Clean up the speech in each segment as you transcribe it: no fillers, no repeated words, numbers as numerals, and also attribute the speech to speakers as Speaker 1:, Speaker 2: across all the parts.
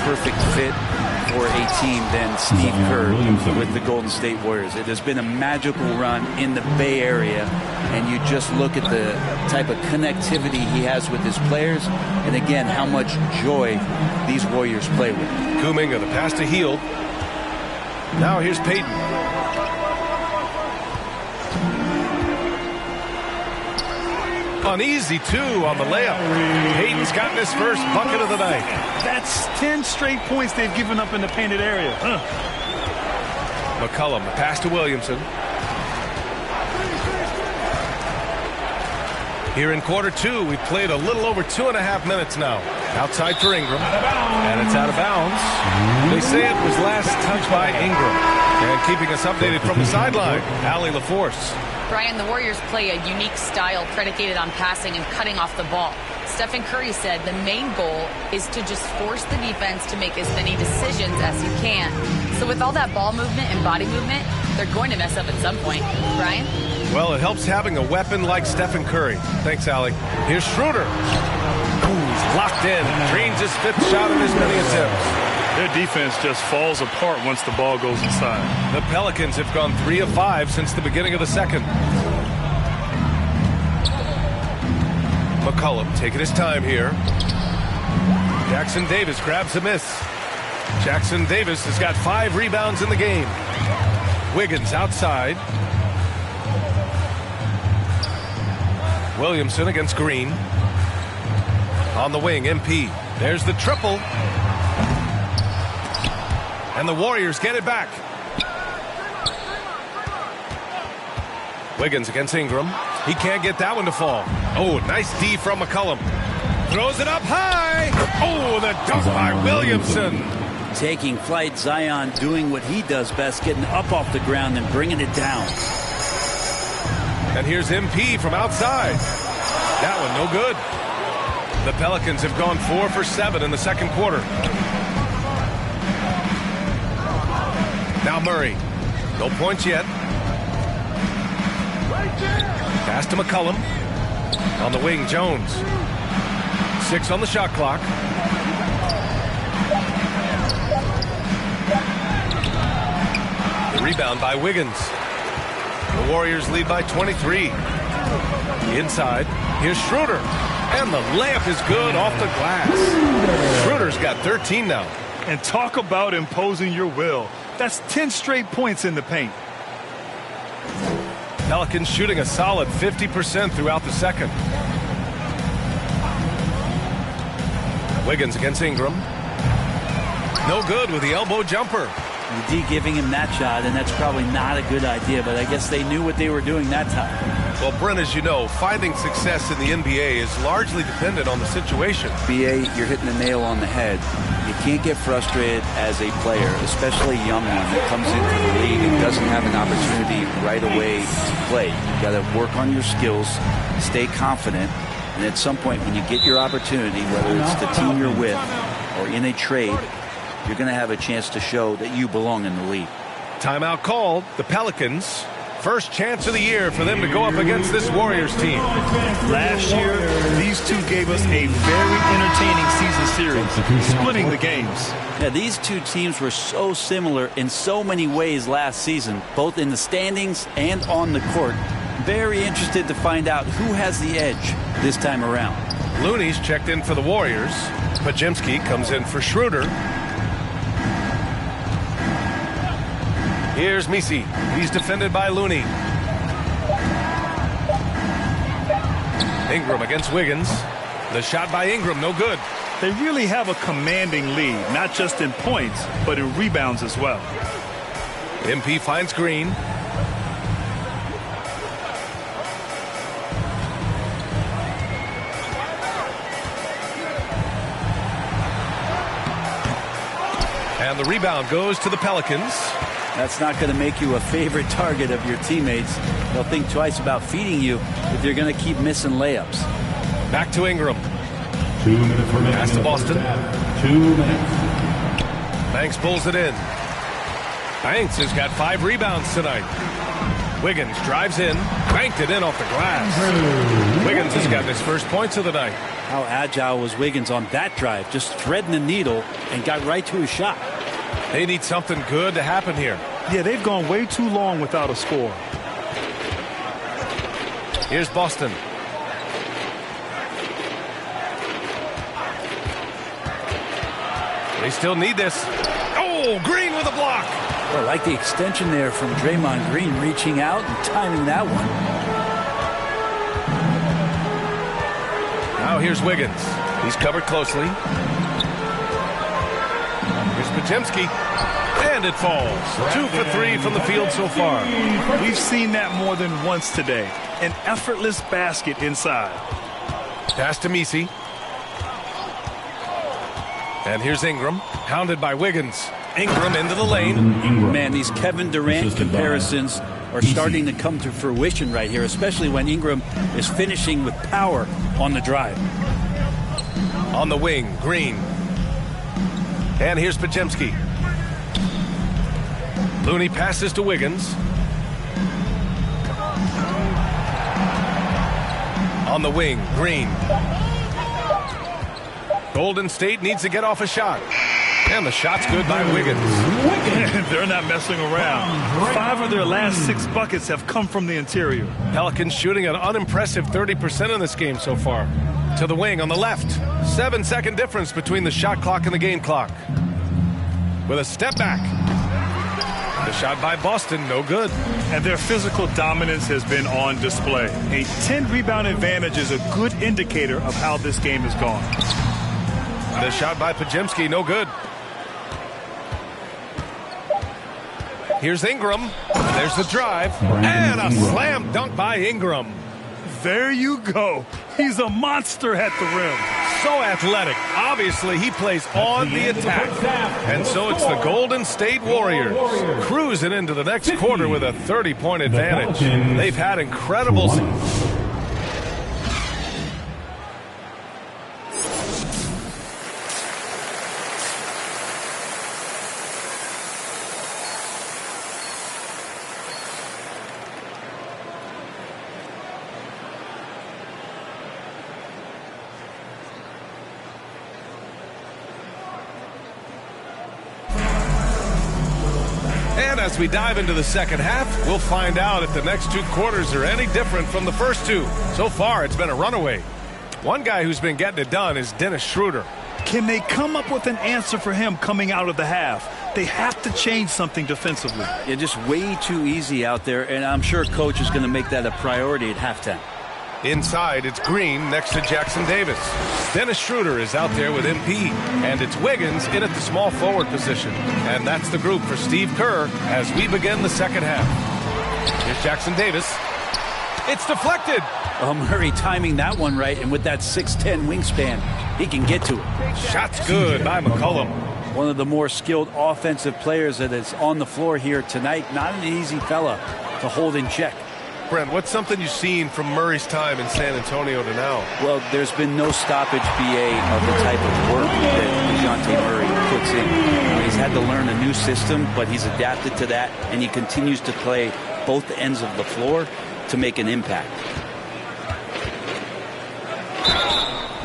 Speaker 1: perfect fit for a team than Steve Kerr with the Golden State Warriors. It has been a magical run in the Bay Area, and you just look at the type of connectivity he has with his players, and again, how much joy these Warriors play with.
Speaker 2: Kuminga, the pass to Heel. Now here's Payton. Uneasy, too, on the layup. Payton's gotten his first bucket of the night.
Speaker 3: That's 10 straight points they've given up in the painted area.
Speaker 2: McCollum, the pass to Williamson. Here in quarter two, we've played a little over 2.5 minutes now. Outside for Ingram. And it's out of bounds. They say it was last touched by Ingram. And keeping us updated from the sideline, Allie LaForce.
Speaker 4: Brian, the Warriors play a unique style predicated on passing and cutting off the ball. Stephen Curry said the main goal is to just force the defense to make as many decisions as you can. So with all that ball movement and body movement, they're going to mess up at some point. Brian?
Speaker 2: Well, it helps having a weapon like Stephen Curry. Thanks, Allie. Here's Schroeder. Who's locked in. Drains his fifth shot in as many attempts.
Speaker 3: Their defense just falls apart once the ball goes inside.
Speaker 2: The Pelicans have gone 3 of 5 since the beginning of the second. McCollum taking his time here. Jackson Davis grabs a miss. Jackson Davis has got 5 rebounds in the game. Wiggins outside. Williamson against Green. On the wing, MP. There's the triple. And the Warriors get it back. Wiggins against Ingram. He can't get that one to fall. Oh, nice D from McCollum. Throws it up high. Oh, the dunk by Williamson.
Speaker 1: Taking flight, Zion doing what he does best, getting up off the ground and bringing it down.
Speaker 2: And here's MP from outside. That one no good. The Pelicans have gone 4 for 7 in the second quarter. Now Murray. No points yet. Pass to McCollum. On the wing, Jones. 6 on the shot clock. The rebound by Wiggins. The Warriors lead by 23. Inside, here's Schroeder. And the layup is good off the glass. Schroeder's got 13 now.
Speaker 3: And talk about imposing your will. That's 10 straight points in the paint.
Speaker 2: Pelicans shooting a solid 50% throughout the second. Wiggins against Ingram. No good with the elbow jumper.
Speaker 1: The D giving him that shot, and that's probably not a good idea, but I guess they knew what they were doing that time.
Speaker 2: Well, Brent, as you know, finding success in the NBA is largely dependent on the situation.
Speaker 1: BA, you're hitting the nail on the head. You can't get frustrated as a player, especially a young one that comes into the league and doesn't have an opportunity right away to play. You got to work on your skills, stay confident, and at some point when you get your opportunity, whether it's the team you're with or in a trade, you're going to have a chance to show that you belong in the league.
Speaker 2: Timeout called. The Pelicans. First chance of the year for them to go up against this Warriors team.
Speaker 3: Last year, these two gave us a very entertaining season series, splitting the games.
Speaker 1: Yeah, these two teams were so similar in so many ways last season, both in the standings and on the court. Very interested to find out who has the edge this time around.
Speaker 2: Looney's checked in for the Warriors. Pajemski comes in for Schroeder. Here's Misi. He's defended by Looney. Ingram against Wiggins. The shot by Ingram, no good.
Speaker 3: They really have a commanding lead, not just in points, but in rebounds as well.
Speaker 2: MP finds Green. And the rebound goes to the Pelicans.
Speaker 1: That's not going to make you a favorite target of your teammates. They'll think twice about feeding you if you're going to keep missing layups.
Speaker 2: Back to Ingram.
Speaker 5: 2 minutes remaining.
Speaker 2: Pass to Boston.
Speaker 5: 2 minutes.
Speaker 2: Banks pulls it in. Banks has got 5 rebounds tonight. Wiggins drives in, banked it in off the glass. Wiggins has gotten his first points of the night.
Speaker 1: How agile was Wiggins on that drive? Just threading the needle and got right to his shot.
Speaker 2: They need something good to happen here.
Speaker 3: Yeah, they've gone way too long without a score.
Speaker 2: Here's Boston. They still need this. Oh, Green with a block.
Speaker 1: Well, I like the extension there from Draymond Green, reaching out and timing that one.
Speaker 2: Now here's Wiggins. He's covered closely. Here's Podziemski. And it falls. 2 for 3 from the field so far.
Speaker 3: We've seen that more than once today. An effortless basket inside.
Speaker 2: Pass to Messi. And here's Ingram, hounded by Wiggins. Ingram into the lane.
Speaker 1: Man, these Kevin Durant comparisons are starting to come to fruition right here, especially when Ingram is finishing with power on the drive.
Speaker 2: On the wing, Green. And here's Podziemski. Looney passes to Wiggins. On the wing, Green. Golden State needs to get off a shot. And the shot's good by Wiggins.
Speaker 3: They're not messing around. 5 of their last 6 buckets have come from the interior.
Speaker 2: Pelicans shooting an unimpressive 30% in this game so far. To the wing on the left. 7-second difference between the shot clock and the game clock. With a step back. The shot by Boston, no good.
Speaker 3: And their physical dominance has been on display. A 10-rebound advantage is a good indicator of how this game has gone.
Speaker 2: The shot by Podziemski, no good. Here's Ingram. There's the drive. And a slam dunk by Ingram.
Speaker 3: There you go. He's a monster at the rim.
Speaker 2: So athletic. Obviously, he plays on the attack. And so it's the Golden State Warriors cruising into the next quarter with a 30-point advantage. They've had incredible... And as we dive into the second half, we'll find out if the next 2 quarters are any different from the first 2. So far, it's been a runaway. One guy who's been getting it done is Dennis Schroeder.
Speaker 3: Can they come up with an answer for him coming out of the half? They have to change something defensively.
Speaker 1: Yeah, just way too easy out there, and I'm sure Coach is going to make that a priority at halftime.
Speaker 2: Inside, it's Green next to Jackson Davis. Dennis Schroeder is out there with MP. And it's Wiggins in at the small forward position. And that's the group for Steve Kerr as we begin the second half. Here's Jackson Davis. It's deflected.
Speaker 1: Oh, Murray timing that one right, and with that 6'10 wingspan, he can get to it.
Speaker 2: Shot's good by McCollum.
Speaker 1: One of the more skilled offensive players that is on the floor here tonight. Not an easy fella to hold in check.
Speaker 2: Brent, what's something you've seen from Murray's time in San Antonio to now?
Speaker 1: Well, there's been no stoppage, BA, of the type of work that DeJounte Murray puts in. He's had to learn a new system, but he's adapted to that, and he continues to play both ends of the floor to make an impact.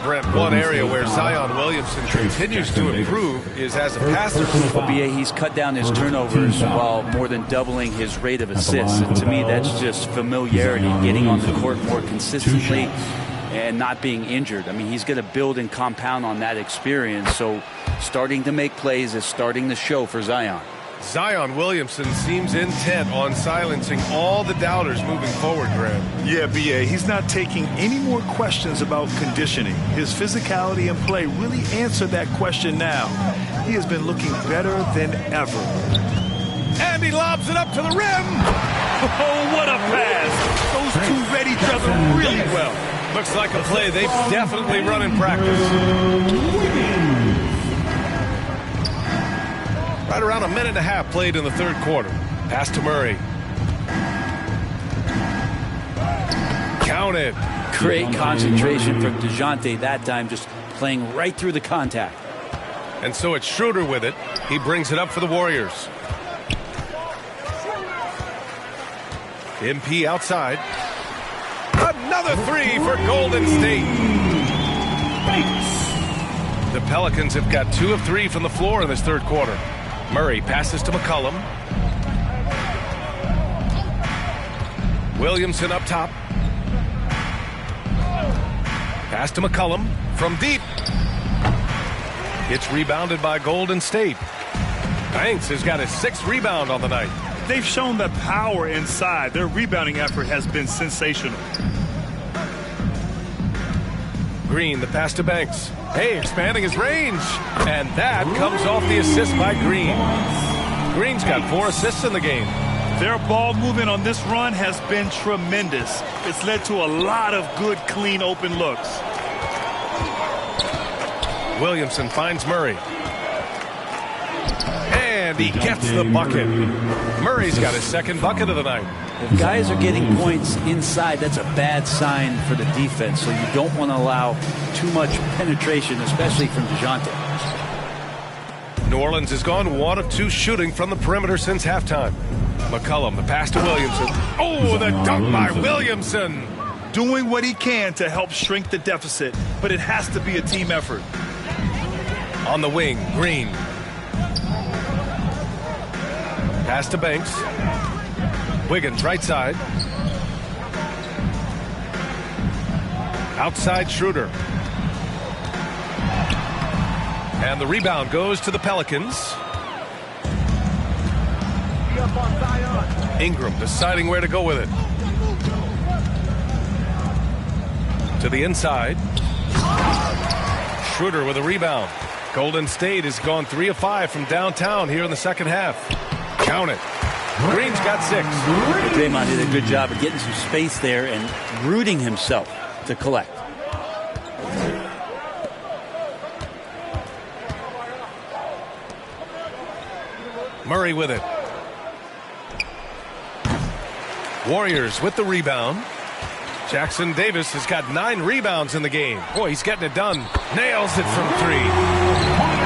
Speaker 2: Brent, one area where Zion Williamson continues to improve is as a passer.
Speaker 1: Well, BA, he's cut down his turnovers while more than doubling his rate of assists. And to me, that's just familiarity, getting on the court more consistently and not being injured. I mean, he's going to build and compound on that experience. So starting to make plays is starting to show for Zion.
Speaker 2: Zion Williamson seems intent on silencing all the doubters moving forward, Graham.
Speaker 3: Yeah, BA, he's not taking any more questions about conditioning. His physicality and play really answer that question now. He has been looking better than ever.
Speaker 2: And he lobs it up to the rim.
Speaker 3: Oh, what a pass. Those two read each other really well.
Speaker 2: Looks like a play they've definitely run in practice. Right around a minute and a half played in the third quarter. Pass to Murray. Counted.
Speaker 1: Great concentration from DeJounte that time, just playing right through the contact.
Speaker 2: And so it's Schroeder with it. He brings it up for the Warriors. MP outside. Another three for Golden State. The Pelicans have got 2 of 3 from the floor in this third quarter. Murray passes to McCollum. Williamson up top. Pass to McCollum from deep. It's rebounded by Golden State. Banks has got his 6th rebound on the night.
Speaker 3: They've shown the power inside. Their rebounding effort has been sensational.
Speaker 2: Green, the pass to Banks. Hey, expanding his range. And that comes off the assist by Green. Green's got 4 assists in the game.
Speaker 3: Their ball movement on this run has been tremendous. It's led to a lot of good, clean, open looks.
Speaker 2: Williamson finds Murray. And he gets the bucket. Murray's got his 2nd bucket of the night.
Speaker 1: If guys are getting points inside, that's a bad sign for the defense. So you don't want to allow too much penetration, especially from DeJounte.
Speaker 2: New Orleans has gone 1 of 2 shooting from the perimeter since halftime. McCollum, the pass to Williamson. Oh, the dunk by Williamson.
Speaker 3: Doing what he can to help shrink the deficit, but it has to be a team effort.
Speaker 2: On the wing, Green. Pass to Banks. Wiggins, right side. Outside Schroeder. And the rebound goes to the Pelicans. Ingram deciding where to go with it. To the inside. Schroeder with a rebound. Golden State has gone 3 of 5 from downtown here in the second half. Count it. Green's got 6.
Speaker 1: Draymond did a good job of getting some space there and rooting himself to collect.
Speaker 2: Murray with it. Warriors with the rebound. Jackson Davis has got 9 rebounds in the game. Boy, he's getting it done. Nails it from 3.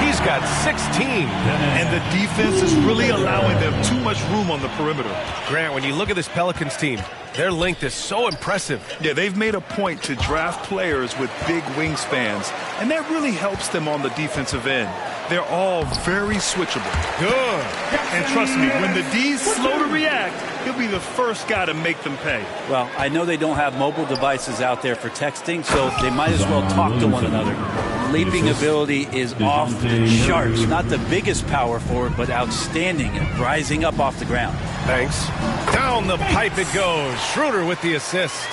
Speaker 2: He's got 16.
Speaker 3: And the defense is really allowing them too much room on the perimeter.
Speaker 2: Grant, when you look at this Pelicans team, their length is so impressive.
Speaker 3: Yeah, they've made a point to draft players with big wingspans, and that really helps them on the defensive end. They're all very switchable.
Speaker 2: Good.
Speaker 3: And trust me, when the D's slow to react, he'll be the first guy to make them pay.
Speaker 1: Well, I know they don't have mobile devices out there for texting, so they might as well talk to one another. Leaping ability is off the charts. Not the biggest power forward, but outstanding and rising up off the ground.
Speaker 2: Thanks. Down the pipe it goes. Schroeder with the assist.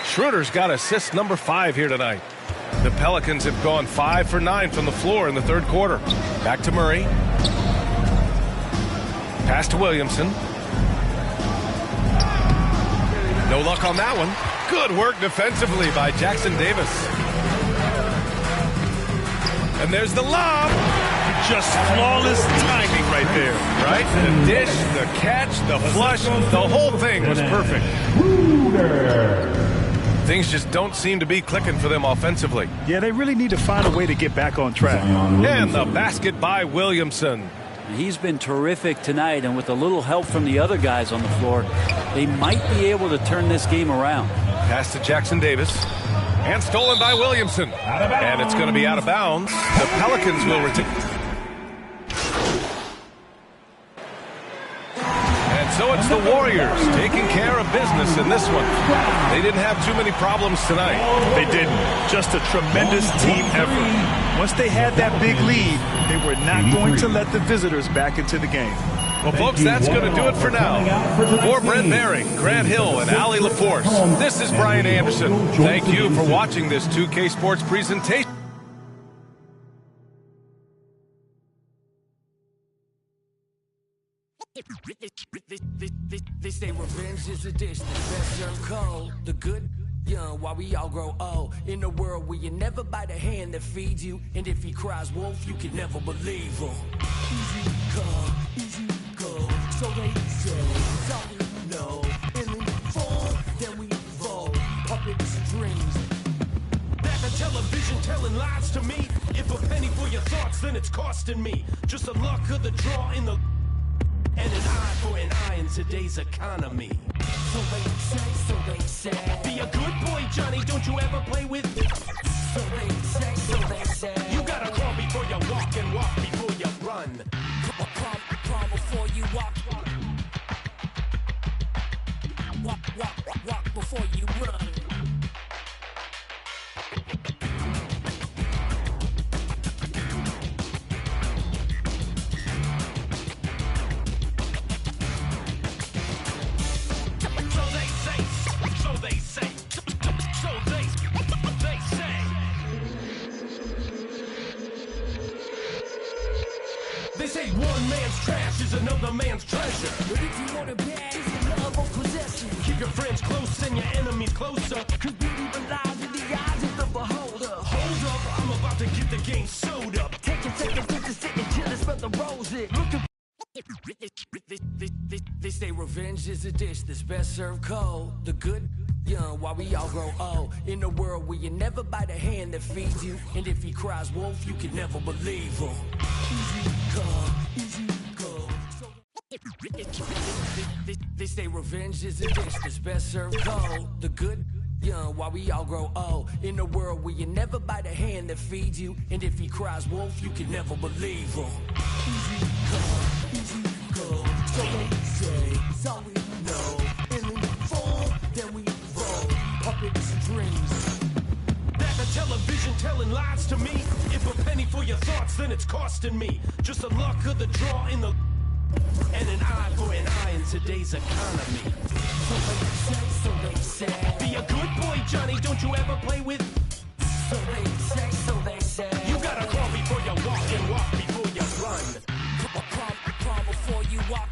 Speaker 2: Schroeder's got assist number 5 here tonight. The Pelicans have gone 5 for 9 from the floor in the third quarter. Back to Murray. Pass to Williamson. No luck on that one. Good work defensively by Jackson Davis. And there's the lob.
Speaker 3: Just flawless timing right there.
Speaker 2: Right? The dish, the catch, the flush, the whole thing was perfect. Things just don't seem to be clicking for them offensively.
Speaker 3: Yeah, they really need to find a way to get back on track.
Speaker 2: And the basket by Williamson.
Speaker 1: He's been terrific tonight, and with a little help from the other guys on the floor, they might be able to turn this game around.
Speaker 2: Pass to Jackson Davis. And stolen by Williamson. And it's going to be out of bounds. The Pelicans will retain. And so it's the Warriors taking care of business in this one. They didn't have too many problems tonight.
Speaker 3: They didn't. Just a tremendous team effort. Once they had that big lead, they were not going to let the visitors back into the game.
Speaker 2: Well, folks, that's going to do it for now. For Brent Baring, Grant Hill, and Allie LaForce, this is Brian Anderson. Thank you for watching this 2K Sports presentation.
Speaker 6: They say revenge is a dish that's best served cold. The good young while we all grow old. In a world where you never bite a hand that feeds you. And if he cries wolf, you can never believe him. Easy come, easy go. So they say, it's all we know. And then we fall, then we fall. Puppet strings. Back on television telling lies to me. If a penny for your thoughts, then it's costing me. Just the luck of the draw in the... And an eye for an eye in today's economy. So they say. Be a good boy, Johnny, don't you ever play with. So they say. You gotta crawl before you walk and walk before you run. Crawl before you walk. Walk before you run. They say one man's trash is another man's treasure. But if you want it bad, it's a love or possession. Keep your friends close and your enemies closer. Cause beauty relies in the eyes of the beholder. Hold up, I'm about to get the game sewed up. Take a second to just sit and chill and smell the roses. They say revenge is a dish that's best served cold. The good young while we all grow old. In a world where you never bite a hand that feeds you. And if he cries wolf, you can never believe him. Easy come, easy go. They say revenge is a dish that's best served cold. The good young while we all grow old. In a world where you never bite a hand that feeds you. And if he cries wolf, you can never believe him. Easy come, easy go. So they say, so we know. And in the fall, then we roll. Puppet strings. That the television telling lies to me. If a penny for your thoughts, then it's costing me. Just the luck of the draw in the. And an eye for an eye in today's economy. So they say. Be a good boy, Johnny, don't you ever play with. So they say. You gotta crawl before you walk and walk before you run. Crawl before you walk.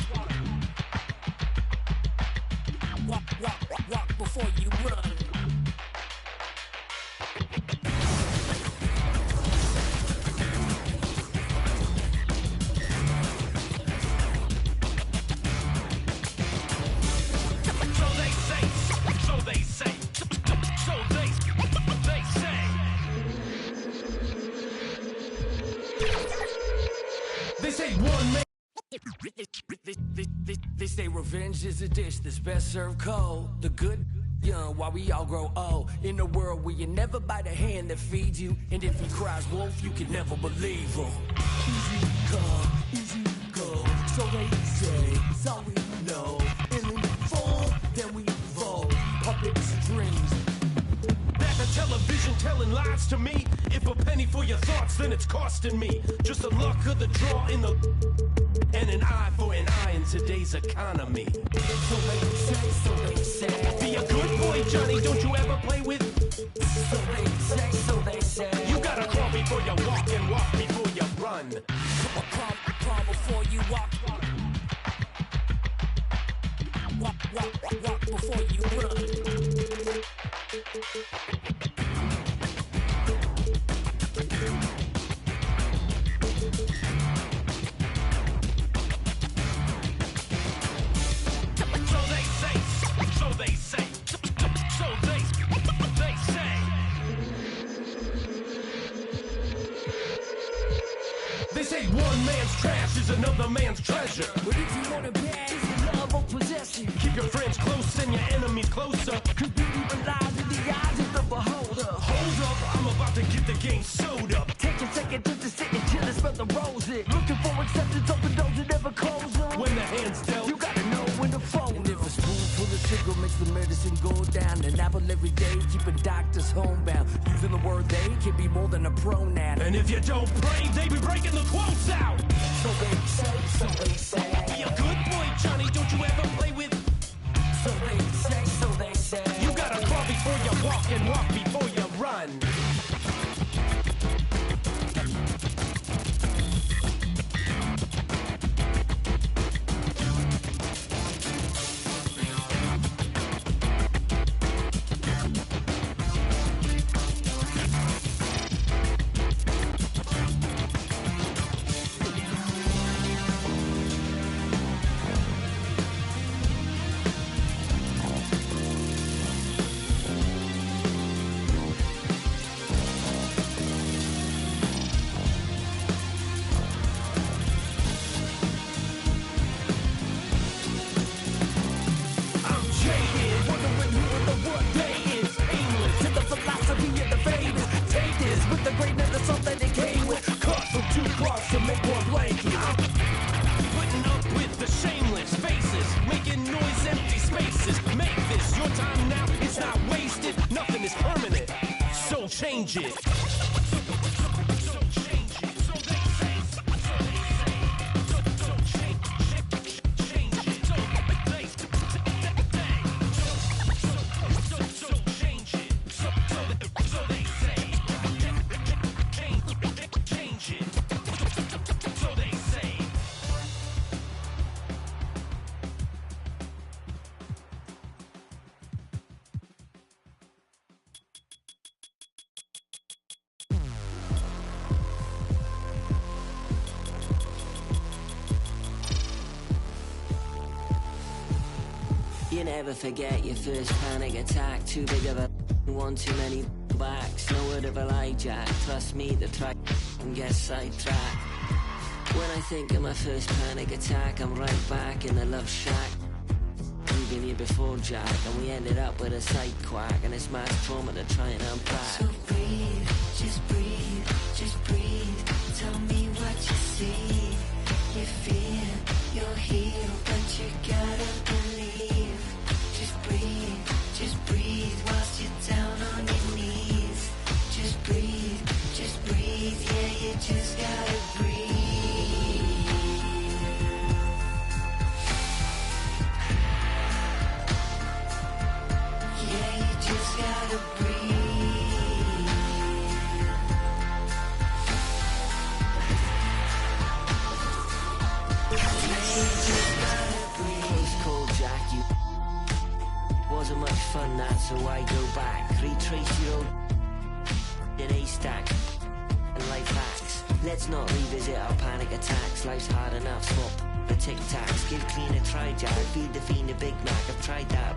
Speaker 6: Walk before you run. They say revenge is a dish that's best served cold. The good young while we all grow old. In a world where you never bite a hand that feeds you. And if he cries wolf, you can never believe him. Easy come, easy go. So they say, so we know. And in the fall, then we roll. Puppet strings. That the television telling lies to me. If a penny for your thoughts, then it's costing me. Just the luck of the draw in the. And an eye for an eye in today's economy. So they say. Be a good boy, Johnny, don't you ever play with. So they say. You gotta crawl before you walk and walk before you run. Crawl before you walk. Walk before you run. They say one man's trash is another man's treasure. But if you want it bad, it's a love or possession. Keep your friends close and your enemies closer. Cause beauty relies in the eyes of the beholder. Hold up, I'm about to get the game sewed up. Take a second to just sit and chill and smell the roses. Looking for acceptance, open doors and never close them. When the hand's dealt, you gotta know when to fold. And if a spoonful of sugar makes the medicine go down, an apple every day, keeping doctors homebound. Using the word they can be more than a pronoun. And if you don't pray, they be breaking the quotes out. So they say. Be a good boy, Johnny, don't you ever play with. So they say. You gotta crawl before you walk and walk before you run. Putting up with the shameless faces, making noise, empty spaces. Make this your time now, it's not wasted. Nothing is permanent, so change it.
Speaker 7: You never forget your first panic attack. Too big of a one, too many backs. No word of a lie, Jack. Trust me, the track and get sidetracked. When I think of my first panic attack, I'm right back in the love shack. We've been here before, Jack, and we ended up with a side quack, and it's mass trauma to try and unpack.
Speaker 8: So breathe, just breathe, just breathe. Tell me what you see. You feel you're healed, but you gotta believe. Just breathe whilst you're down on your knees. Just breathe, yeah, you just gotta breathe. Yeah, you just gotta breathe. Yeah, you just gotta breathe.
Speaker 7: Close call, Jack, you wasn't much fun that, so I go back. Retrace your old in a stack and life hacks. Let's not revisit our panic attacks. Life's hard enough, swap the tic tacs. Give clean a try, Jack. Feed the fiend a Big Mac. I've tried that.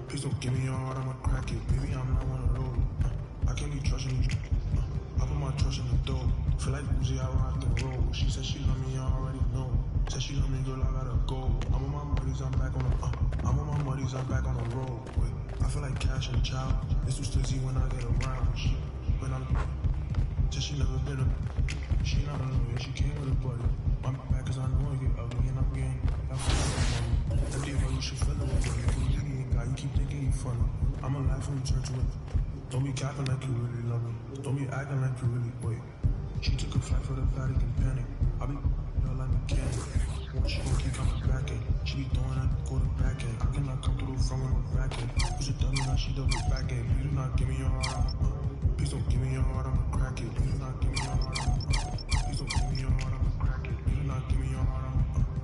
Speaker 9: Please don't give me your heart, I'ma crack it. Baby, I'm not one of those. I can't be trusting you. I put my trust in the door. Feel like Uzi, I rock the road. She said she love me, I already know. Said she love me, girl, I gotta go. I'm on my buddies, I'm back on the I'm on my buddies, I'm back on the road. Wait, I feel like Cash and Child. It's too sticky when I get around. When I'm said she never been a she not a lawyer, she came with a buddy. My back cause I know I get ugly and I'm getting I feel like I'm money. Every day you should feel it. You keep thinking you funny. I'ma laugh when you turn to it. Don't be capping like you really love me. Don't be acting like you really wait. She took a flight for the Vatican panic. I be her like a mechanic. Once she gon' keep coming back in. She be throwing that quarterback in. I cannot come through from her back in. You should tell me now she double back in. Please do not give me your heart. Please don't give me your heart, I'ma crack it. Please do not give me your heart. Please don't give me your heart, I'ma crack it. Please do not give me your heart, I'ma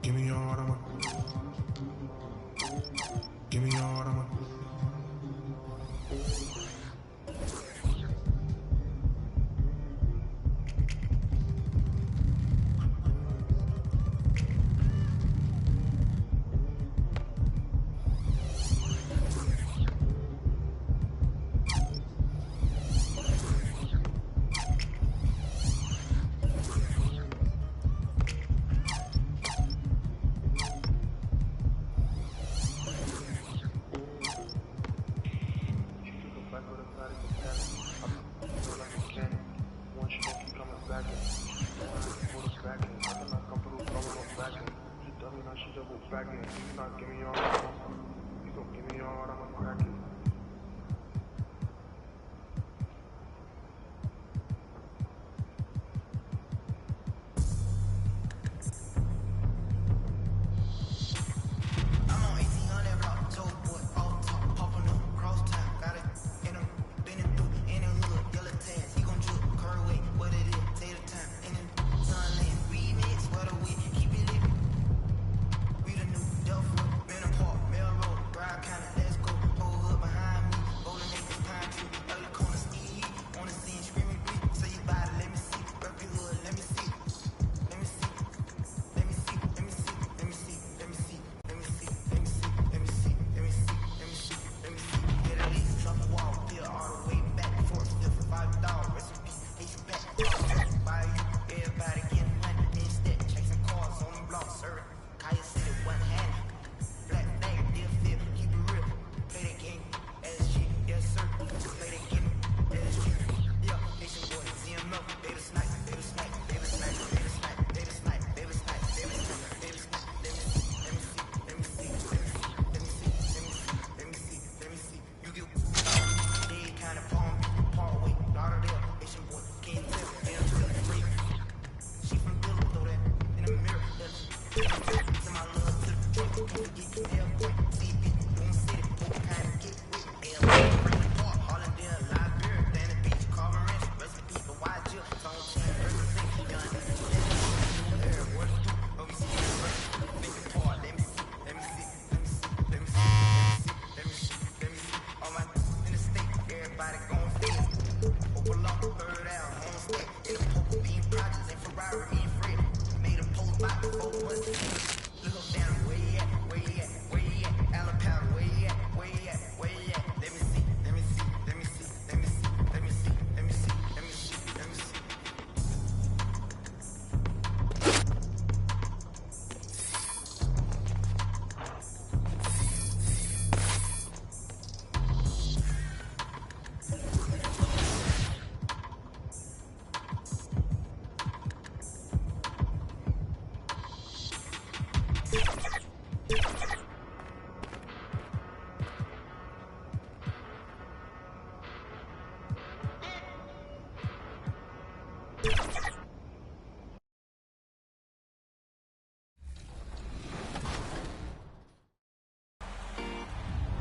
Speaker 9: Give me your heart, give me your heart,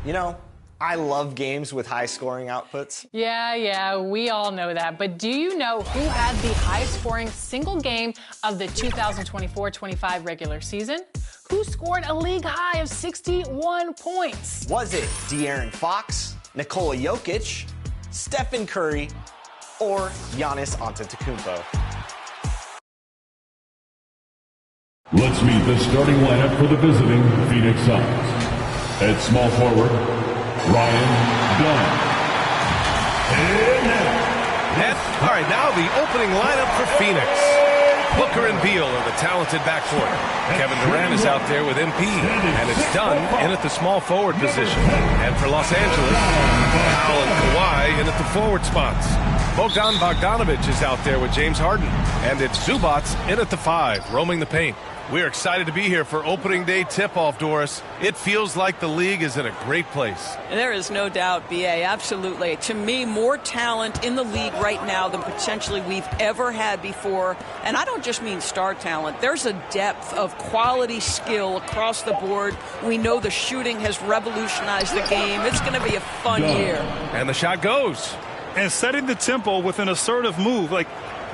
Speaker 10: You know, I love games with high scoring outputs.
Speaker 11: Yeah, we all know that. But do you know who had the highest scoring single game of the 2024-25 regular season? Who scored a league high of 61 points?
Speaker 10: Was it De'Aaron Fox, Nikola Jokic, Stephen Curry, or Giannis Antetokounmpo?
Speaker 5: Let's meet the starting lineup for the visiting Phoenix Suns. At small forward, Ryan Dunn.
Speaker 2: And all right, now the opening lineup for Phoenix. Booker and Beal are the talented backcourt. Kevin Durant is out there with MP, and it's Dunn in at the small forward position. And for Los Angeles, Powell and Kawhi in at the forward spots. Bogdan Bogdanovic is out there with James Harden, and it's Zubats in at the 5, roaming the paint. We're excited to be here for opening day tip-off, Doris. It feels like the league is in a great place.
Speaker 12: And there is no doubt, B.A., absolutely. To me, more talent in the league right now than potentially we've ever had before. And I don't just mean star talent. There's a depth of quality skill across the board. We know the shooting has revolutionized the game. It's going to be a fun year.
Speaker 2: And the shot goes.
Speaker 3: And setting the tempo with an assertive move. Like,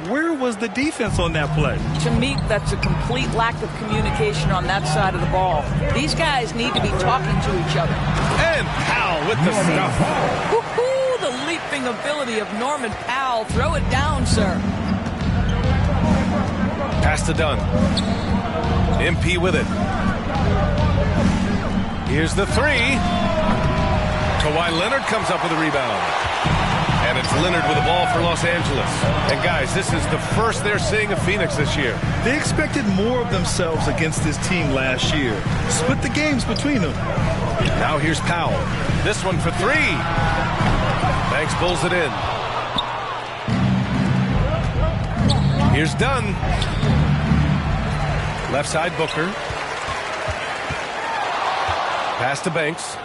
Speaker 3: Where was the defense on that play?
Speaker 12: To me, that's a complete lack of communication on that side of the ball. These guys need to be talking to each other.
Speaker 2: And Powell with the stuff.
Speaker 12: Woo-hoo, the leaping ability of Norman Powell. Throw it down, sir.
Speaker 2: Pass to Dunn. MP with it. Here's the three. Kawhi Leonard comes up with a rebound. And it's Leonard with the ball for Los Angeles. And guys, this is the first they're seeing of Phoenix this year.
Speaker 3: They expected more of themselves against this team last year. Split the games between them.
Speaker 2: Now here's Powell. This one for three. Banks pulls it in. Here's Dunn. Left side, Booker. Pass to Banks.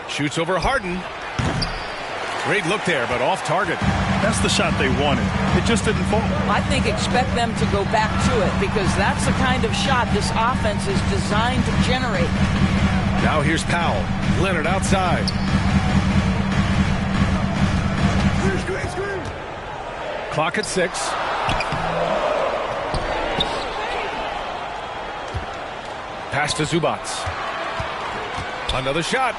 Speaker 2: Shoots over Harden. Great look there, but off target.
Speaker 3: That's the shot they wanted. It just didn't fall.
Speaker 12: I think expect them to go back to it because that's the kind of shot this offense is designed to generate.
Speaker 2: Now here's Powell. Leonard outside. Clock at 6. Pass to Zubac. Another shot.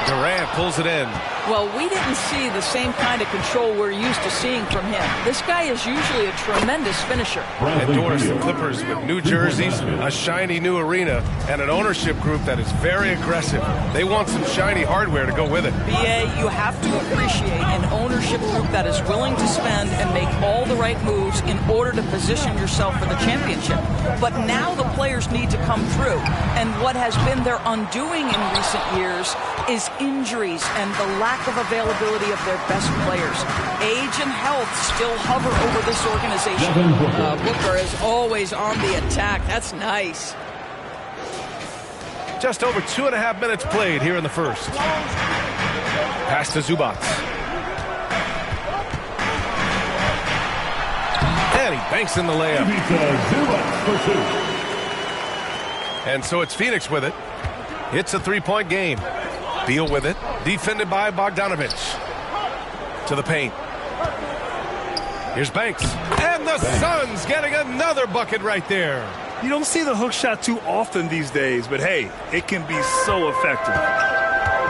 Speaker 2: Durant pulls it in.
Speaker 12: Well, we didn't see the same kind of control we're used to seeing from him. This guy is usually a tremendous finisher.
Speaker 2: Endorse the Clippers with new jerseys, a shiny new arena, and an ownership group that is very aggressive. They want some shiny hardware to go with it.
Speaker 12: BA, you have to appreciate an ownership group that is willing to spend and make all the right moves in order to position yourself for the championship. But now the players need to come through. And what has been their undoing in recent years is injuries and the lack of availability of their best players. Age and health still hover over this organization. Booker is always on the attack. That's nice.
Speaker 2: Just over 2.5 minutes played here in the first. Pass to Zubac. And he banks in the layup. And so it's Phoenix with it. It's a three-point game. Beal with it. Defended by Bogdanovich. To the paint. Here's Banks. And the Suns getting another bucket right there.
Speaker 3: You don't see the hook shot too often these days, but hey, it can be so effective.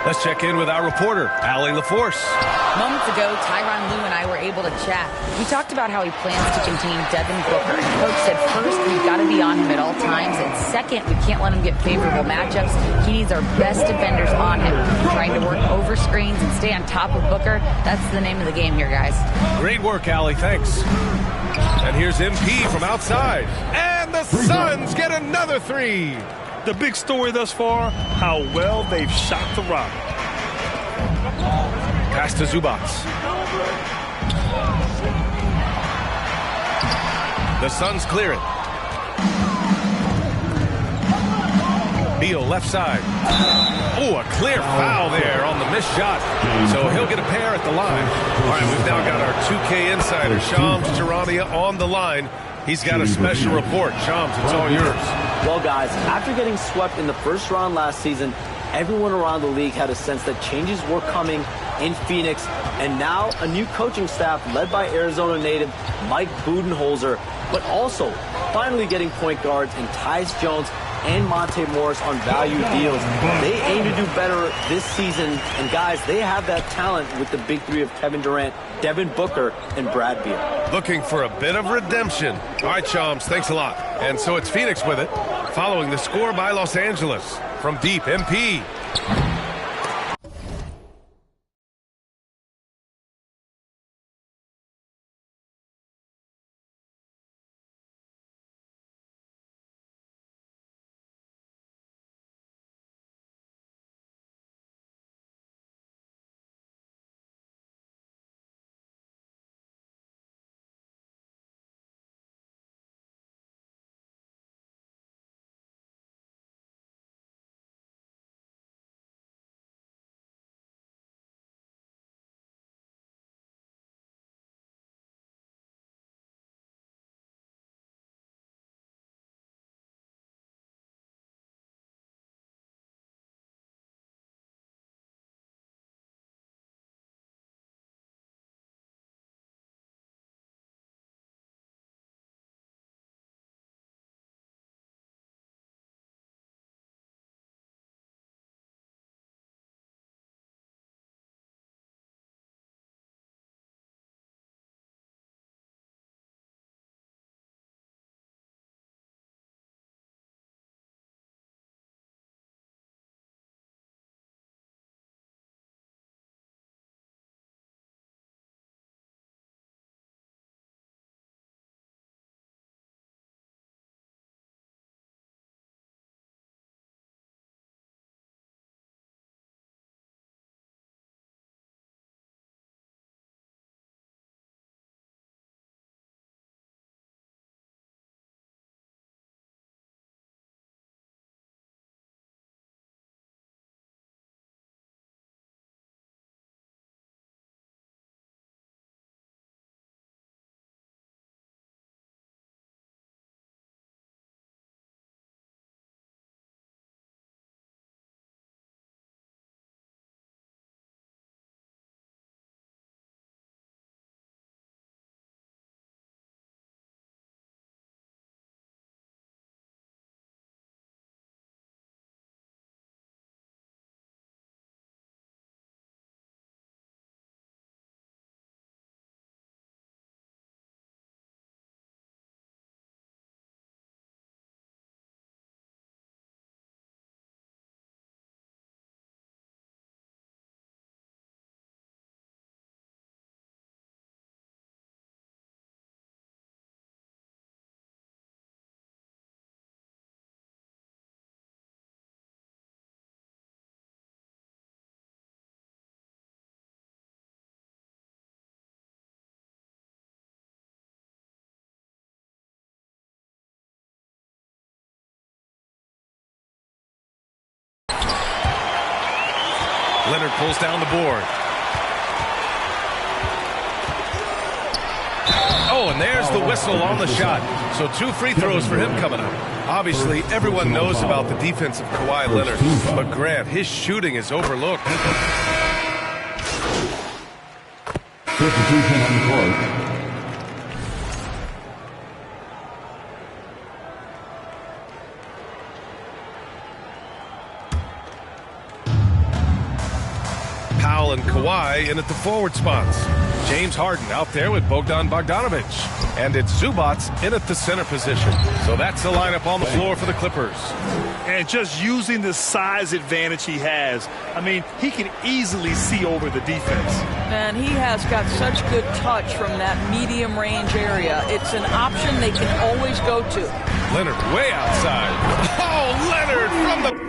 Speaker 2: Let's check in with our reporter, Allie LaForce.
Speaker 4: Moments ago, Tyronn Lue and I were able to chat. We talked about how he plans to contain Devin Booker. And Coach said, first, we've got to be on him at all times. And second, we can't let him get favorable matchups. He needs our best defenders on him. Trying to work over screens and stay on top of Booker. That's the name of the game here, guys.
Speaker 2: Great work, Allie. Thanks. And here's MP from outside. And the Suns get another three.
Speaker 3: The big story thus far, how well they've shot the rock.
Speaker 2: Pass to Zubac. The Suns clear it. Beal left side. Oh, a clear foul there on the missed shot. So he'll get a pair at the line. All right, we've now got our 2K insider, Shams Charania, on the line. He's got a special report. Shams, it's all yours.
Speaker 13: Well, guys, after getting swept in the first round last season, everyone around the league had a sense that changes were coming in Phoenix. And now a new coaching staff led by Arizona native Mike Budenholzer, but also finally getting point guards in Tyus Jones and Monte Morris on value deals. They aim to do better this season. And, guys, they have that talent with the big three of Kevin Durant, Devin Booker, and Brad Beal.
Speaker 2: Looking for a bit of redemption. All right, Shams, thanks a lot. And so it's Phoenix with it, following the score by Los Angeles. From deep, MP. Leonard pulls down the board. Oh, and there's the whistle on the shot. So 2 free throws for him coming up. Obviously, everyone knows about the defense of Kawhi Leonard, but Grant, his shooting is overlooked.
Speaker 5: Substitution on the court.
Speaker 2: Powell and Kawhi in at the forward spots. James Harden out there with Bogdan Bogdanovic. And it's Zubats in at the center position. So that's the lineup on the floor for the Clippers.
Speaker 3: And just using the size advantage he has, I mean, he can easily see over the defense.
Speaker 12: And he has got such good touch from that medium range area. It's an option they can always go to.
Speaker 2: Leonard way outside. Oh, Leonard from the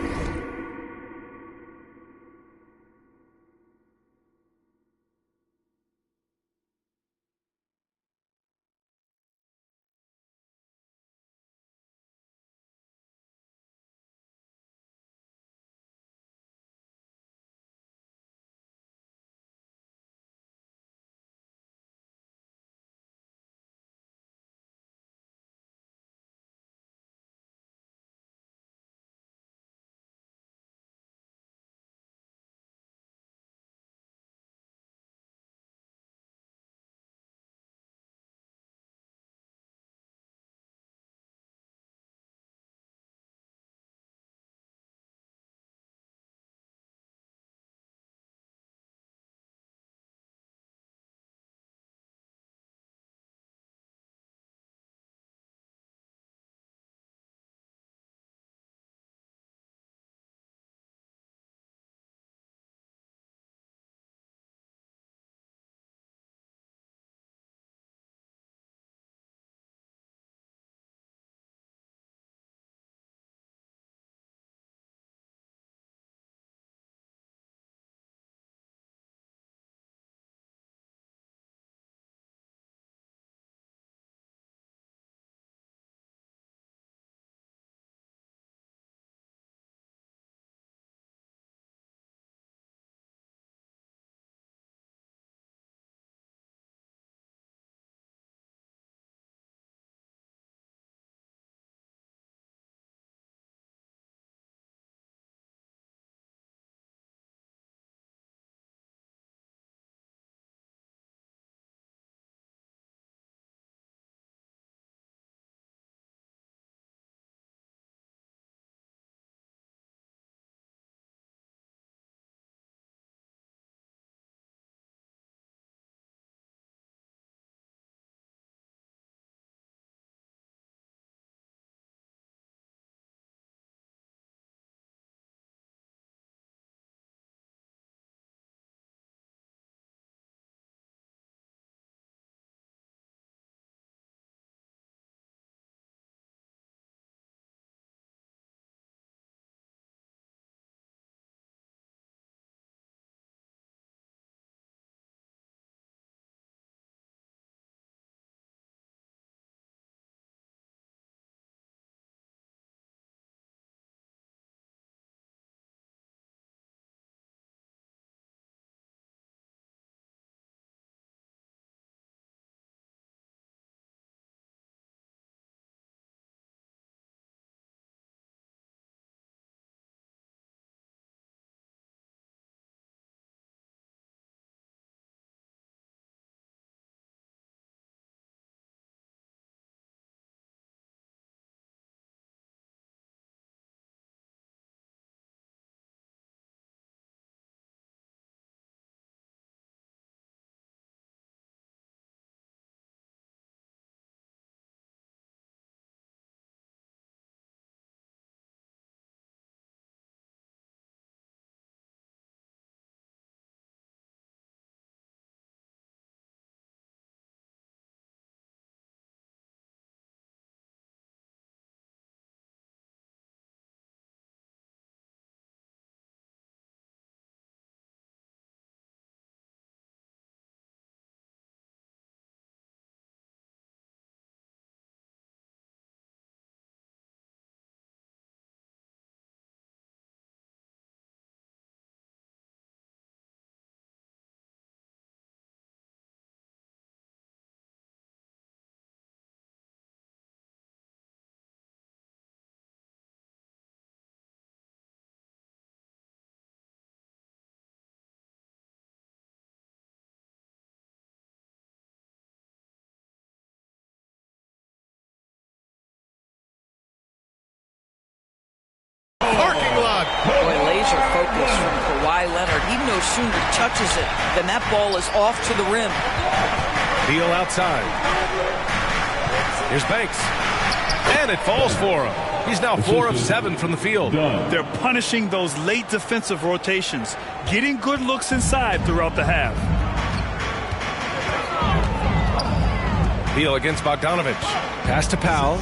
Speaker 12: Kawhi Leonard. He no sooner touches it than that ball is off to the rim.
Speaker 2: Beal outside. Here's Banks. And it falls for him. He's now 4 of 7 from the field.
Speaker 3: They're punishing those late defensive rotations, getting good looks inside throughout the half.
Speaker 2: Beal against Bogdanovich. Pass to Powell.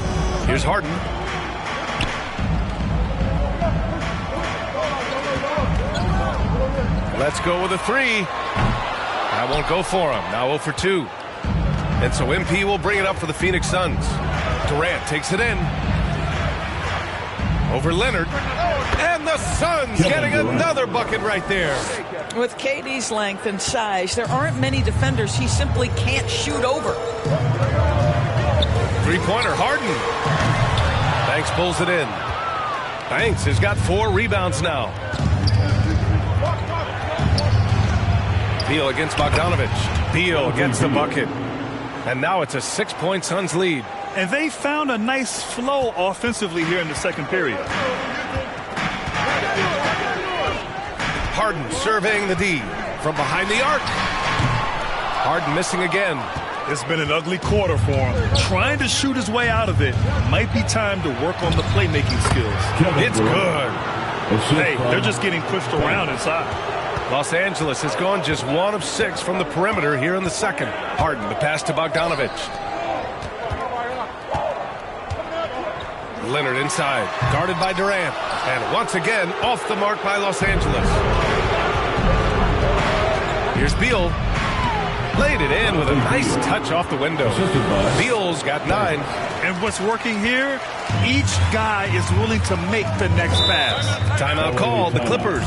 Speaker 2: Here's Harden. Let's go with a 3. That won't go for him. Now 0 for 2. And so MP will bring it up for the Phoenix Suns. Durant takes it in. Over Leonard. And the Suns getting another bucket right there.
Speaker 12: With KD's length and size, there aren't many defenders he simply can't shoot over.
Speaker 2: Three-pointer, Harden. Banks pulls it in. Banks has got 4 rebounds now. Beal against Bogdanovich. Beal gets the bucket. And now it's a 6-point Suns lead.
Speaker 3: And they found a nice flow offensively here in the second period.
Speaker 2: Harden surveying the D from behind the arc. Harden missing again.
Speaker 3: It's been an ugly quarter for him. Trying to shoot his way out of it. Might be time to work on the playmaking skills.
Speaker 2: It's good.
Speaker 3: Hey, they're just getting pushed around inside.
Speaker 2: Los Angeles has gone just 1 of 6 from the perimeter here in the second. Harden, the pass to Bogdanovich. Leonard inside, guarded by Durant. And once again, off the mark by Los Angeles. Here's Beal. Laid it in with a nice touch off the window. Beal's got 9.
Speaker 3: And what's working here, each guy is willing to make the next pass.
Speaker 2: Timeout call, the Clippers.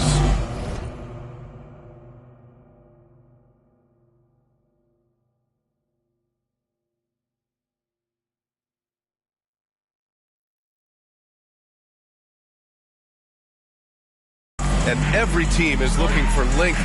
Speaker 2: And every team is looking for length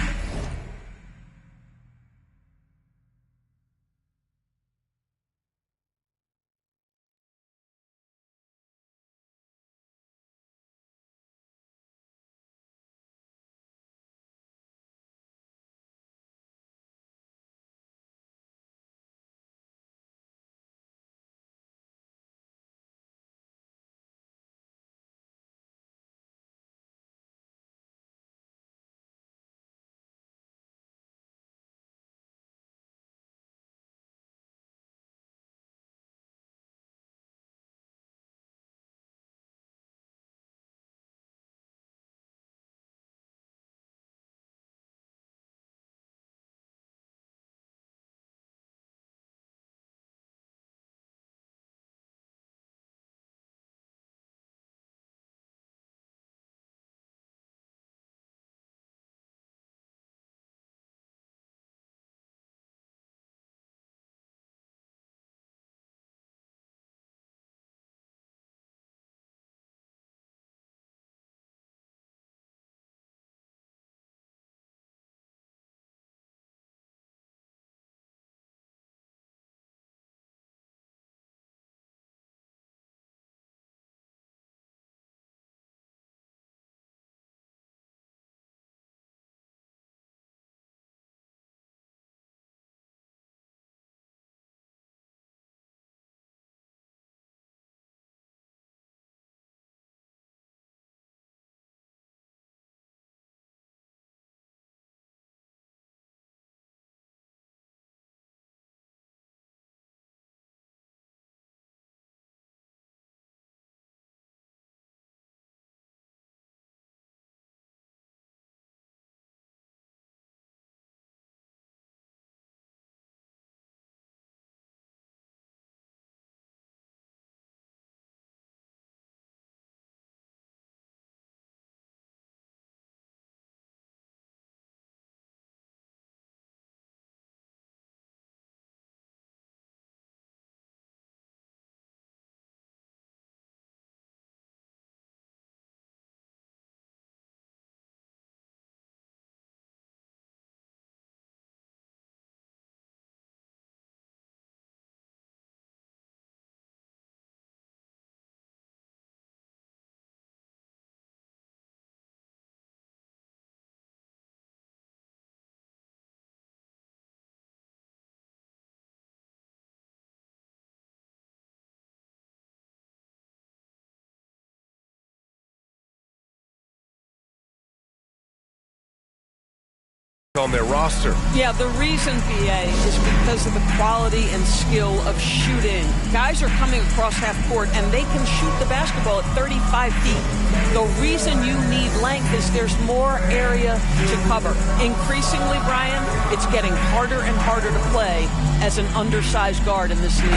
Speaker 2: on their roster.
Speaker 12: Yeah, the reason, BA, is because of the quality and skill of shooting. Guys are coming across half court, and they can shoot the basketball at 35 feet. The reason you need length is there's more area to cover. Increasingly, Brian, it's getting harder and harder to play as an undersized guard in this league.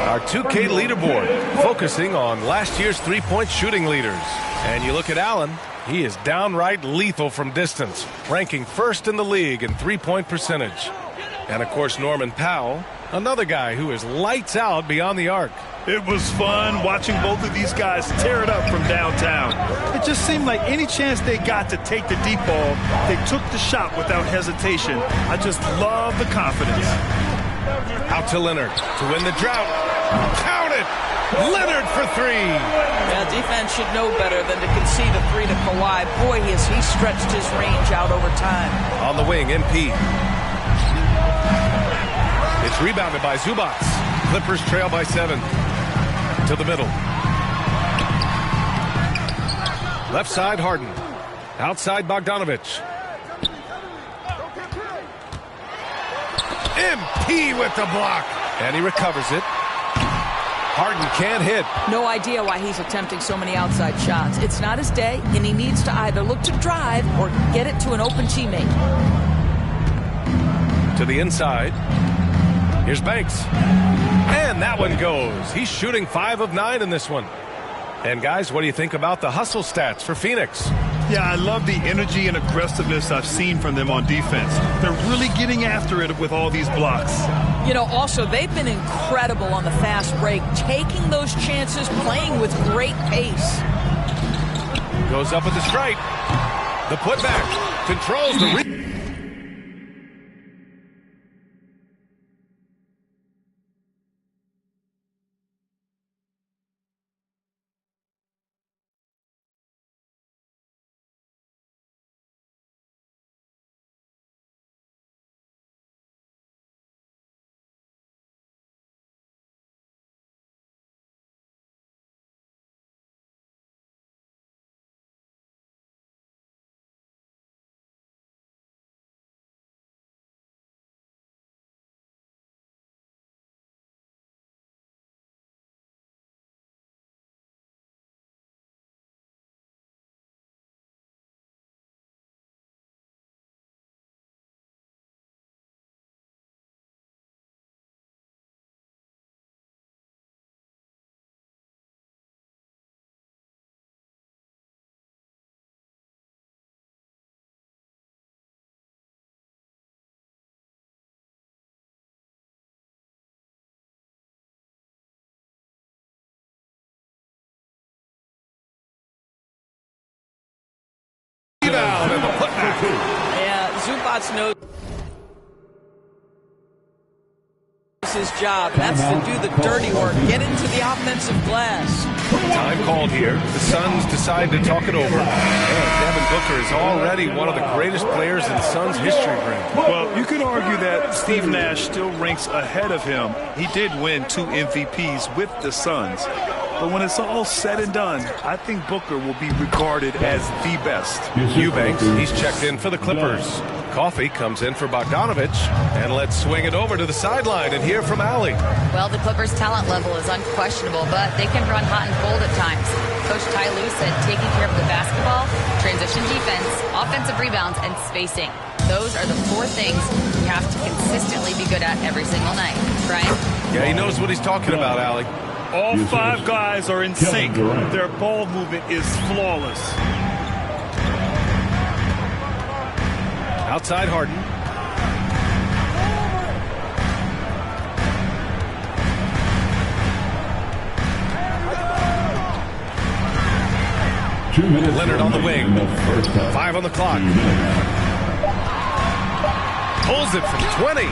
Speaker 2: Our 2K leaderboard, focusing on last year's three-point shooting leaders. And you look at Allen. He is downright lethal from distance, ranking first in the league in three-point percentage. And, of course, Norman Powell, another guy who is lights out beyond the arc.
Speaker 3: It was fun watching both of these guys tear it up from downtown. It just seemed like any chance they got to take the deep ball, they took the shot without hesitation. I just love the confidence.
Speaker 2: Out to Leonard to win the drought. Count it! Leonard for three.
Speaker 12: Yeah, defense should know better than to concede a three to Kawhi. Boy, has he stretched his range out over time.
Speaker 2: On the wing, MP. It's rebounded by Zubac. Clippers trail by 7. To the middle. Left side, Harden. Outside, Bogdanovich. MP with the block. And he recovers it. Harden can't hit.
Speaker 12: No idea why he's attempting so many outside shots. It's not his day, and he needs to either look to drive or get it to an open teammate.
Speaker 2: To the inside. Here's Banks. And that one goes. He's shooting 5 of 9 in this one. And guys, what do you think about the hustle stats for Phoenix?
Speaker 3: Yeah, I love the energy and aggressiveness I've seen from them on defense. They're really getting after it with all these blocks.
Speaker 12: You know, also, they've been incredible on the fast break, taking those chances, playing with great pace.
Speaker 2: Goes up with the strike. The putback. Controls the rebound and the putback.
Speaker 12: Yeah, Zubac knows his job. That's to do the dirty work, get into the offensive glass.
Speaker 2: Time called here. The Suns decide to talk it over. And Devin Booker is already one of the greatest players in Suns history, Brent.
Speaker 3: Well, you could argue that Steve Nash still ranks ahead of him. He did win 2 MVPs with the Suns. But when it's all said and done, I think Booker will be regarded as the best.
Speaker 2: Eubanks, he's checked in for the Clippers. Coffee comes in for Bogdanovich. And let's swing it over to the sideline and hear from Allie.
Speaker 4: Well, the Clippers' talent level is unquestionable, but they can run hot and cold at times. Coach Ty Lue said taking care of the basketball, transition defense, offensive rebounds, and spacing. Those are the 4 things you have to consistently be good at every single night. Brian?
Speaker 2: Yeah, he knows what he's talking about, Allie.
Speaker 3: All 5 guys are in sync. Their ball movement is flawless.
Speaker 2: Outside Harden. Leonard on the wing. 5 on the clock. Pulls it from 20.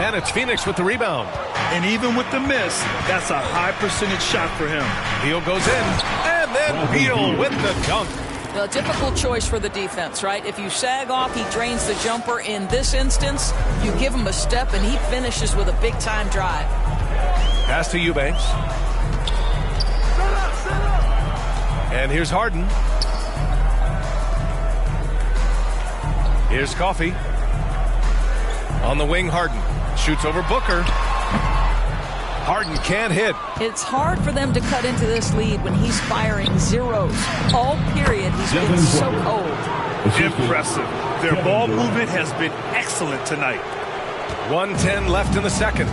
Speaker 2: And it's Phoenix with the rebound.
Speaker 3: And even with the miss, that's a high percentage shot for him.
Speaker 2: Beal goes in. And then Beal with the dunk.
Speaker 12: A typical choice for the defense, right? If you sag off, he drains the jumper. In this instance, you give him a step, and he finishes with a big-time drive.
Speaker 2: Pass to Eubanks. And here's Harden. Here's Coffey. On the wing, Harden. Shoots over Booker. Harden can't hit.
Speaker 12: It's hard for them to cut into this lead when he's firing zeros. All period, he's been so cold.
Speaker 3: Impressive. Their ball movement has been excellent tonight.
Speaker 2: 1:10 left in the second.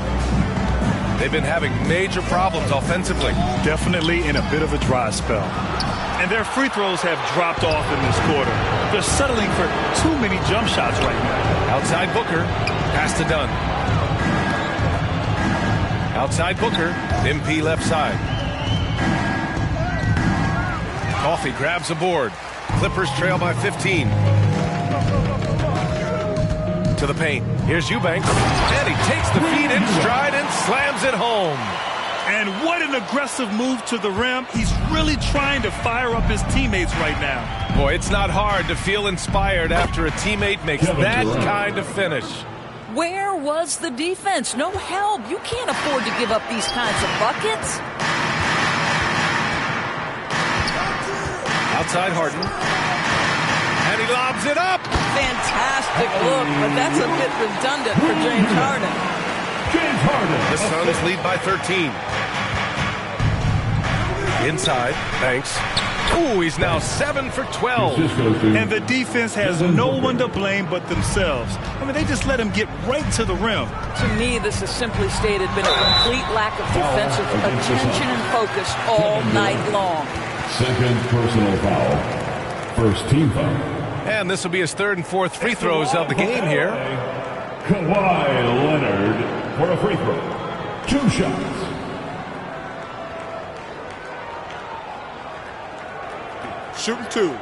Speaker 2: They've been having major problems offensively.
Speaker 3: Definitely in a bit of a dry spell. And their free throws have dropped off in this quarter. They're settling for too many jump shots right now.
Speaker 2: Outside Booker. Pass to Dunn. Outside Booker. MP left side. Coffey grabs a board. Clippers trail by 15. To the paint. Here's Eubanks. And he takes the feed in stride and slams it home.
Speaker 3: And what an aggressive move to the rim. He's really trying to fire up his teammates right now.
Speaker 2: Boy, it's not hard to feel inspired after a teammate makes that kind of finish.
Speaker 12: Where was the defense? No help. You can't afford to give up these kinds of buckets.
Speaker 2: Outside Harden. And he lobs it up.
Speaker 12: Fantastic look, but that's a bit redundant for James Harden.
Speaker 2: James Harden. The Suns lead by 13. Inside, Banks. Ooh, he's now 7 for 12.
Speaker 3: And the defense has no one to blame but themselves. I mean, they just let him get right to the rim.
Speaker 12: To me, this has simply stated been a complete lack of defensive attention and focus all night long.
Speaker 5: Second personal foul. First team foul.
Speaker 2: And this will be his third and fourth free throws of the game here.
Speaker 5: Kawhi Leonard for a free throw. 2 shots.
Speaker 3: Shooting 2.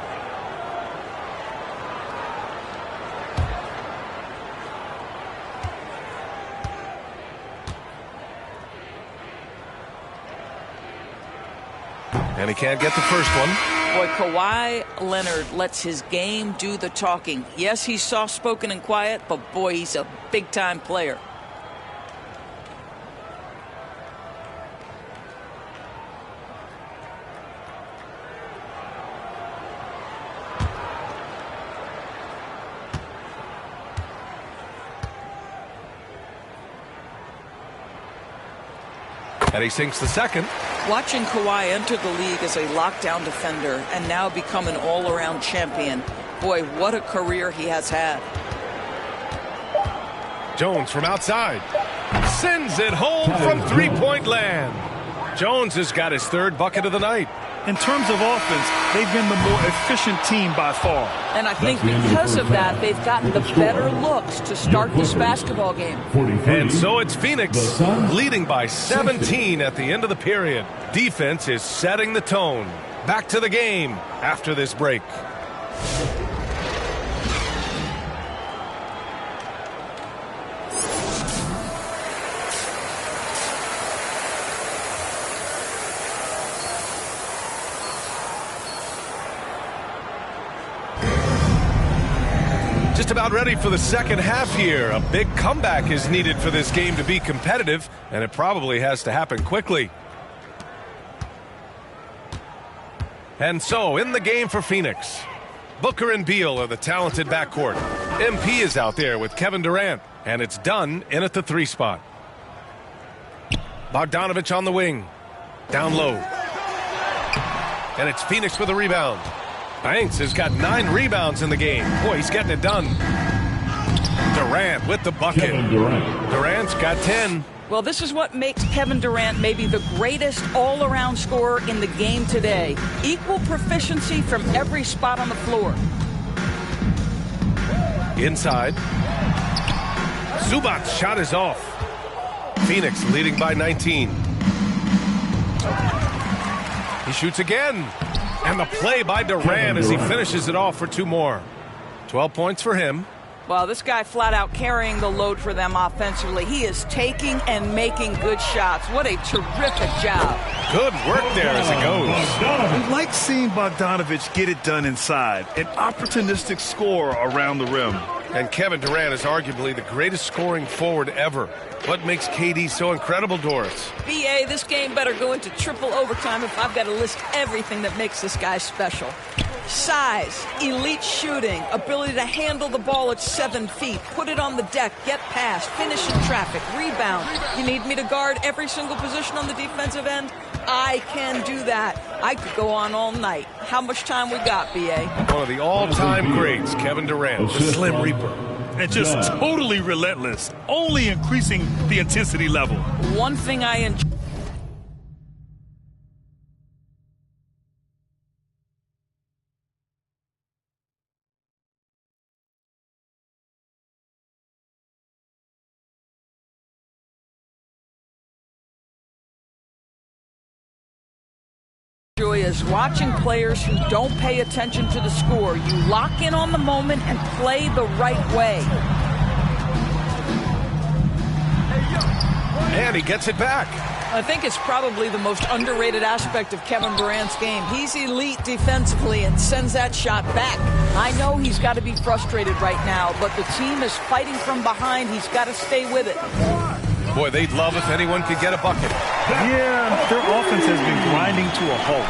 Speaker 2: And he can't get the first one.
Speaker 12: Boy, Kawhi Leonard lets his game do the talking. Yes, he's soft-spoken and quiet, but boy, he's a big-time player.
Speaker 2: And he sinks the second.
Speaker 12: Watching Kawhi enter the league as a lockdown defender and now become an all-around champion. Boy, what a career he has had.
Speaker 2: Jones from outside. Sends it home from three-point land. Jones has got his third bucket of the night.
Speaker 3: In terms of offense, they've been the more efficient team by far.
Speaker 12: And I think because of that, they've gotten the better looks to start this basketball game.
Speaker 2: And so it's Phoenix leading by 17 at the end of the period. Defense is setting the tone. Back to the game after this break. Just about ready for the second half here. A big comeback is needed for this game to be competitive, and it probably has to happen quickly. And so, in the game for Phoenix, Booker and Beal are the talented backcourt. MP is out there with Kevin Durant, and it's Dunn in at the 3 spot. Bogdanovich on the wing. Down low. And it's Phoenix with a rebound. Banks has got 9 rebounds in the game. Boy, he's getting it done. Durant with the bucket. Durant's got 10.
Speaker 12: Well, this is what makes Kevin Durant maybe the greatest all-around scorer in the game today. Equal proficiency from every spot on the floor.
Speaker 2: Inside. Zubac's shot is off. Phoenix leading by 19. He shoots again. And the play by Durant as he finishes it off for 2 more. 12 points for him.
Speaker 12: Well, this guy flat out carrying the load for them offensively. He is taking and making good shots. What a terrific job.
Speaker 2: Good work there as it goes.
Speaker 3: We like seeing Bogdanovich get it done inside. An opportunistic scorer around the rim.
Speaker 2: And Kevin Durant is arguably the greatest scoring forward ever. What makes KD so incredible, Doris?
Speaker 12: BA, this game better go into triple overtime if I've got to list everything that makes this guy special. Size, elite shooting, ability to handle the ball at 7 feet, put it on the deck, get past, finish in traffic, rebound. You need me to guard every single position on the defensive end? I can do that. I could go on all night. How much time we got, BA?
Speaker 2: One of the all-time greats, Kevin Durant, the Slim Reaper.
Speaker 3: And just totally relentless, only increasing the intensity level.
Speaker 12: One thing I enjoy is watching players who don't pay attention to the score. You lock in on the moment and play the right way.
Speaker 2: And he gets it back.
Speaker 12: I think it's probably the most underrated aspect of Kevin Durant's game. He's elite defensively and sends that shot back. I know he's got to be frustrated right now, but the team is fighting from behind. He's got to stay with it.
Speaker 2: Boy, they'd love if anyone could get a bucket.
Speaker 3: Yeah, their offense has been grinding to a halt.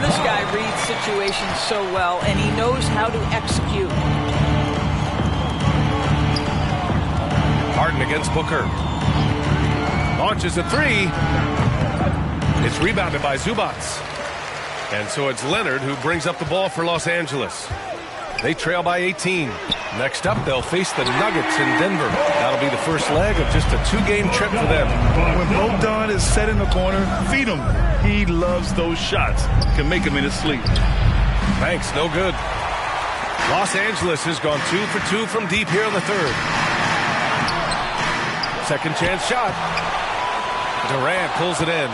Speaker 12: This guy reads situations so well, and he knows how to execute.
Speaker 2: Harden against Booker. Launches a three. It's rebounded by Zubac. And so it's Leonard who brings up the ball for Los Angeles. They trail by 18. Next up, they'll face the Nuggets in Denver. That'll be the first leg of just a 2-game trip for them.
Speaker 3: When Bogdan is set in the corner, feed him. He loves those shots. Can make him in his sleep.
Speaker 2: Thanks, no good. Los Angeles has gone 2 for 2 from deep here in the third. Second chance shot. Durant pulls it in.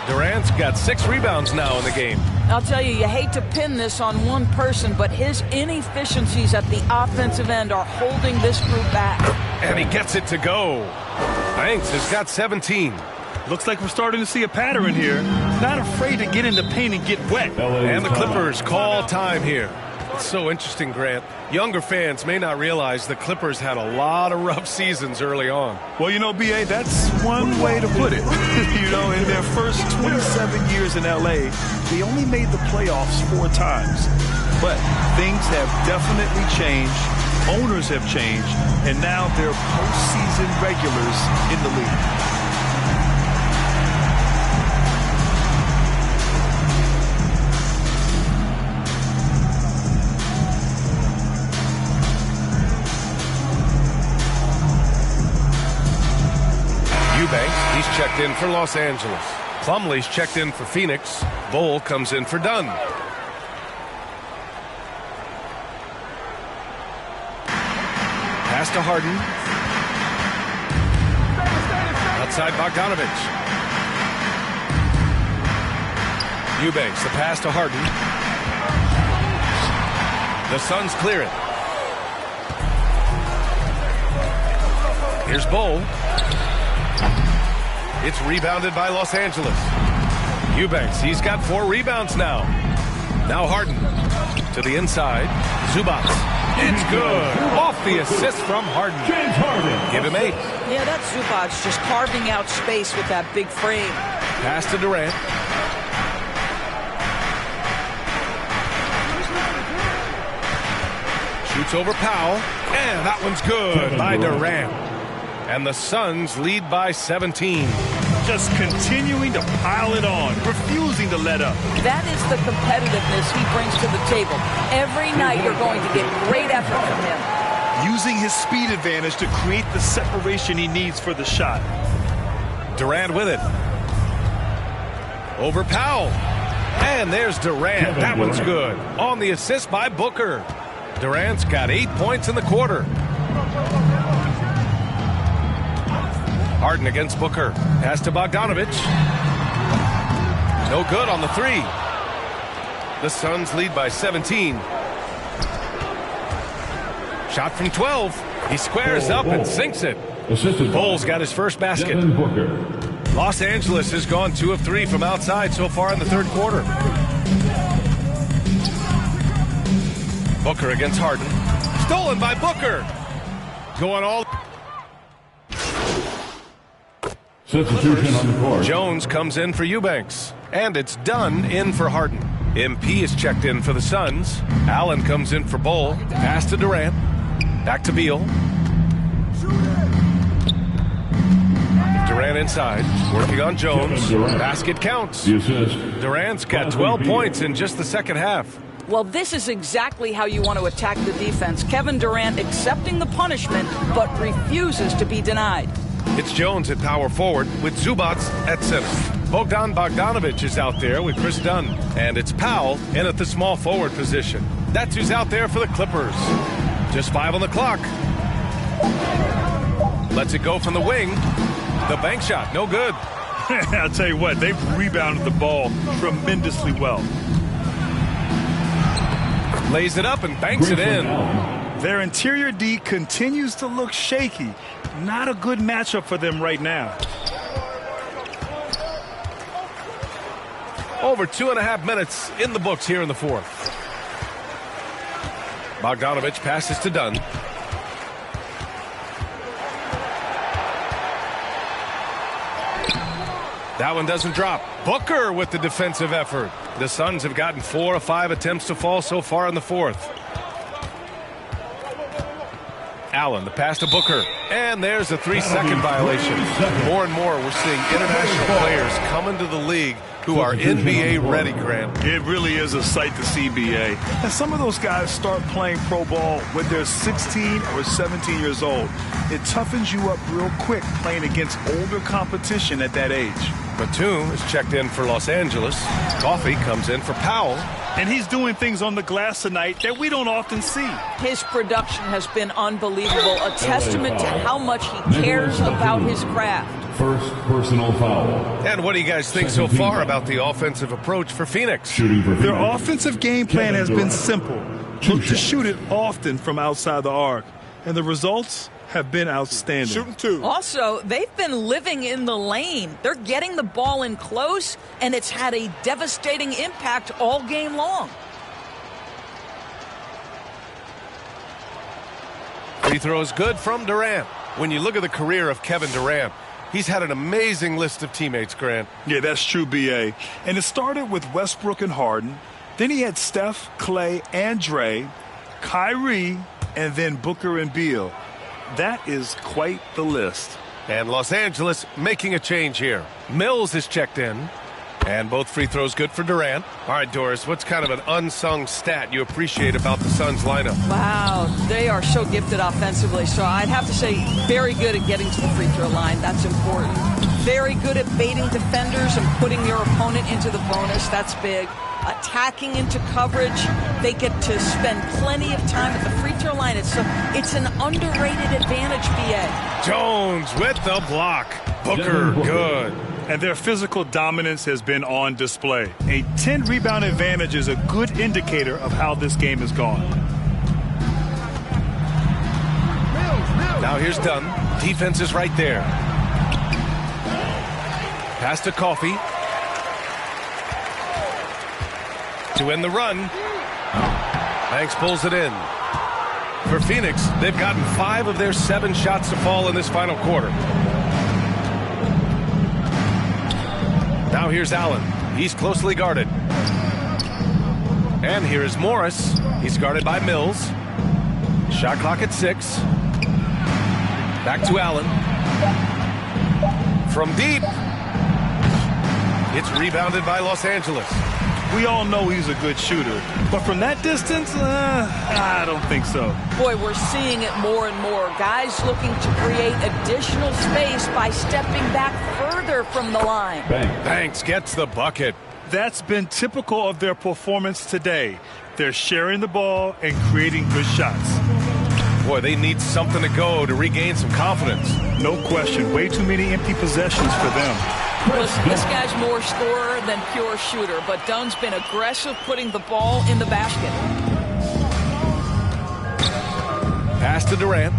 Speaker 2: Durant's got 6 rebounds now in the game.
Speaker 12: I'll tell you, you hate to pin this on one person, but his inefficiencies at the offensive end are holding this group back.
Speaker 2: And he gets it to go. Banks has got 17.
Speaker 3: Looks like we're starting to see a pattern here. Not afraid to get in the paint and get wet.
Speaker 2: And the Clippers call time here. It's so interesting, Grant. Younger fans may not realize the Clippers had a lot of rough seasons early on.
Speaker 3: Well, you know, B.A., that's one way to put it. You know, in their first 27 years in L.A., they only made the playoffs 4 times. But things have definitely changed. Owners have changed. And now they're postseason regulars in the league.
Speaker 2: He's checked in for Los Angeles. Plumlee's checked in for Phoenix. Bol comes in for Dunn. Pass to Harden. Outside Bogdanovich. Eubanks, the pass to Harden. The Suns clear it. Here's Bol. It's rebounded by Los Angeles. Eubanks, he's got 4 rebounds now. Now Harden to the inside. Zubac. It's good. Off the assist from Harden.
Speaker 5: James Harden.
Speaker 12: Give him 8. Yeah, that's Zubac just carving out space with that big frame.
Speaker 2: Pass to Durant. Shoots over Powell. And that one's good by Durant. And the Suns lead by 17.
Speaker 3: Just continuing to pile it on, refusing to let up.
Speaker 12: That is the competitiveness he brings to the table. Every night you're going to get great effort from him.
Speaker 3: Using his speed advantage to create the separation he needs for the shot.
Speaker 2: Durant with it. Over Powell. And there's Durant. That one's good. On the assist by Booker. Durant's got 8 points in the quarter. Harden against Booker. Pass to Bogdanovich. No good on the 3. The Suns lead by 17. Shot from 12. He squares up and sinks it. Bol's got his first basket. Los Angeles has gone 2 of 3 from outside so far in the third quarter. Booker against Harden. Stolen by Booker. Going all.
Speaker 5: Substitution on the court.
Speaker 2: Jones comes in for Eubanks. And it's Dunn in for Harden. MP is checked in for the Suns. Allen comes in for Bull. Pass to Durant. Back to Beal. Durant inside. Working on Jones. Basket counts.
Speaker 5: The assist.
Speaker 2: Durant's got 12 points in just the second half.
Speaker 12: Well, this is exactly how you want to attack the defense. Kevin Durant accepting the punishment, but refuses to be denied.
Speaker 2: It's Jones at power forward with Zubac at center. Bogdan Bogdanovic is out there with Chris Dunn. And it's Powell in at the small forward position. That's who's out there for the Clippers. Just 5 on the clock. Lets it go from the wing. The bank shot, no good.
Speaker 3: I'll tell you what, they've rebounded the ball tremendously well.
Speaker 2: Lays it up and banks it in.
Speaker 3: Their interior D continues to look shaky. Not a good matchup for them right now.
Speaker 2: Over 2.5 minutes in the books here in the fourth. Bogdanovic passes to Dunn. That one doesn't drop. Booker with the defensive effort. The Suns have gotten 4 of 5 attempts to fall so far in the fourth. Allen, the pass to Booker. And there's a 3-second violation. More and more we're seeing international players come into the league who are NBA ready, Grant.
Speaker 3: It really is a sight to see, BA. And some of those guys start playing pro ball when they're 16 or 17 years old. It toughens you up real quick playing against older competition at that age.
Speaker 2: Batum is checked in for Los Angeles. Coffey comes in for Powell.
Speaker 3: And he's doing things on the glass tonight that we don't often see.
Speaker 12: His production has been unbelievable, a testament to how much he cares about his craft.
Speaker 5: First personal foul.
Speaker 2: And what do you guys think so far about the offensive approach for Phoenix?
Speaker 5: Shooting for Phoenix.
Speaker 3: Their offensive game plan has been simple. Look to shoot it often from outside the arc. And the results have been outstanding.
Speaker 14: Shooting 2.
Speaker 12: Also, they've been living in the lane. They're getting the ball in close, and it's had a devastating impact all game long.
Speaker 2: Free throw is good from Durant. When you look at the career of Kevin Durant, he's had an amazing list of teammates, Grant.
Speaker 3: Yeah, that's true, BA. And it started with Westbrook and Harden. Then he had Steph, Clay, and Dre, Kyrie, and then Booker and Beal. That is quite the list.
Speaker 2: And Los Angeles making a change here. Mills is checked in. And both free throws good for Durant. All right, Doris, what's kind of an unsung stat you appreciate about the Suns lineup?
Speaker 12: Wow, they are so gifted offensively. So I'd have to say very good at getting to the free throw line. That's important. Very good at baiting defenders and putting your opponent into the bonus. That's big. Attacking into coverage. They get to spend plenty of time at the free throw line. It's an underrated advantage, BA.
Speaker 2: Jones with the block. Booker, good.
Speaker 3: And their physical dominance has been on display. A 10-rebound advantage is a good indicator of how this game has gone.
Speaker 2: Now here's Dunn. Defense is right there. Pass to Coffey. To end the run. Banks pulls it in. For Phoenix, they've gotten 5 of their 7 shots to fall in this final quarter. Now here's Allen. He's closely guarded. And here is Morris. He's guarded by Mills. Shot clock at 6. Back to Allen. From deep. It's rebounded by Los Angeles.
Speaker 3: We all know he's a good shooter, but from that distance, I don't think so.
Speaker 12: Boy, we're seeing it more and more. Guys looking to create additional space by stepping back further from the line.
Speaker 2: Banks gets the bucket.
Speaker 3: That's been typical of their performance today. They're sharing the ball and creating good shots.
Speaker 2: Boy, they need something to go to regain some confidence.
Speaker 3: No question. Way too many empty possessions for them.
Speaker 12: Listen, this guy's more scorer than pure shooter, but Dunn's been aggressive putting the ball in the basket.
Speaker 2: Pass to Durant.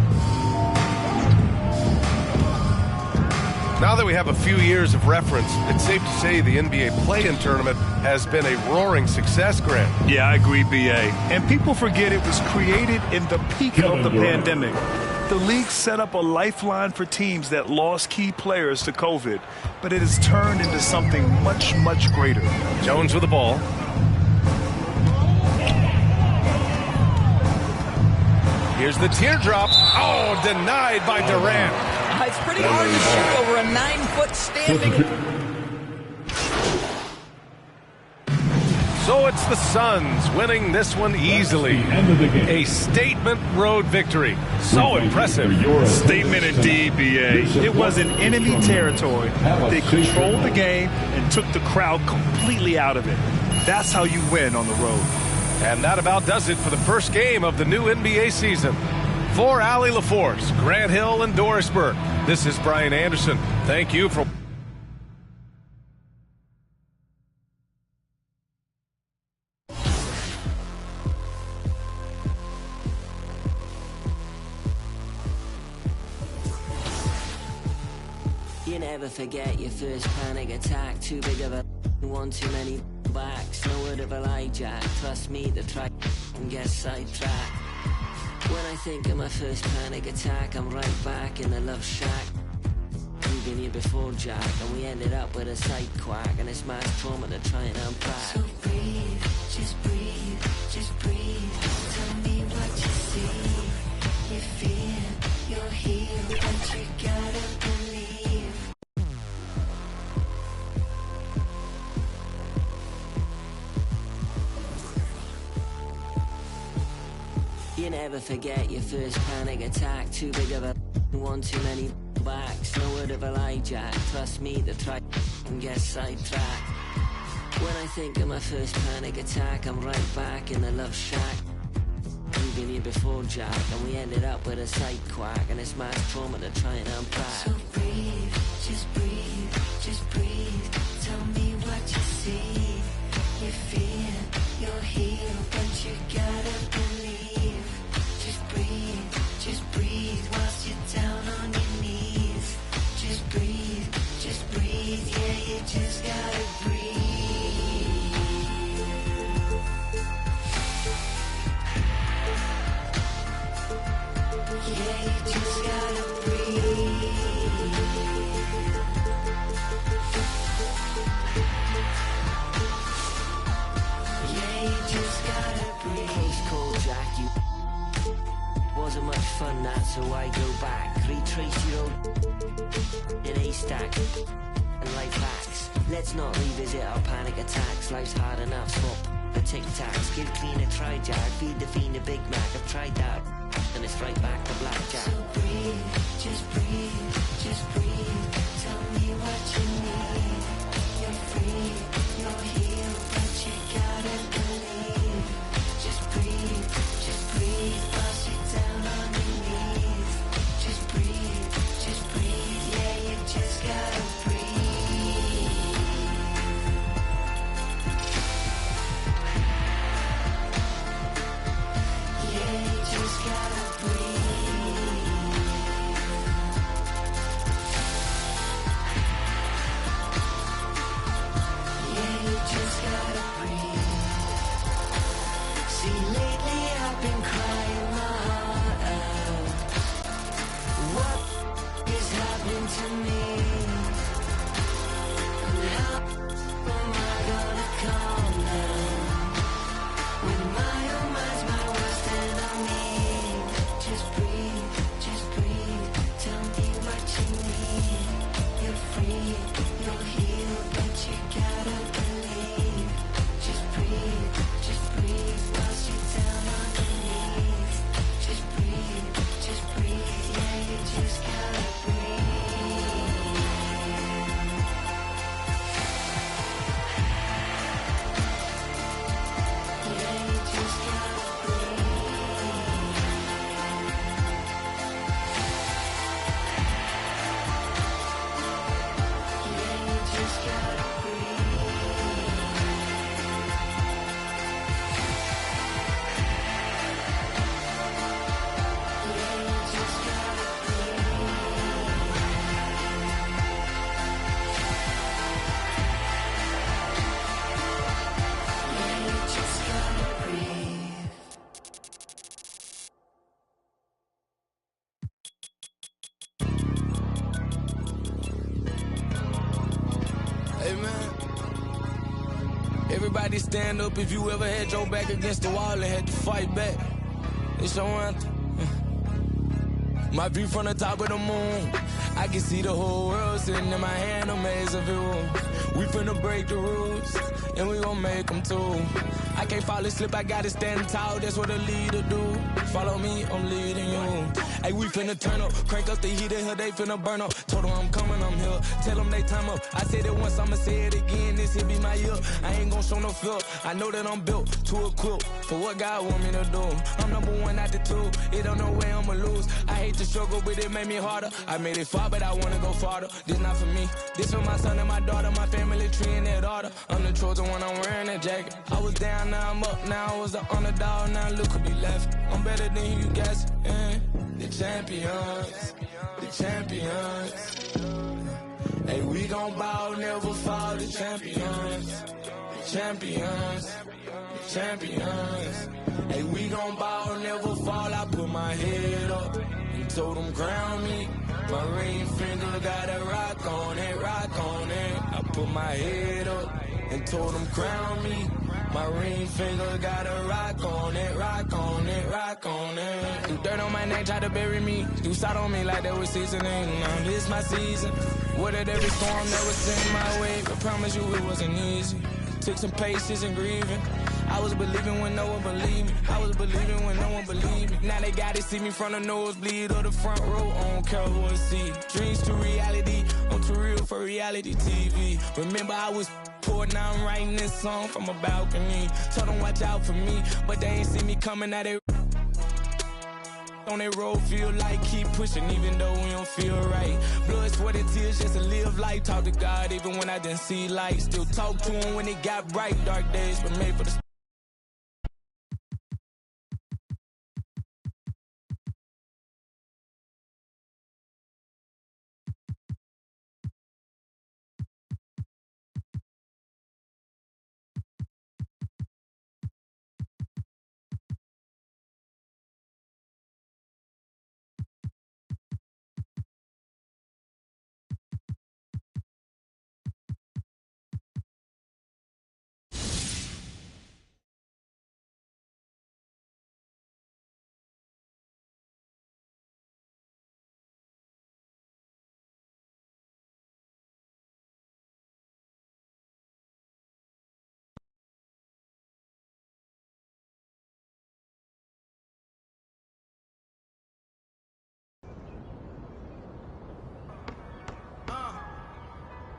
Speaker 2: Now that we have a few years of reference, it's safe to say the NBA play-in tournament has been a roaring success, Grant.
Speaker 3: Yeah, I agree, B.A. And people forget it was created in the peak of the pandemic. The league set up a lifeline for teams that lost key players to COVID, but it has turned into something much, much greater.
Speaker 2: Jones with the ball. Here's the teardrop. Oh, denied by Durant.
Speaker 12: It's pretty hard to shoot over a 9-foot standing.
Speaker 2: So it's the Suns winning this one easily. A statement road victory. So impressive.
Speaker 3: Statement indeed, B.A. It was in enemy territory. They controlled the game and took the crowd completely out of it. That's how you win on the road.
Speaker 2: And that about does it for the first game of the new NBA season. For Allie LaForce, Grant Hill, and Doris Burke, this is Brian Anderson. Thank you for...
Speaker 7: You never forget your first panic attack. Too big of a one, too many backs. No word of a lie, Jack. Trust me, the track and get sidetracked. When I think of my first panic attack, I'm right back in the love shack. We've been here before, Jack, and we ended up with a side quack, and it's my trauma to try and unpack. So breathe, just breathe, just breathe. Tell me what you see. You feel you're healed, but you gotta believe. You never forget your first panic attack. Too big of a one, too many backs. No word of a lie, Jack. Trust me, the try and get sidetracked. When I think of my first panic attack, I'm right back in the love shack. We've been here before, Jack, and we ended up with a side quack, and it's my trauma to try and unpack. So breathe, just breathe, just breathe. Tell me what you see. You feel you're healed, but you gotta believe. Just breathe whilst you're down on your knees. Just breathe, yeah, you just gotta breathe. Yeah, you just gotta breathe. Yeah, you just gotta breathe. It's cold, Jack, you wasn't much fun that, so I go back. Retrace your old in a stack and life hacks. Let's not revisit our panic attacks. Life's hard enough, swap the tic-tacs. Give clean a try, Jack. Feed the fiend a Big Mac. I've tried that, and it's right back to blackjack. So breathe, just breathe, just breathe. Tell me what you need. You're free, you're healed, but you gotta believe. Just breathe, whilst you're down on your knees. Just breathe, yeah, you just gotta breathe. Yeah, you just gotta breathe. Yeah, you just
Speaker 6: Everybody stand up if you ever had your back against the wall and had to fight back. It's your anthem. My view from the top of the moon, I can see the whole world sitting in my hand, a maze of it. We finna break the rules, and we gon' make them too. I can't fall asleep, I gotta stand tall, that's what a leader do. Follow me, I'm leading you. Hey, we finna turn up, crank up the heat in here, they finna burn up. Told them I'm coming, I'm here, tell them they time up. I said it once, I'ma say it again, this here be my year. I ain't gon' show no fear, I know that I'm built to equip for what God want me to do. I'm number one out the two, it don't know where I'ma lose. I hate the struggle, but it made me harder. I made it far, but I wanna go farther. This not for me, this for my son and my daughter, my family tree and that order. I'm the chosen one, I'm wearing that jacket. I was down, now I'm up, now I was the underdog, now look who be left. I'm better than you guys, yeah. The champions, the champions. Hey, we gon' ball, never fall, the champions, the champions, the champions. Hey, we gon' ball, never fall, I put my head up and told them crown me. My ring finger got a rock on it, rock on it. I put my head up and told them crown me. My ring finger got a rock on it, rock on it, rock on it. Do dirt on my name, try to bury me. Do side on me like there was seasoning. Now this my season. Weathered every storm that was sent my way, but promise you it wasn't easy. Took some patience and grieving. I was believing when no one believed me. I was believing when no one believed me. Now they gotta see me from the nosebleed or the front row. I don't care who I see. Dreams to reality, I'm too real for reality TV. Remember I was poor, now I'm writing this song from a balcony. Told them watch out for me, but they ain't see me coming at it. On that road, feel like keep pushing even though we don't feel right. Blood, sweat, and tears just to live life. Talk to God even when I didn't see light. Still talk to him when it got bright. Dark days were made for the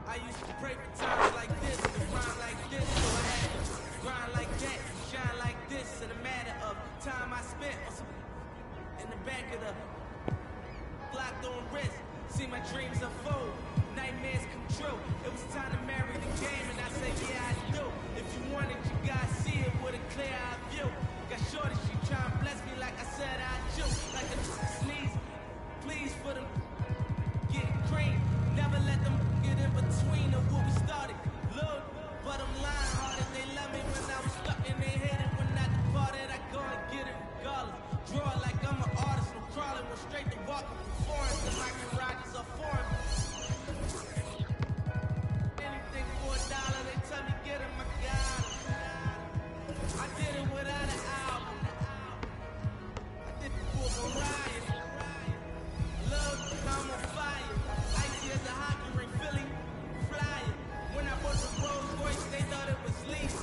Speaker 6: I used to pray for times like this, to grind like this, so I had to grind like that, shine like this, in a matter of time I spent in the back of the locked on wrist, see my dreams unfold, nightmares come true, it was time to marry the game, and I said yeah I do, if you want it you gotta see it with a clear eye view, got shorty she tryna bless me like I said I do, like a sneeze, please for them, get green, never let them get in between of what we started. Look, but I'm lying hearted. They love me when I was stuck and they hated when I departed. I go and get it regardless. Draw it like I'm an artist. No crawling, went straight to walking from forest. And my garages are foreign. Anything for $1, they tell me get it, my God. I did it without an album. I did it for Mariah. Love, I'm on fire. Icy as a hockey ring, Philly, flying. When I bought the Rolls Royce, they thought it was lease.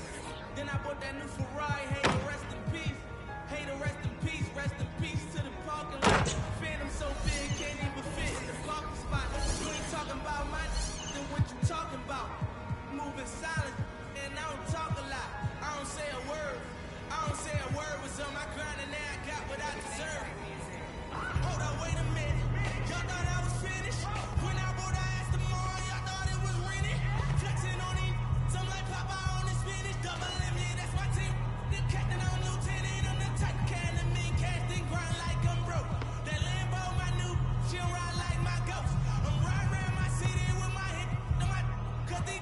Speaker 6: Then I bought that new Ferrari, hey, rest in peace. Hey, rest in peace to the parking lot. Phantom so big, can't even fit in the parking spot. You ain't talking about my then what you talking about? Moving silent, and I don't talk a lot. I don't say a word. Was on my grind and now I got what I deserve. Hold up, wait a minute. Y'all thought I was finished? When I bought the Aston Martin, y'all thought it was rented? Flexing on him, some like Popeye on his spinach. Double M, yeah, that's my team. The captain on lieutenant, I'm the type of cat that mean casting, grind like I'm broke. That Lambo, my new, she don't ride like my ghost. I'm riding around my city with my hit, no my, cause they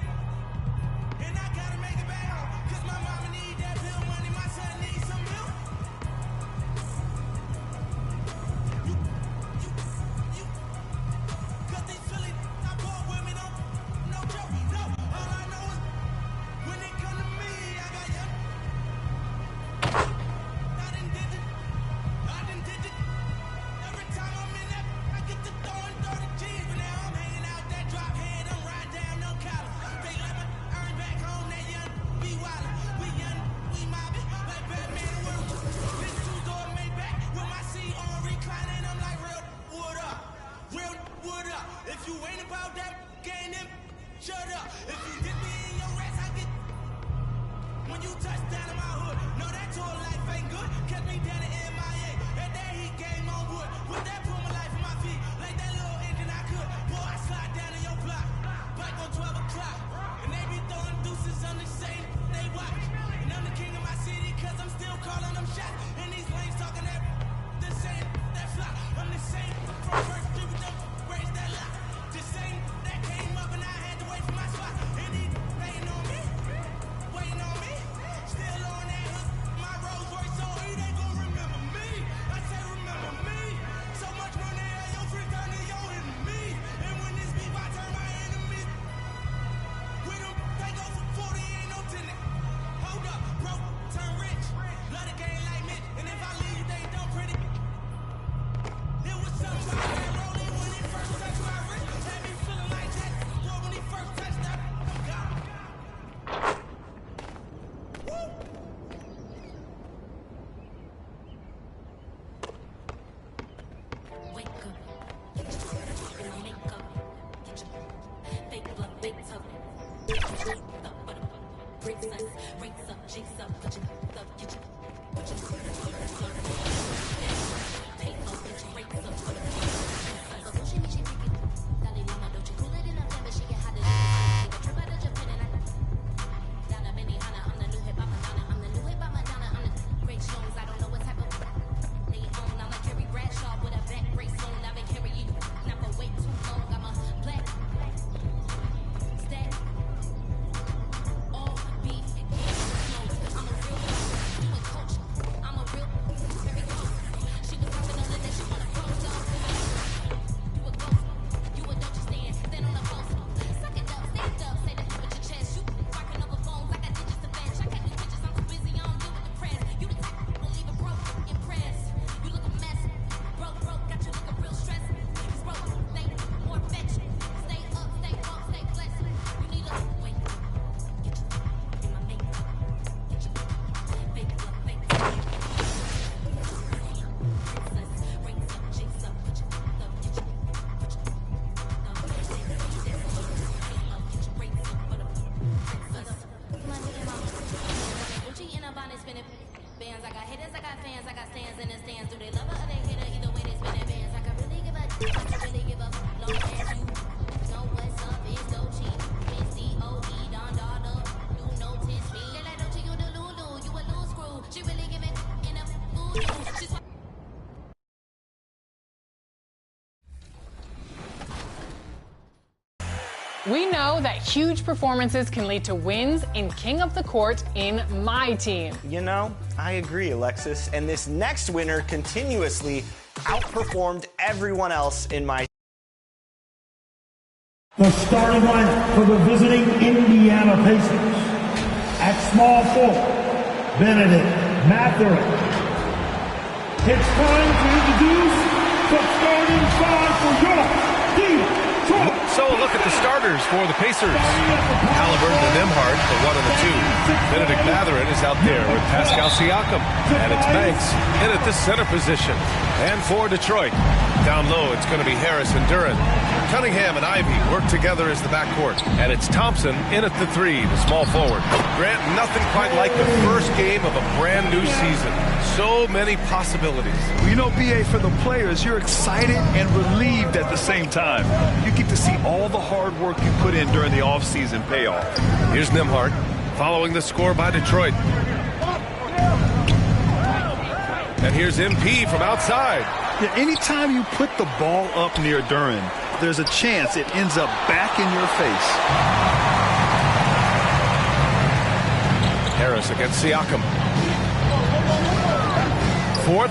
Speaker 11: We know that huge performances can lead to wins in King of the Court in my team.
Speaker 10: You know, I agree, Alexis. And this next winner continuously outperformed everyone else in my.
Speaker 14: The starting lineup for the visiting Indiana Pacers. At small forward, Benedict Mathurin. It's time to introduce the starting five for your Detroit.
Speaker 2: So a look at the starters for the Pacers. Halliburton and Nembhard, the 1 and the 2. Benedict Mathurin is out there with Pascal Siakam. And it's Banks in at the center position. And for Detroit, down low, it's going to be Harris and Duren. Cunningham and Ivy work together as the backcourt. And it's Thompson in at the 3, the small forward. Grant, nothing quite like the first game of a brand new season. So many possibilities.
Speaker 3: Well, you know, BA, for the players, you're excited and relieved at the same time. You get to see all the hard work you put in during the offseason pay off.
Speaker 2: Here's Nembhard following the score by Detroit. And here's MP from outside.
Speaker 3: Yeah, anytime you put the ball up near Duren, there's a chance it ends up back in your face.
Speaker 2: Harris against Siakam. 4-3.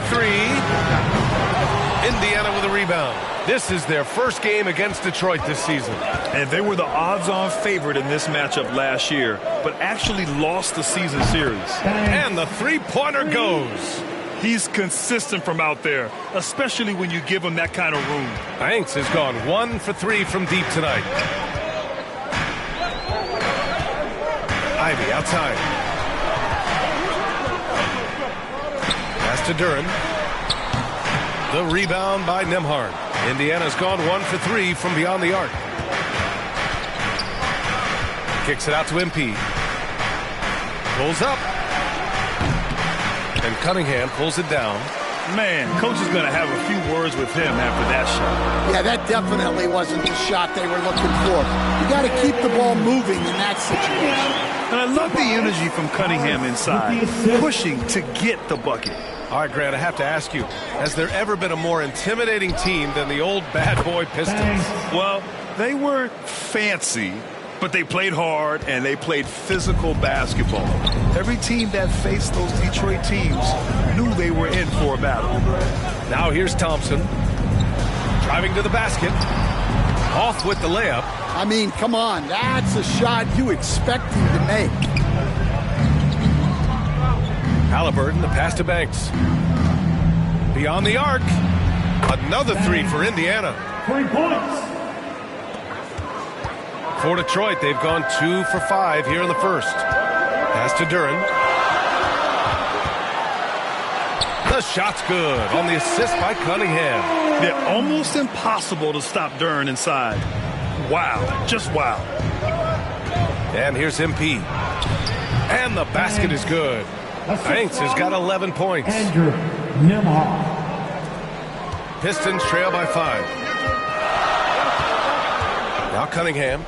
Speaker 2: Indiana with a rebound. This is their first game against Detroit this season.
Speaker 3: And they were the odds-on favorite in this matchup last year, but actually lost the season series.
Speaker 2: And the three-pointer goes.
Speaker 3: He's consistent from out there, especially when you give him that kind of room.
Speaker 2: Banks has gone 1 for 3 from deep tonight. Ivy outside. Pass to Duren. The rebound by Nembhard. Indiana's gone 1 for 3 from beyond the arc. Kicks it out to MP. Pulls up. And Cunningham pulls it down.
Speaker 3: Man, coach is going to have a few words with him after that shot.
Speaker 15: Yeah, that definitely wasn't the shot they were looking for. You got to keep the ball moving in that situation.
Speaker 3: And I love the energy from Cunningham inside, pushing to get the bucket.
Speaker 2: All right, Grant, I have to ask you, has there ever been a more intimidating team than the old bad boy Pistons?
Speaker 3: Well, they weren't fancy, but they played hard and they played physical basketball. Every team that faced those Detroit teams knew they were in for a battle.
Speaker 2: Now here's Thompson driving to the basket. Off with the layup.
Speaker 15: I mean, come on, that's a shot you expect him to make.
Speaker 2: Halliburton, the pass to Banks. Beyond the arc. Another three for Indiana.
Speaker 14: 3 points.
Speaker 2: For Detroit, they've gone 2 for 5 here in the first. Pass to Duren. The shot's good on the assist by Cunningham.
Speaker 3: They're almost impossible to stop Duren inside. Wow, just wow.
Speaker 2: And here's MP. And the basket is good. Banks has got 11 points.
Speaker 14: Andrew Nembtr.
Speaker 2: Pistons trail by 5. Now Cunningham.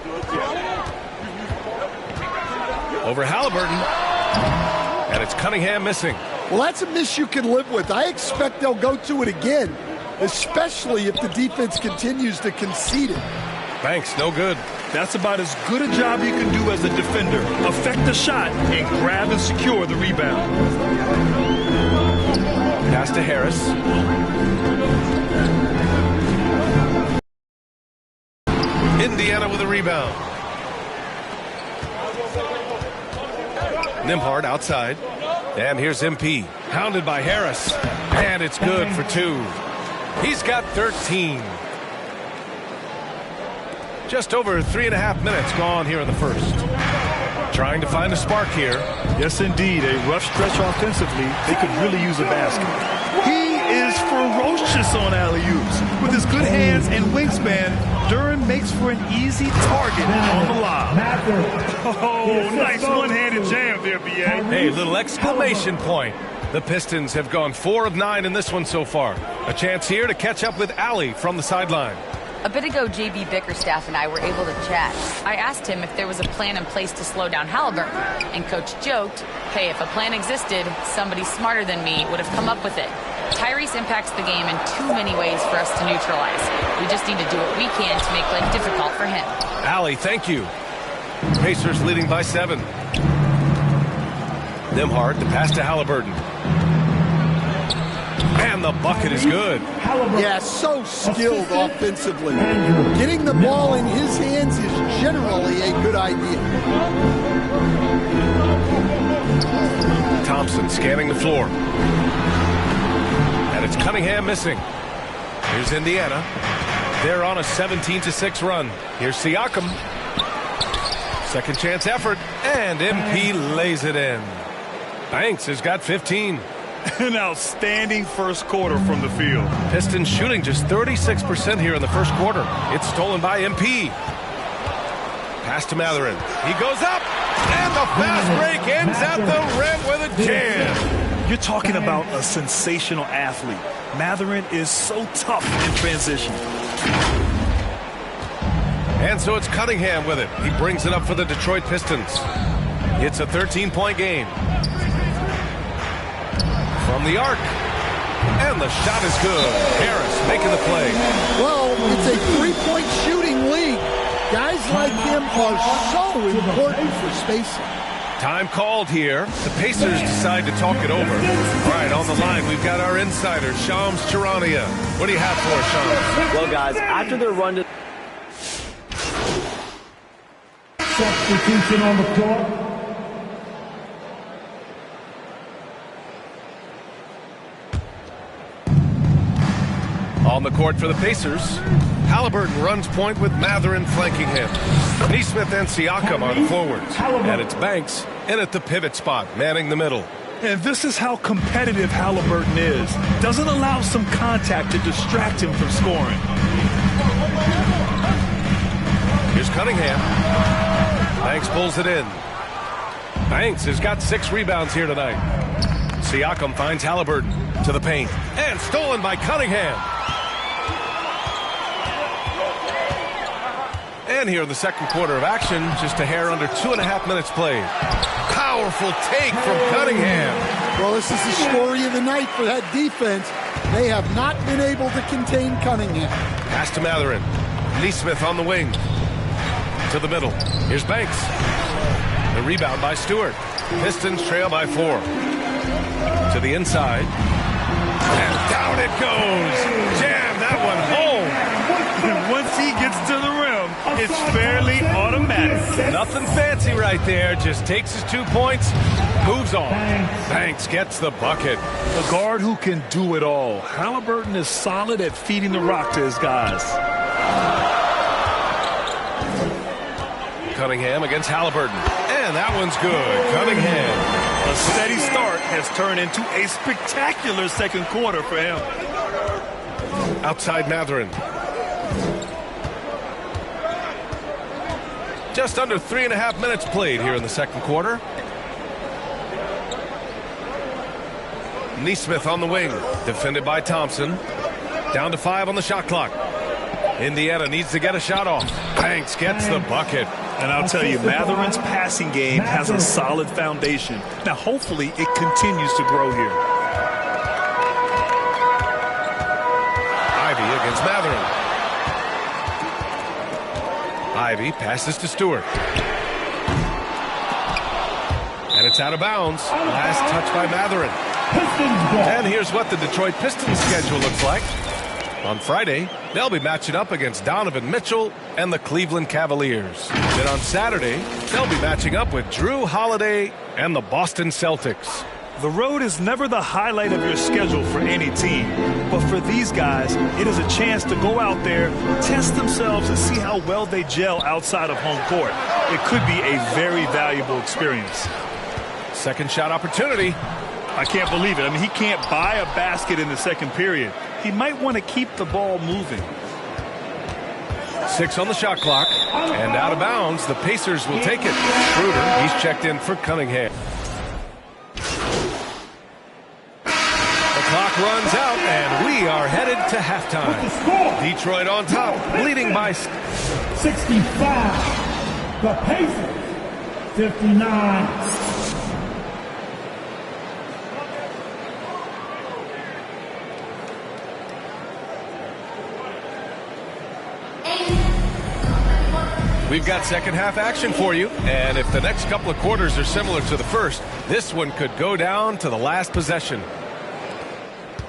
Speaker 2: Over Halliburton. And it's Cunningham missing.
Speaker 15: Well, that's a miss you can live with. I expect they'll go to it again, especially if the defense continues to concede it.
Speaker 2: Banks, no good.
Speaker 3: That's about as good a job you can do as a defender. Affect the shot and grab and secure the rebound.
Speaker 2: Pass to Harris. Indiana with a rebound. Nembtr outside. And here's MP. Hounded by Harris. And it's good for 2. He's got 13. Just over 3.5 minutes gone here in the first. Trying to find a spark here.
Speaker 3: Yes, indeed. A rough stretch offensively. They could really use a basket. He is ferocious on alley-oops. With his good hands and wingspan, Duren makes for an easy target on the lob. Oh, nice one-handed jam there, B.A.
Speaker 2: Hey, little exclamation point. The Pistons have gone 4 of 9 in this one so far. A chance here to catch up with Allie from the sideline.
Speaker 4: A bit ago, J.B. Bickerstaff and I were able to chat. I asked him if there was a plan in place to slow down Halliburton, and Coach joked, hey, if a plan existed, somebody smarter than me would have come up with it. Tyrese impacts the game in too many ways for us to neutralize. We just need to do what we can to make life difficult for him.
Speaker 2: Allie, thank you. Pacers leading by 7. Nembtr, the pass to Halliburton. And the bucket is good.
Speaker 15: Yeah, so skilled offensively. Getting the ball in his hands is generally a good idea.
Speaker 2: Thompson scanning the floor. And it's Cunningham missing. Here's Indiana. They're on a 17-6 run. Here's Siakam. Second chance effort. And MP lays it in. Banks has got 15.
Speaker 3: An outstanding first quarter from the field.
Speaker 2: Pistons shooting just 36% here in the first quarter. It's stolen by MP. Pass to Mathurin. He goes up, and the fast break ends at the rim with a jam.
Speaker 3: You're talking about a sensational athlete. Mathurin is so tough in transition.
Speaker 2: And so it's Cunningham with it. He brings it up for the Detroit Pistons. It's a 13-point game. From the arc. And the shot is good. Harris making the play.
Speaker 15: Well, it's a three-point shooting league. Guys like him are so important for spacing.
Speaker 2: Time called here. The Pacers decide to talk it over. All right, on the line, we've got our insider, Shams Charania. What do you have for us, Shams?
Speaker 13: Well, guys, after their run to...
Speaker 14: Substitution on the court.
Speaker 2: On the court for the Pacers, Halliburton runs point with Mathurin flanking him. Nesmith and Siakam are the forwards. And it's Banks in at the pivot spot, manning the middle.
Speaker 3: And this is how competitive Halliburton is. Doesn't allow some contact to distract him from scoring.
Speaker 2: Here's Cunningham. Banks pulls it in. Banks has got 6 rebounds here tonight. Siakam finds Halliburton to the paint. And stolen by Cunningham. And here in the second quarter of action, just a hair under 2.5 minutes played. Powerful take from Cunningham.
Speaker 15: Well, this is the story of the night for that defense. They have not been able to contain Cunningham.
Speaker 2: Pass to Matherin. Neesmith on the wing. To the middle. Here's Banks. The rebound by Stewart. Pistons trail by 4. To the inside. And down it goes. Jam that one home.
Speaker 3: Once he gets to the rim, it's fairly automatic.
Speaker 2: Nothing fancy right there. Just takes his 2 points, moves on. Banks gets the bucket.
Speaker 3: A guard who can do it all. Halliburton is solid at feeding the rock to his guys.
Speaker 2: Cunningham against Halliburton. And that one's good. Cunningham.
Speaker 3: A steady start has turned into a spectacular second quarter for him.
Speaker 2: Outside Matherin. Just under 3.5 minutes played here in the second quarter. Neesmith on the wing. Defended by Thompson. Down to 5 on the shot clock. Indiana needs to get a shot off. Banks gets the bucket.
Speaker 3: And I'll tell you, Matherin's passing game has a solid foundation. Now, hopefully, it continues to grow here.
Speaker 2: Ivy against Matherin. Ivy passes to Stewart. And it's out of bounds. Last touch by Matherin. And here's what the Detroit Pistons schedule looks like. On Friday, they'll be matching up against Donovan Mitchell and the Cleveland Cavaliers. Then on Saturday, they'll be matching up with Drew Holiday and the Boston Celtics.
Speaker 3: The road is never the highlight of your schedule for any team. But for these guys, it is a chance to go out there, test themselves, and see how well they gel outside of home court. It could be a very valuable experience.
Speaker 2: Second shot opportunity.
Speaker 3: I can't believe it. I mean, he can't buy a basket in the second period. He might want to keep the ball moving.
Speaker 2: 6 on the shot clock. And out of bounds, the Pacers will take it. Schroeder, he's checked in for Cunningham. The clock runs out, and we are headed to halftime. Detroit on top, leading by
Speaker 14: 65. The Pacers, 59.
Speaker 2: We've got second half action for you, and if the next couple of quarters are similar to the first, this one could go down to the last possession.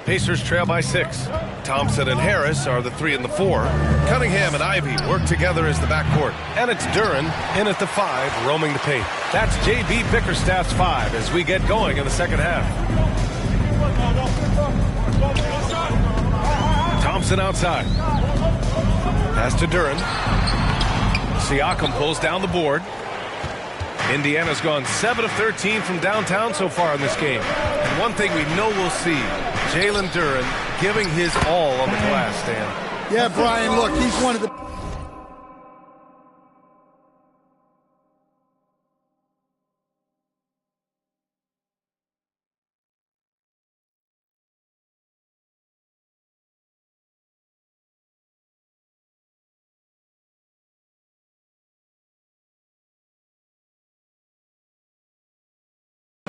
Speaker 2: Pacers trail by 6. Thompson and Harris are the 3 and the 4. Cunningham and Ivy work together as the backcourt. And it's Duren in at the 5, roaming the paint. That's J.B. Bickerstaff's 5 as we get going in the second half. Thompson outside. Pass to Duren. Siakam pulls down the board. Indiana's gone 7 of 13 from downtown so far in this game. And one thing we know we'll see, Jalen Duren giving his all on the glass, Stan.
Speaker 15: Yeah, Brian, look, he's one of the...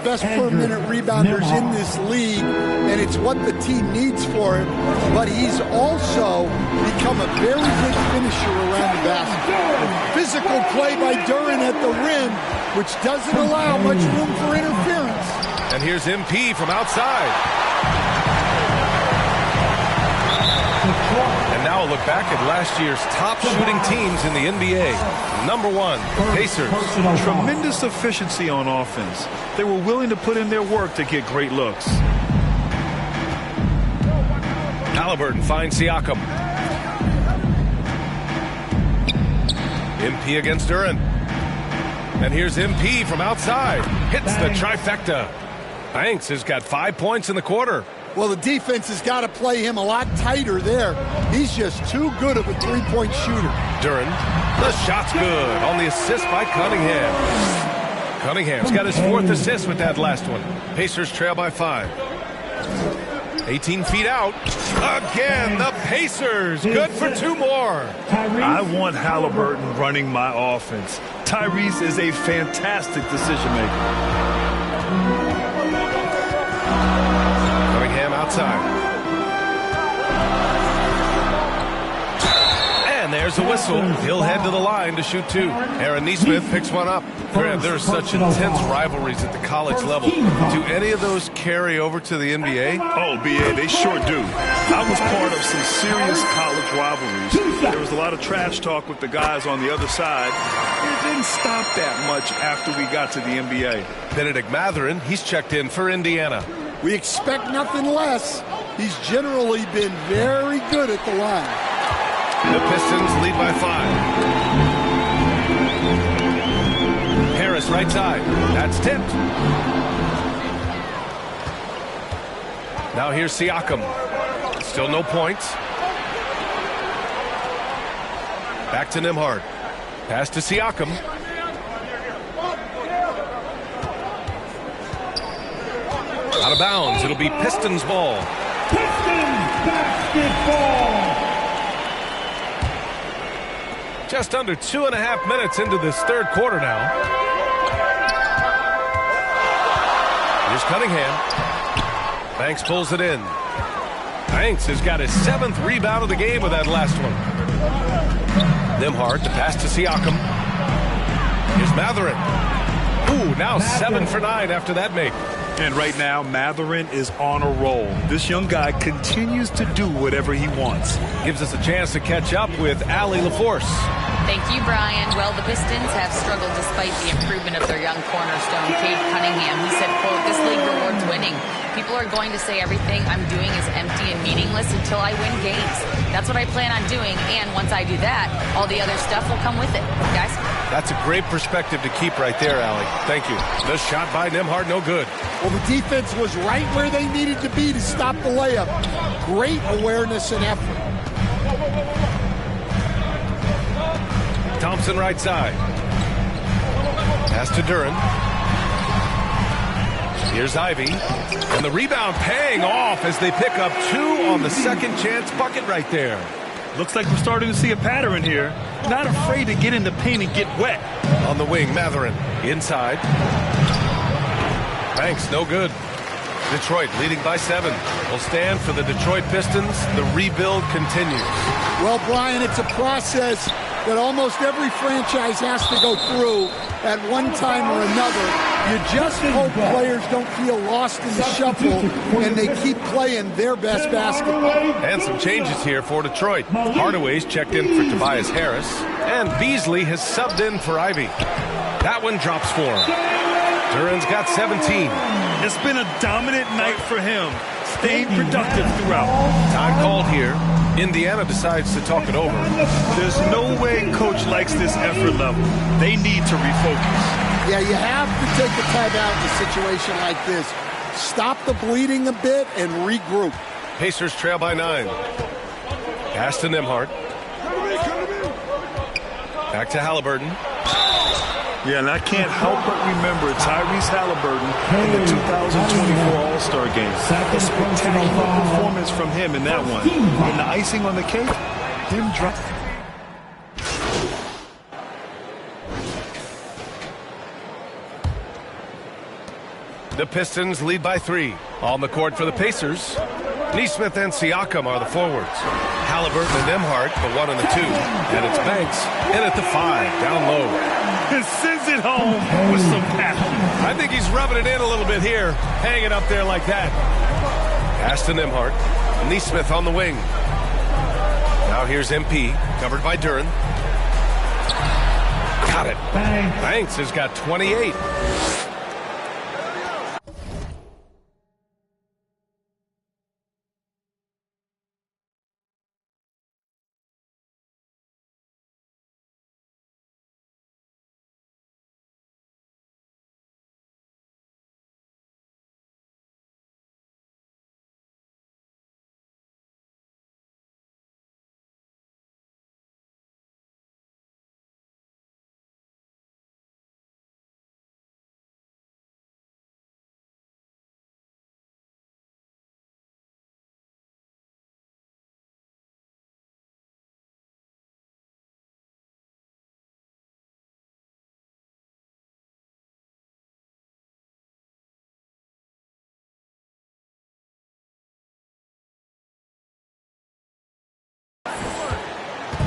Speaker 15: best per minute rebounders in this league, and it's what the team needs for him. But he's also become a very good finisher around the basket. Physical play by Duren at the rim, which doesn't allow much room for interference.
Speaker 2: And here's MP from outside. And now a look back at last year's top shooting teams in the NBA. Number 1, Pacers.
Speaker 3: Tremendous efficiency on offense. They were willing to put in their work to get great looks.
Speaker 2: Halliburton finds Siakam. MP against Duren. And here's MP from outside. Hits the trifecta. Banks has got 5 points in the quarter.
Speaker 15: Well, the defense has got to play him a lot tighter there. He's just too good of a three-point shooter.
Speaker 2: Duren, the shot's good on the assist by Cunningham. Cunningham's got his 4th assist with that last one. Pacers trail by 5. 18 feet out. Again, the Pacers. Good for 2 more.
Speaker 3: I want Halliburton running my offense. Tyrese is a fantastic decision maker.
Speaker 2: Cunningham outside. And there's a whistle. He'll head to the line to shoot 2. Aaron Nesmith picks one up. Graham, there are such intense rivalries at the college level. Do any of those carry over to the NBA?
Speaker 3: Oh, BA, they sure do. I was part of some serious college rivalries. There was a lot of trash talk with the guys on the other side. It didn't stop that much after we got to the NBA.
Speaker 2: Benedict Mathurin, he's checked in for Indiana.
Speaker 15: We expect nothing less. He's generally been very good at the line.
Speaker 2: The Pistons lead by 5. Harris right side. That's tipped. Now here's Siakam. Still no points. Back to Nembhard. Pass to Siakam. Out of bounds. It'll be Pistons ball.
Speaker 14: Pistons basketball.
Speaker 2: Just under 2.5 minutes into this 3rd quarter now. Here's Cunningham. Banks pulls it in. Banks has got his 7th rebound of the game with that last one. Nembhard, the pass to Siakam. Here's Mathurin. Ooh, now 7 for 9 after that make.
Speaker 3: And right now, Mathurin is on a roll. This young guy continues to do whatever he wants.
Speaker 2: Gives us a chance to catch up with Allie LaForce.
Speaker 4: Thank you, Brian. Well, the Pistons have struggled despite the improvement of their young cornerstone, Cade Cunningham. He said, quote, "This league rewards winning. People are going to say everything I'm doing is empty and meaningless until I win games. That's what I plan on doing, and once I do that, all the other stuff will come with it." Guys?
Speaker 2: That's a great perspective to keep right there, Allie. Thank you. The shot by Nembhard, no good.
Speaker 15: Well, the defense was right where they needed to be to stop the layup. Great awareness and effort.
Speaker 2: Thompson right side. Pass to Duren. Here's Ivy. And the rebound paying off as they pick up 2 on the second chance bucket right there.
Speaker 3: Looks like we're starting to see a pattern here. Not afraid to get in the paint and get wet.
Speaker 2: On the wing, Mathurin. Inside. Banks, no good. Detroit leading by 7. Will stand for the Detroit Pistons. The rebuild continues.
Speaker 15: Well, Brian, it's a process that almost every franchise has to go through at one time or another. You just hope players don't feel lost in the shuffle and they keep playing their best basketball.
Speaker 2: And some changes here for Detroit. Hardaway's checked in for Tobias Harris. And Beasley has subbed in for Ivy. That one drops for him. Duren's got 17.
Speaker 3: It's been a dominant night for him. Stayed productive throughout.
Speaker 2: Time called here. Indiana decides to talk it over.
Speaker 3: There's no way coach likes this effort level. They need to refocus.
Speaker 15: Yeah, you have to take a timeout in a situation like this. Stop the bleeding a bit and regroup.
Speaker 2: Pacers trail by 9. Pass to Nembhard. Back to Halliburton.
Speaker 3: Yeah, and I can't help but remember Tyrese Halliburton in the 2024 All-Star Game. A spectacular performance from him in that one. And the icing on the cake, him dropping.
Speaker 2: The Pistons lead by 3. On the court for the Pacers, Nesmith and Siakam are the forwards. Halliburton and Nembhard, the 1 and the 2. And it's Banks in at the 5, down low.
Speaker 3: And sends it home with some passion.
Speaker 2: I think he's rubbing it in a little bit here, hanging up there like that. Pass to Nembhard. Nesmith on the wing. Now here's MP, covered by Duren. Got it. Banks has got 28.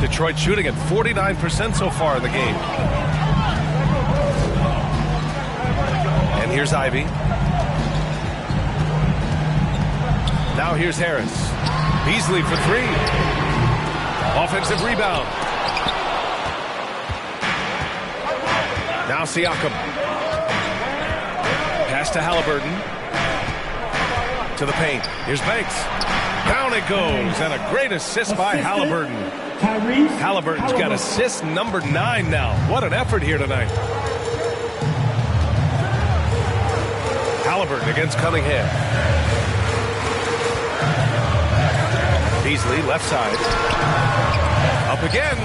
Speaker 2: Detroit shooting at 49% so far in the game. And here's Ivy. Now here's Harris. Beasley for three. Offensive rebound. Now Siakam. Pass to Halliburton. To the paint. Here's Banks. Down it goes. And a great assist by Halliburton. Halliburton's got assist number 9 now. What an effort here tonight. Halliburton against Cunningham. Beasley, left side. Up again.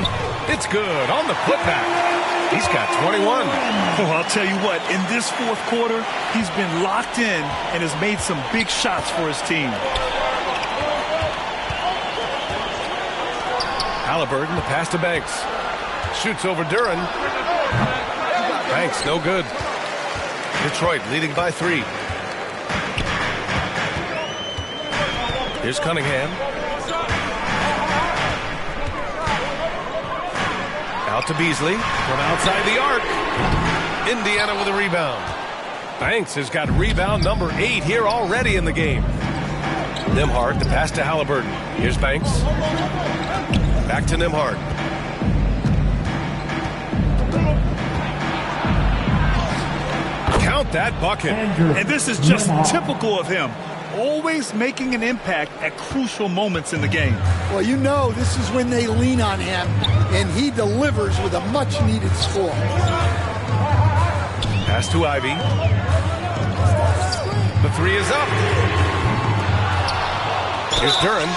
Speaker 2: It's good on the putback. He's got 21.
Speaker 3: Oh, I'll tell you what, in this fourth quarter, he's been locked in and has made some big shots for his team.
Speaker 2: Halliburton, the pass to Banks. Shoots over Duren. Banks, no good. Detroit leading by 3. Here's Cunningham. Out to Beasley from outside the arc. Indiana with a rebound. Banks has got rebound number 8 here already in the game. Nembhard, the pass to Halliburton. Here's Banks. Back to Nembhard. Count that bucket.
Speaker 3: And this is just typical of him. Always making an impact at crucial moments in the game.
Speaker 15: Well, you know this is when they lean on him, and he delivers with a much-needed score.
Speaker 2: Pass to Ivy. The 3 is up. Here's Duren.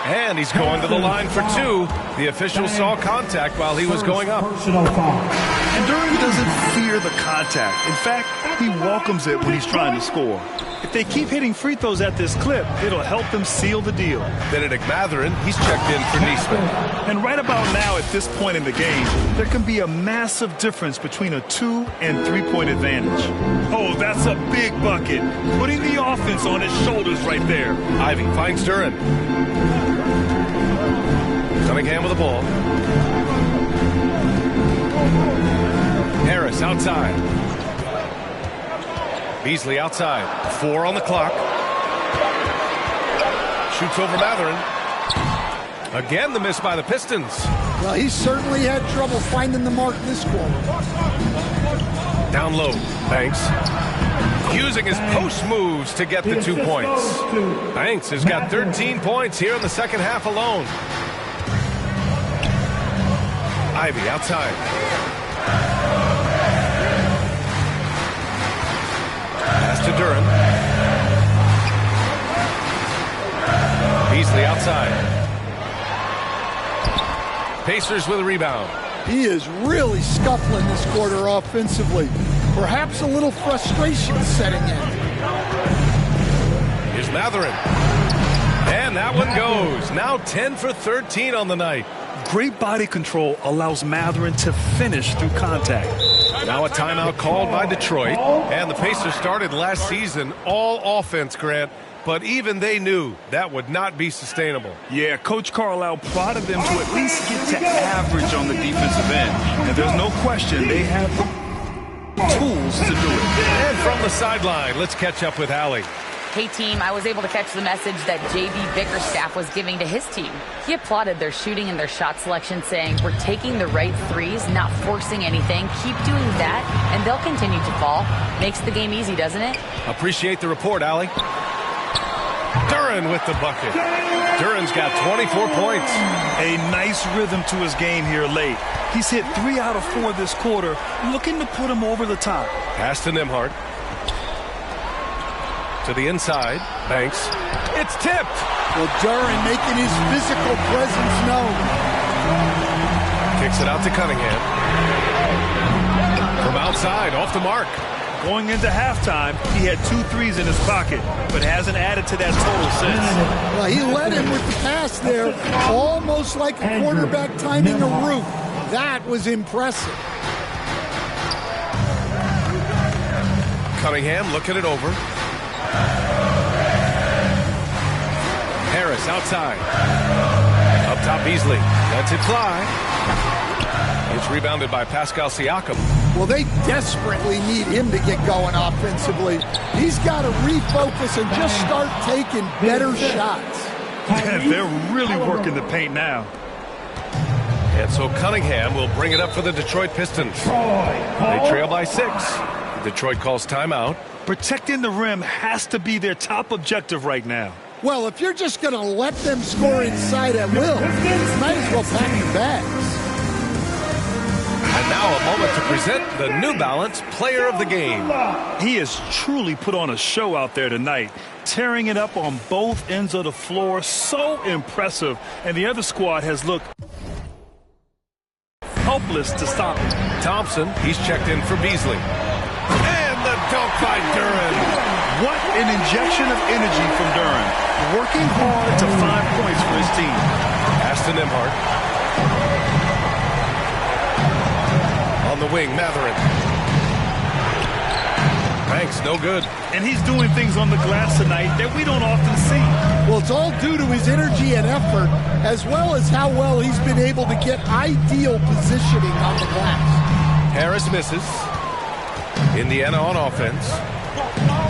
Speaker 2: And he's going to the line for 2. The official saw contact while he was going up.
Speaker 3: And Duren doesn't fear the contact. In fact, he welcomes it when he's trying to score. If they keep hitting free throws at this clip, it'll help them seal the deal.
Speaker 2: Benedict Mathurin, he's checked in for Neesmith.
Speaker 3: And right about now, at this point in the game, there can be a massive difference between a 2- and 3-point advantage. Oh, that's a big bucket. Putting the offense on his shoulders right there.
Speaker 2: Ivy finds Duren. Cunningham with the ball. Harris outside. Beasley outside. 4 on the clock. Shoots over Mathurin. Again, the miss by the Pistons.
Speaker 15: Well, he certainly had trouble finding the mark this quarter.
Speaker 2: Down low, Banks. Using his post moves to get the 2 points. Banks has got 13 points here in the second half alone. Ivy outside. Pass to Duren. Beasley outside. Pacers with a rebound.
Speaker 15: He is really scuffling this quarter offensively. Perhaps a little frustration setting in.
Speaker 2: Here's Mathurin. And that one goes. Now 10 for 13 on the night.
Speaker 3: Great body control allows Mathurin to finish through contact.
Speaker 2: Now a timeout called by Detroit. And the Pacers started last season all offense, Grant. But even they knew that would not be sustainable.
Speaker 3: Yeah, Coach Carlisle prodded them to at least get to average on the defensive end. And there's no question they have the tools to do it.
Speaker 2: And from the sideline, let's catch up with Allie.
Speaker 4: Hey, team, I was able to catch the message that J.B. Bickerstaff was giving to his team. He applauded their shooting and their shot selection, saying, "We're taking the right threes, not forcing anything. Keep doing that, and they'll continue to fall." Makes the game easy, doesn't it?
Speaker 2: Appreciate the report, Allie. Duren with the bucket. Duren's got 24 points.
Speaker 3: A nice rhythm to his game here late. He's hit 3 out of 4 this quarter, looking to put him over the top.
Speaker 2: Pass to Nembhard. To the inside. Banks. It's tipped.
Speaker 15: Well, Duren making his physical presence known.
Speaker 2: Kicks it out to Cunningham. From outside, off the mark.
Speaker 3: Going into halftime, he had 2 threes in his pocket, but hasn't added to that total since.
Speaker 15: Well, he led him with the pass there, almost like a quarterback timing a route. That was impressive.
Speaker 2: Cunningham looking it over. Harris outside. A Up top, Beasley lets it fly. It's rebounded by Pascal Siakam.
Speaker 15: Well, they desperately need him to get going offensively. He's got to refocus and just start taking better shots.
Speaker 3: They're really working the paint now.
Speaker 2: And so Cunningham will bring it up for the Detroit Pistons. They trail by 6. Detroit calls timeout.
Speaker 3: Protecting the rim has to be their top objective right now.
Speaker 15: Well, if you're just going to let them score inside at will, you might as well pack your bags.
Speaker 2: And now a moment to present the New Balance Player of the Game.
Speaker 3: He has truly put on a show out there tonight, tearing it up on both ends of the floor. So impressive. And the other squad has looked helpless to stop him.
Speaker 2: Thompson, he's checked in for Beasley. And the dunk by Duren.
Speaker 3: What an injection of energy from Duren. Working hard to find points for his team.
Speaker 2: Pass to Nembhard. On the wing, Matherin. Banks, no good.
Speaker 3: And he's doing things on the glass tonight that we don't often see.
Speaker 15: Well, it's all due to his energy and effort, as well as how well he's been able to get ideal positioning on the glass.
Speaker 2: Harris misses. Indiana on offense.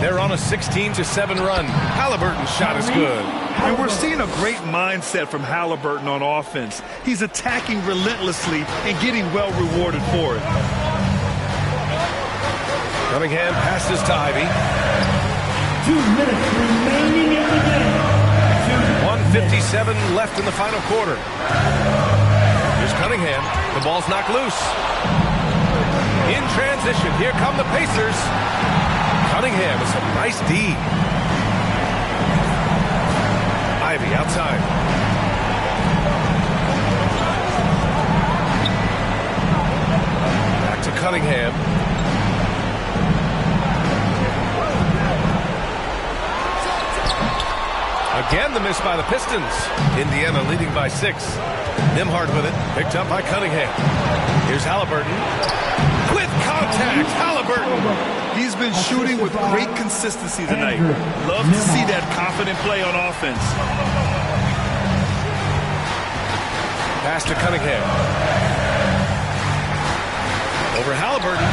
Speaker 2: They're on a 16-7 run. Halliburton's shot is good.
Speaker 3: And we're seeing a great mindset from Halliburton on offense. He's attacking relentlessly and getting well rewarded for it.
Speaker 2: Cunningham passes to Ivy.
Speaker 14: 2 minutes remaining in the game.
Speaker 2: 1:57 left in the final quarter. Here's Cunningham. The ball's knocked loose. In transition, here come the Pacers. Cunningham with some nice D. Ivy outside. Back to Cunningham. Again, the miss by the Pistons. Indiana leading by 6. Nembhard with it. Picked up by Cunningham. Here's Halliburton. With contact, Halliburton.
Speaker 3: He's been shooting with great consistency tonight. Love to see that confident play on offense.
Speaker 2: Pass to Cunningham. Over Halliburton.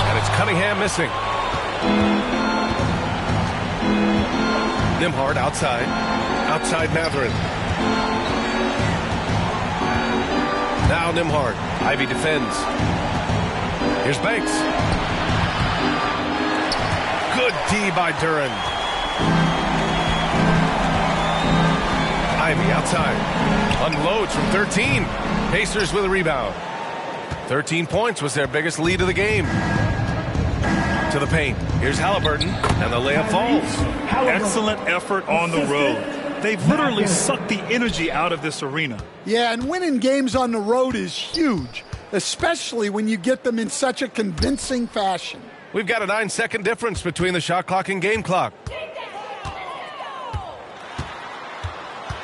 Speaker 2: And it's Cunningham missing. Nembhard outside. Outside Matherin. Now Nembhard. Ivy defends. Here's Banks. Good D by Duren. Ivy outside. Unloads from 13. Pacers with a rebound. 13 points was their biggest lead of the game. To the paint. Here's Halliburton. And the layup falls.
Speaker 3: Excellent effort on the road. They've literally sucked the energy out of this arena.
Speaker 15: Yeah, and winning games on the road is huge, especially when you get them in such a convincing fashion.
Speaker 2: We've got a 9-second difference between the shot clock and game clock.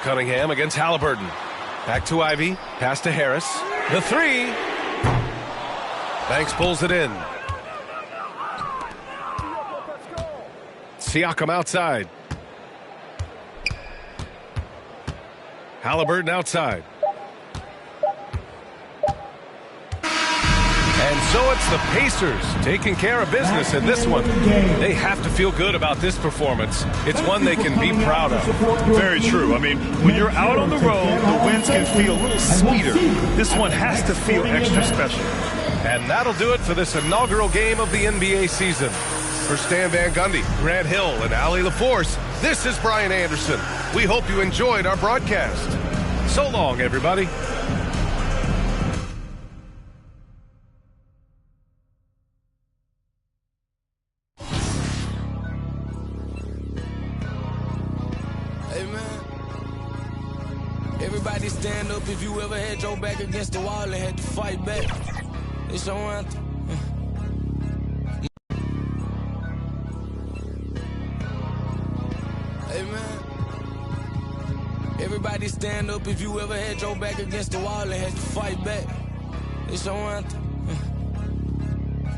Speaker 2: Cunningham against Halliburton. Back to Ivy. Pass to Harris. The 3. Banks pulls it in. Siakam outside. Halliburton outside. And so it's the Pacers taking care of business in this one. They have to feel good about this performance. It's one they can be proud of.
Speaker 3: Very true. I mean, when you're out on the road, the wins can feel a little sweeter. This one has to feel extra special.
Speaker 2: And that'll do it for this inaugural game of the NBA season. For Stan Van Gundy, Grant Hill, and Allie LaForce, this is Brian Anderson. We hope you enjoyed our broadcast. So long, everybody.
Speaker 6: Everybody stand up if you ever had your back against the wall and had to fight back. It's your anthem. Hey man. Everybody stand up if you ever had your back against the wall and had to fight back. It's your anthem.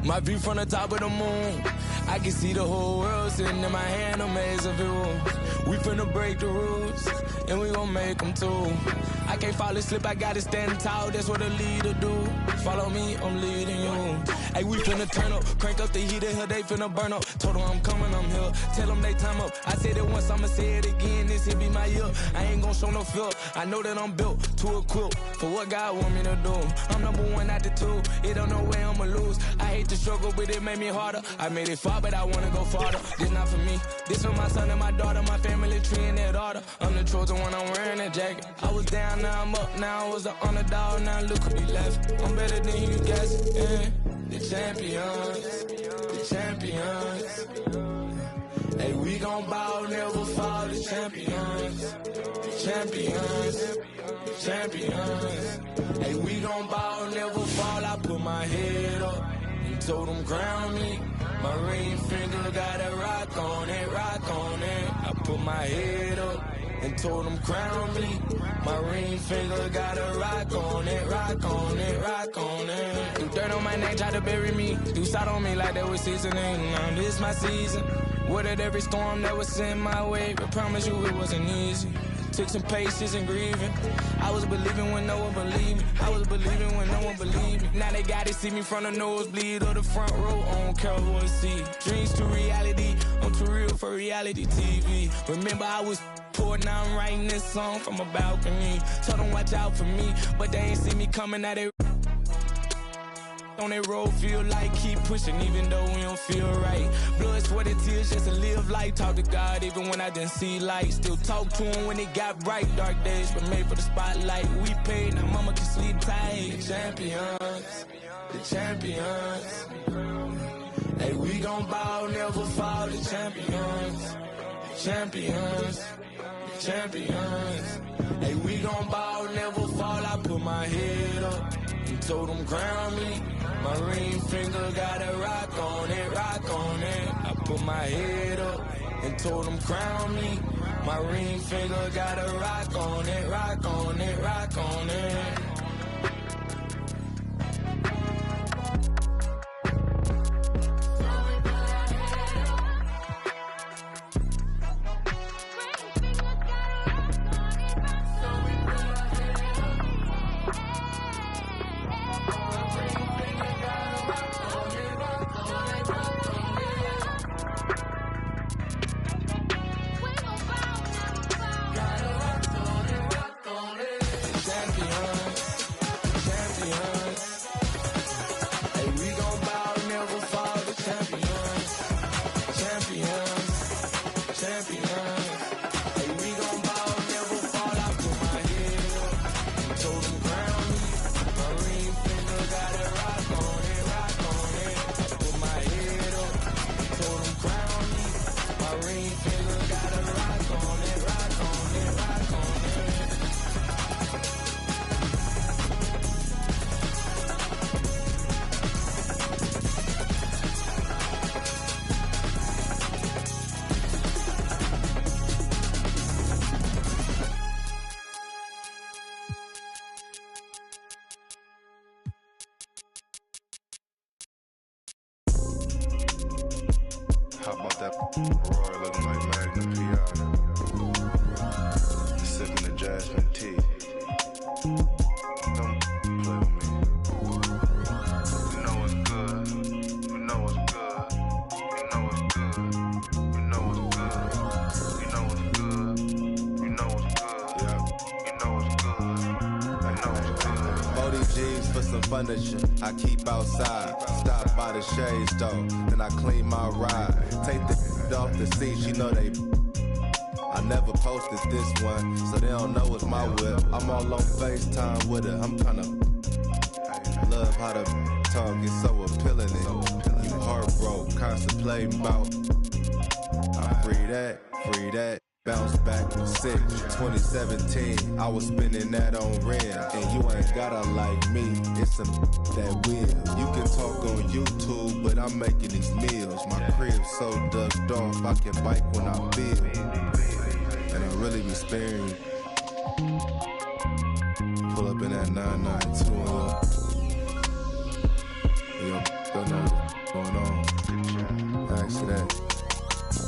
Speaker 6: My view from the top of the moon. I can see the whole world sitting in my hand, a maze of rules. We finna break the rules, and we gon' make them too. I can't fall asleep, I gotta stand tall, that's what a leader do. Follow me, I'm leading you. Hey, we finna turn up, crank up the heat in here, they finna burn up. Told them I'm coming, I'm here, tell them they time up. I said it once, I'ma say it again, this here be my year. I ain't gon' show no fear, I know that I'm built to equip for what God want me to do. I'm number one out the two, it don't know where I'ma lose. I hate the struggle, but it made me harder. I made it far, but I wanna go farther. This not for me, this for my son and my daughter, my family tree and their daughter. I'm the chosen one, I'm wearing that jacket. I was down, now I'm up, now I was the underdog, now look who be left. I'm better than you guess, yeah. The champions, the champions. Hey, we gon' bow, never fall, the champions, the champions, the champions. Hey, we gon' bow, never fall, I put my head up and told them crown me. My ring finger got a rock on it, rock on it. I put my head up and told them crown me. My ring finger got a rock on it, rock on it, rock on it. Do dirt on my neck, try to bury me. Do side on me like that was seasoning. Now this my season. Weathered every storm that was sent my way, but promise you it wasn't easy. Took some patience and grieving. I was believing when no one believed me. I was believing when no one believed me. Now they gotta see me from the nosebleed or the front row. I don't care who I see. Dreams to reality. I'm too real for reality TV. Remember I was poor, now I'm writing this song from a balcony. Told them watch out for me, but they ain't see me coming at it. On that road, feel like keep pushing even though we don't feel right. Blood, sweat, and tears just to live life. Talk to God even when I didn't see light. Still talk to him when it got bright. Dark days were made for the spotlight. We paid, now mama can sleep tight. The champions, the champions. Hey, we gon' bow, never fall. The champions, the champions, the champions. Hey, we gon' bow, never fall. I put my head up and told them crown me. My ring finger got a rock on it, rock on it. I put my head up and told them crown me. My ring finger got a rock on it, rock on it, rock on it.
Speaker 16: How about that Roy looking like Magnum PR? Sipping the jasmine tea. Don't play with me. You know what's good. You know what's good. You know what's good. You know what's good. You know what's good. You know what's good. Yeah. You know what's good. I know what's good.
Speaker 17: 40 G's for some furniture I keep outside. Stop by the shades though, then I clean my ride. Take the off the seats, you know they. I never posted this one, so they don't know it's my whip. I'm all on FaceTime with her, I'm tryna love how the talk is so appealing. And you heartbroke, contemplating about. I free that. Bounce back to 2017, I was spending that on rent. And you ain't gotta like me, it's some that will. You can talk on YouTube, but I'm making these meals. My crib's so ducked off, I can bike when I feel. And I really be sparing you. Pull up in that 992 on your, go now. Going on. Ask that.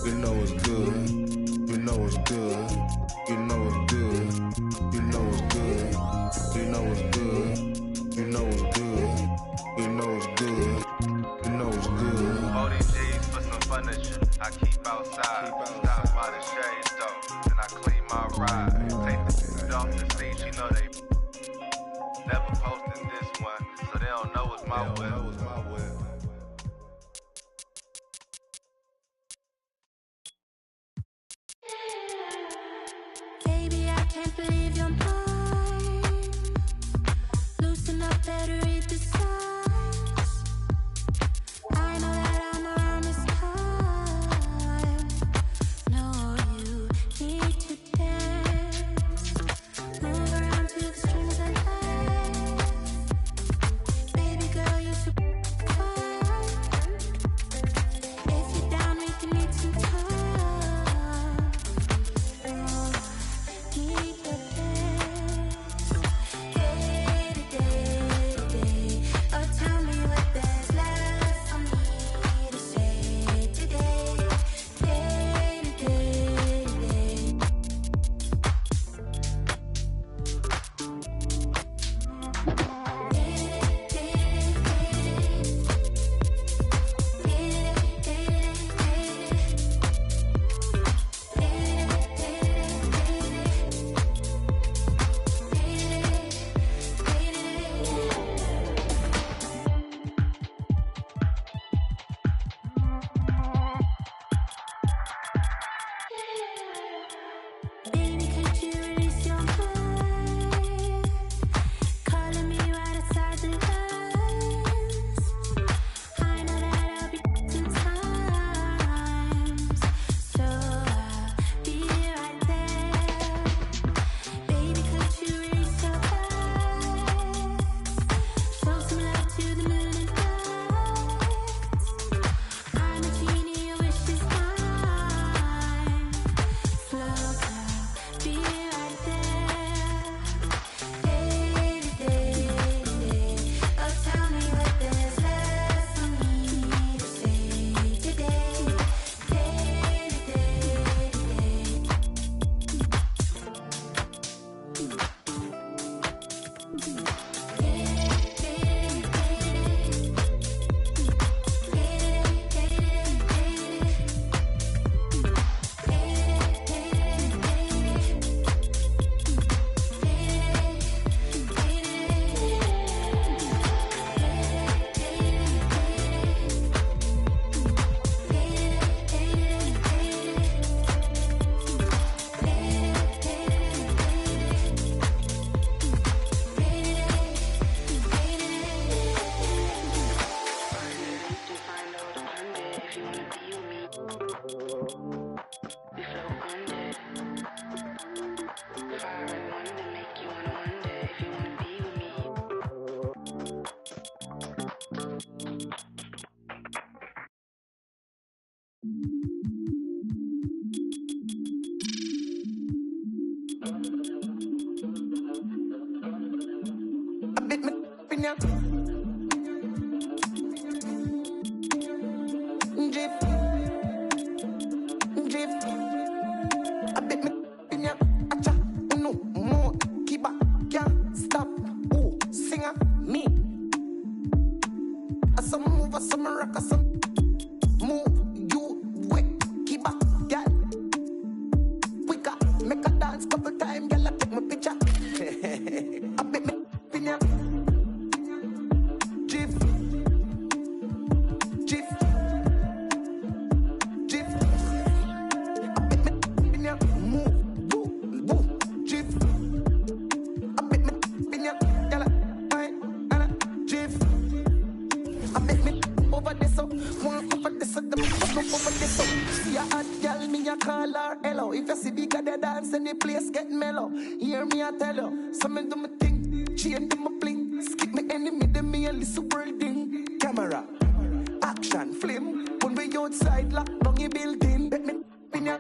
Speaker 17: You know it's good. You know it's good. You know it's good. You know it's good. You know it's good. You know it's good. You know it's good. You know it's good.
Speaker 16: ODGs for some furniture. I keep outside. Stop by the shade though. Then I clean my ride. Take the seat off the seat. You know they never posted this one, so they don't know it's my whip.
Speaker 8: Baby, I can't believe you're mine. Loosen up, better read the signs. I know that I'm around this time. No, you need to dance. Move around to the strings I like. Baby girl, you're so fine. If you're down, we can meet some time. Need your dance. Day to day. Oh, tell me what there's left for me to say today. Day to day. Baby, could you release your mind? Calling me right outside the lines. I know that I'll be sometimes, so I'll be right there. Baby, could you release your mind? Show some love to the moon and nights. I'm a genie, your wish is mine. Slow down, be right there. Day to day. Oh, tell me what there's left for me to say today. Day to
Speaker 18: Make a dance couple time, girl, I take my picture. I bet me in ya. Jiff. Jiff. Jiff. I bet me in ya. Move. Woo. Woo. Jiff. I bet me in ya. Girl, Jiff. I bet me over this up. One over this up. Over this up. See a hot girl, me a call her hello. If you see bigger the dance and the place get mellow, hear me I tell you. So me do my thing, chain do my bling. Skip me enemy, them me a little worlding. Camera, action, film. When we outside, lock down your building. Bet me in ya.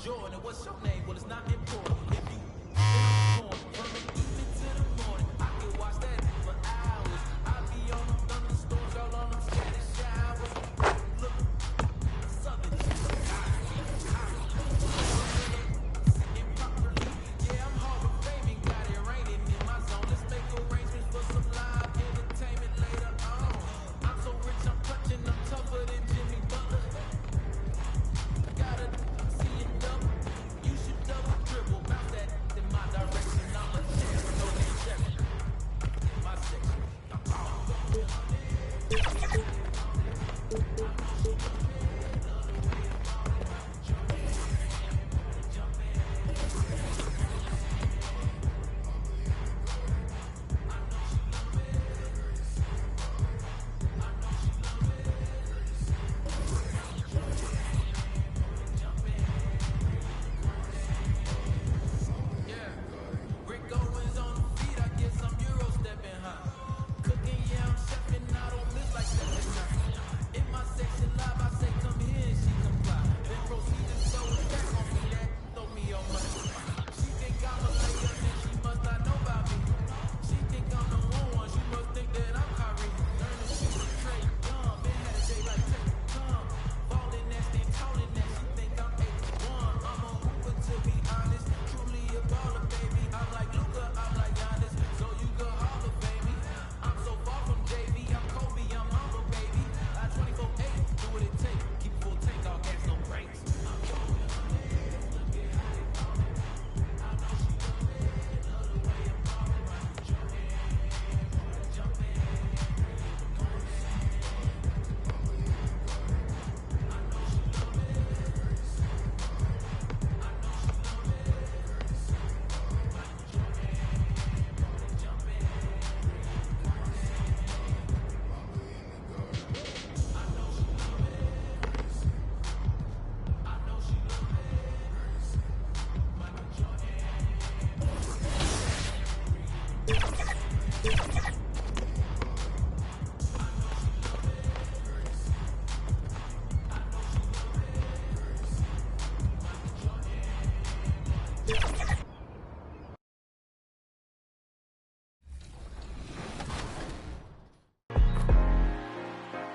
Speaker 6: Jordan, what's your name? Well, it's not important. If you from the evening to the morning, I can watch that for hours. I be on them thunderstorms, y'all on them scattered showers. Look, southern yeah, I'm hard with fame, got it raining in my zone. Let's make arrangements for some live entertainment later on. I'm so rich, I'm clutching, I'm tougher than Jimmy Butler. Gotta see it double. You should double dribble. Bounce that in my direction. I'm a champ. No name check. My section.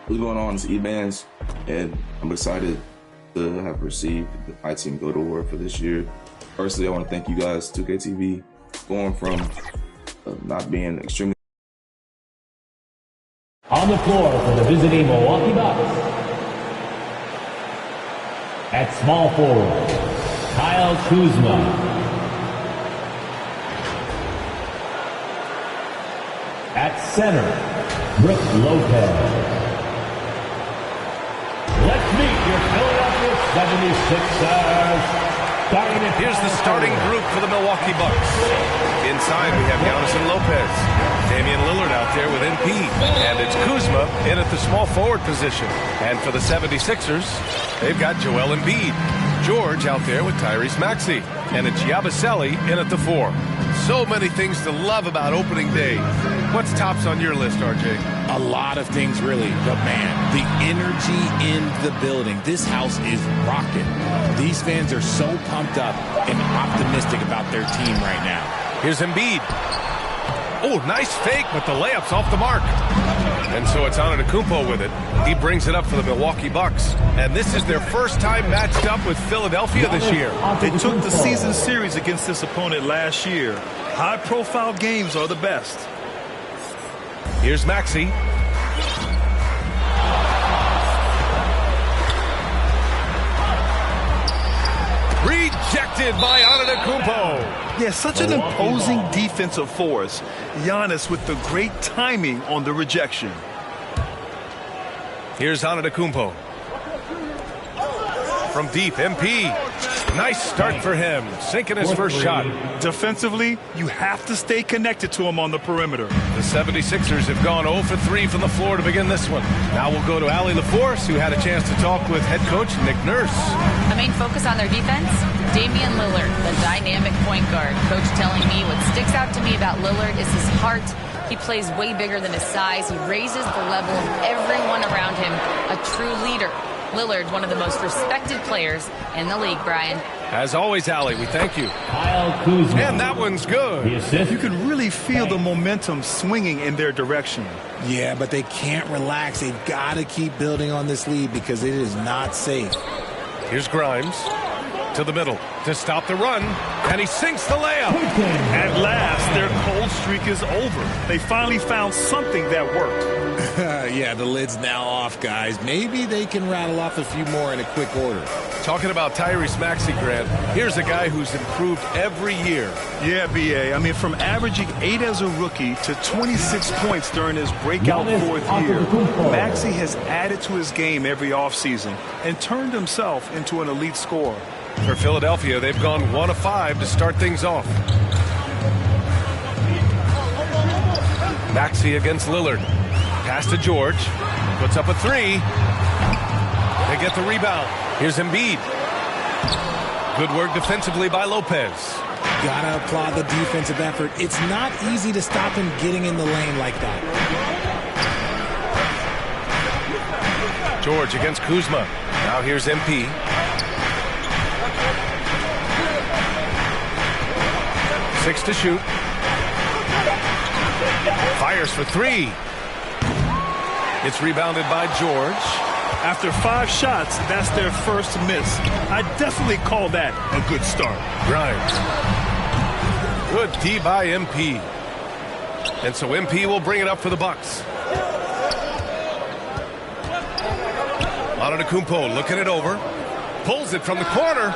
Speaker 19: What's going on? It's E-Bands, and I'm excited to have received my Team Goat Award for this year. Firstly, I want to thank you guys, 2K TV, going from not being extremely...
Speaker 20: On the floor for the visiting Milwaukee Bucks, at small forward, Kyle Kuzma. At center, Brooke Lopez. Let's meet your Philadelphia 76ers.
Speaker 2: Here's the starting group for the Milwaukee Bucks. Inside, we have Giannis and Lopez. Damian Lillard out there with NP. And it's Kuzma in at the small forward position. And for the 76ers, they've got Joel Embiid. George out there with Tyrese Maxey. And it's Yabusele in at the 4. So many things to love about opening day. What's tops on your list, RJ?
Speaker 21: A lot of things, really. But, man, the energy in the building. This house is rocking. These fans are so pumped up and optimistic about their team right now.
Speaker 2: Here's Embiid. Oh, nice fake, but the layup's off the mark. And so it's Antetokounmpo with it. He brings it up for the Milwaukee Bucks. And this is their first time matched up with Philadelphia this year.
Speaker 3: They took the season series against this opponent last year. High-profile games are the best.
Speaker 2: Here's Maxey. Rejected by Antetokounmpo.
Speaker 3: Yeah, such an imposing defensive force. Giannis with the great timing on the rejection.
Speaker 2: Here's Antetokounmpo. From deep, MP. Nice start for him, sinking his first shot.
Speaker 3: Defensively, you have to stay connected to him on the perimeter.
Speaker 2: The 76ers have gone 0 for 3 from the floor to begin this one. Now we'll go to Allie LaForce, who had a chance to talk with head coach Nick Nurse.
Speaker 4: The main focus on their defense, Damian Lillard, the dynamic point guard. Coach telling me what sticks out to me about Lillard is his heart. He plays way bigger than his size. He raises the level of everyone around him, a true leader. Lillard, one of the most respected players in the league, Brian.
Speaker 2: As always, Allie, we thank you.
Speaker 20: Kyle Kuzma.
Speaker 2: And that one's good.
Speaker 3: You can really feel the momentum swinging in their direction.
Speaker 21: Yeah, but they can't relax. They've got to keep building on this lead because it is not safe.
Speaker 2: Here's Grimes to the middle to stop the run, and he sinks the layup.
Speaker 3: At last, their cold streak is over. They finally found something that worked.
Speaker 21: Yeah, the lid's now off, guys. Maybe they can rattle off a few more in a quick order.
Speaker 2: Talking about Tyrese Maxey, Grant, here's a guy who's improved every year.
Speaker 3: Yeah, B.A. I mean, from averaging 8 as a rookie to 26 points during his breakout fourth year, Maxey has added to his game every offseason and turned himself into an elite scorer.
Speaker 2: For Philadelphia, they've gone 1 of 5 to start things off. Maxey against Lillard. Pass to George. Puts up a 3. They get the rebound. Here's Embiid. Good work defensively by Lopez.
Speaker 21: Gotta applaud the defensive effort. It's not easy to stop him getting in the lane like that.
Speaker 2: George against Kuzma. Now here's MP. Six to shoot. Fires for 3. It's rebounded by George.
Speaker 3: After 5 shots, that's their first miss. I definitely call that a good start.
Speaker 2: Grimes. Good D by MP. And so MP will bring it up for the Bucks. Antetokounmpo looking it over. Pulls it from the corner.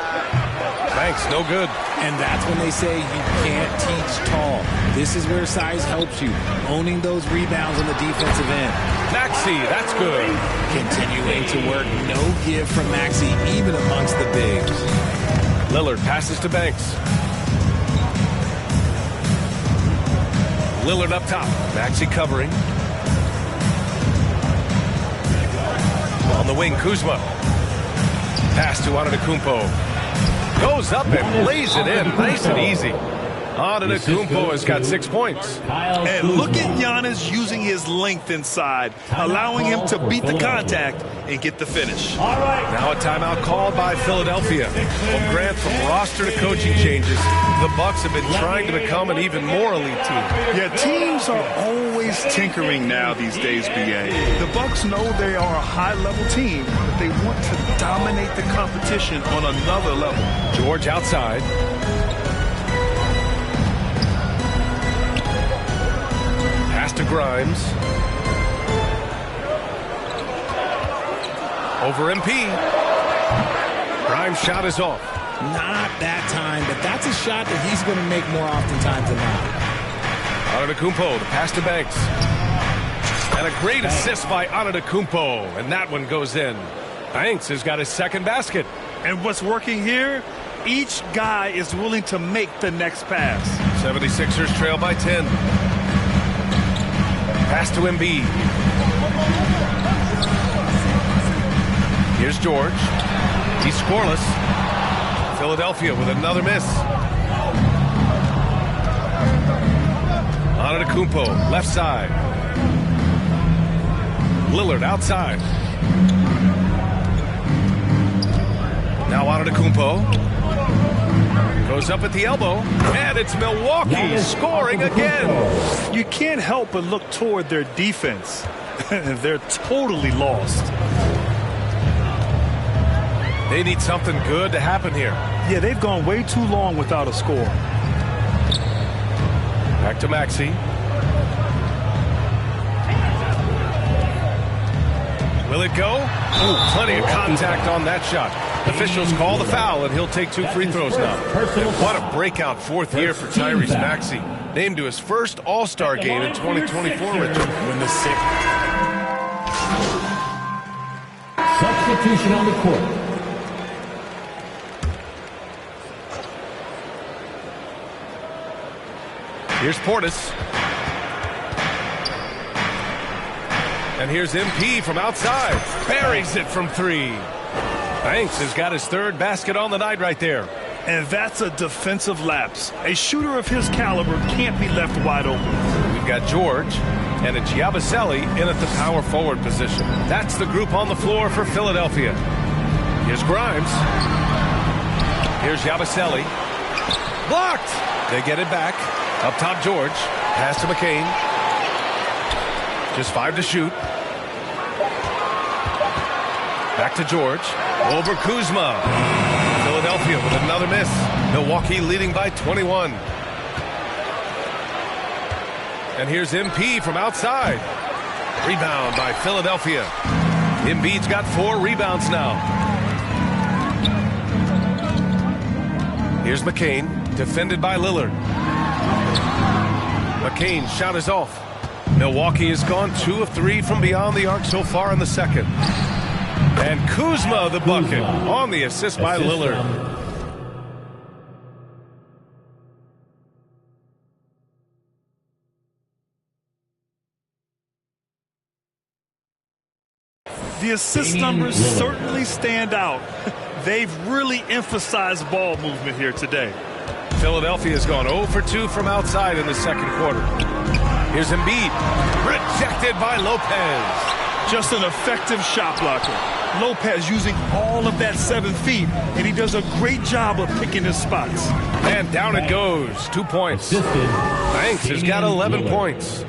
Speaker 2: Banks, no good.
Speaker 21: And that's when they say you can't teach tall. This is where size helps you. Owning those rebounds on the defensive end.
Speaker 2: Maxey, that's good.
Speaker 21: Continuing to work. No give from Maxey, even amongst the bigs.
Speaker 2: Lillard passes to Banks. Lillard up top. Maxey covering. On the wing, Kuzma. Pass to Antetokounmpo. Goes up and lays it in. Nice and easy. Antetokounmpo has got 6 points.
Speaker 3: And look at Giannis using his length inside, allowing him to beat the contact and get the finish.
Speaker 2: Now a timeout called by Philadelphia. Well, Grant, from roster to coaching changes, the Bucks have been trying to become an even more elite team.
Speaker 3: Yeah, teams are always tinkering now these days, B.A. The Bucks know they are a high-level team, but they want to dominate the competition on another level.
Speaker 2: George outside. Pass to Grimes. Over MP. Grimes' shot is off.
Speaker 21: Not that time, but that's a shot that he's going to make more oftentimes than not.
Speaker 2: Antetokounmpo, the pass to Banks. And a great assist by Antetokounmpo, and that one goes in. Banks has got his second basket.
Speaker 3: And what's working here? Each guy is willing to make the next pass.
Speaker 2: 76ers trail by 10. Pass to Embiid. Here's George. He's scoreless. Philadelphia with another miss. Antetokounmpo, left side. Lillard outside. Now Antetokounmpo. Goes up at the elbow, and it's Milwaukee scoring again.
Speaker 3: You can't help but look toward their defense. They're totally lost.
Speaker 2: They need something good to happen here.
Speaker 3: Yeah, they've gone way too long without a score.
Speaker 2: Back to Maxey. Will it go? Ooh, plenty of contact on that shot. Officials call the foul, and he'll take 2 free throws now. And what a breakout fourth year for Tyrese Maxey. Named to his first All-Star game in 2024, Richard.
Speaker 21: When the sixth.
Speaker 20: Substitution on the court.
Speaker 2: Here's Portis. And here's MP from outside. Buries it from 3. Banks has got his third basket on the night right there.
Speaker 3: And that's a defensive lapse. A shooter of his caliber can't be left wide open.
Speaker 2: We've got George. and it's Yabusele in at the power forward position. That's the group on the floor for Philadelphia. Here's Grimes. Here's Yabusele. Blocked. They get it back. Up top, George. Pass to McCain. Just 5 to shoot. Back to George. Over Kuzma. Philadelphia with another miss. Milwaukee leading by 21. And here's MP from outside. Rebound by Philadelphia. Embiid's got 4 rebounds now. Here's McCain, defended by Lillard. McCain's shot is off. Milwaukee has gone 2 of 3 from beyond the arc so far in the second. And Kuzma the bucket on the assist by Lillard.
Speaker 3: The assist numbers certainly stand out. They've really emphasized ball movement here today.
Speaker 2: Philadelphia has gone 0 for 2 from outside in the second quarter. Here's Embiid. Rejected by Lopez.
Speaker 3: Just an effective shot blocker. Lopez using all of that 7 feet, and he does a great job of picking his spots.
Speaker 2: And down it goes. 2 points. Banks has got 11 points.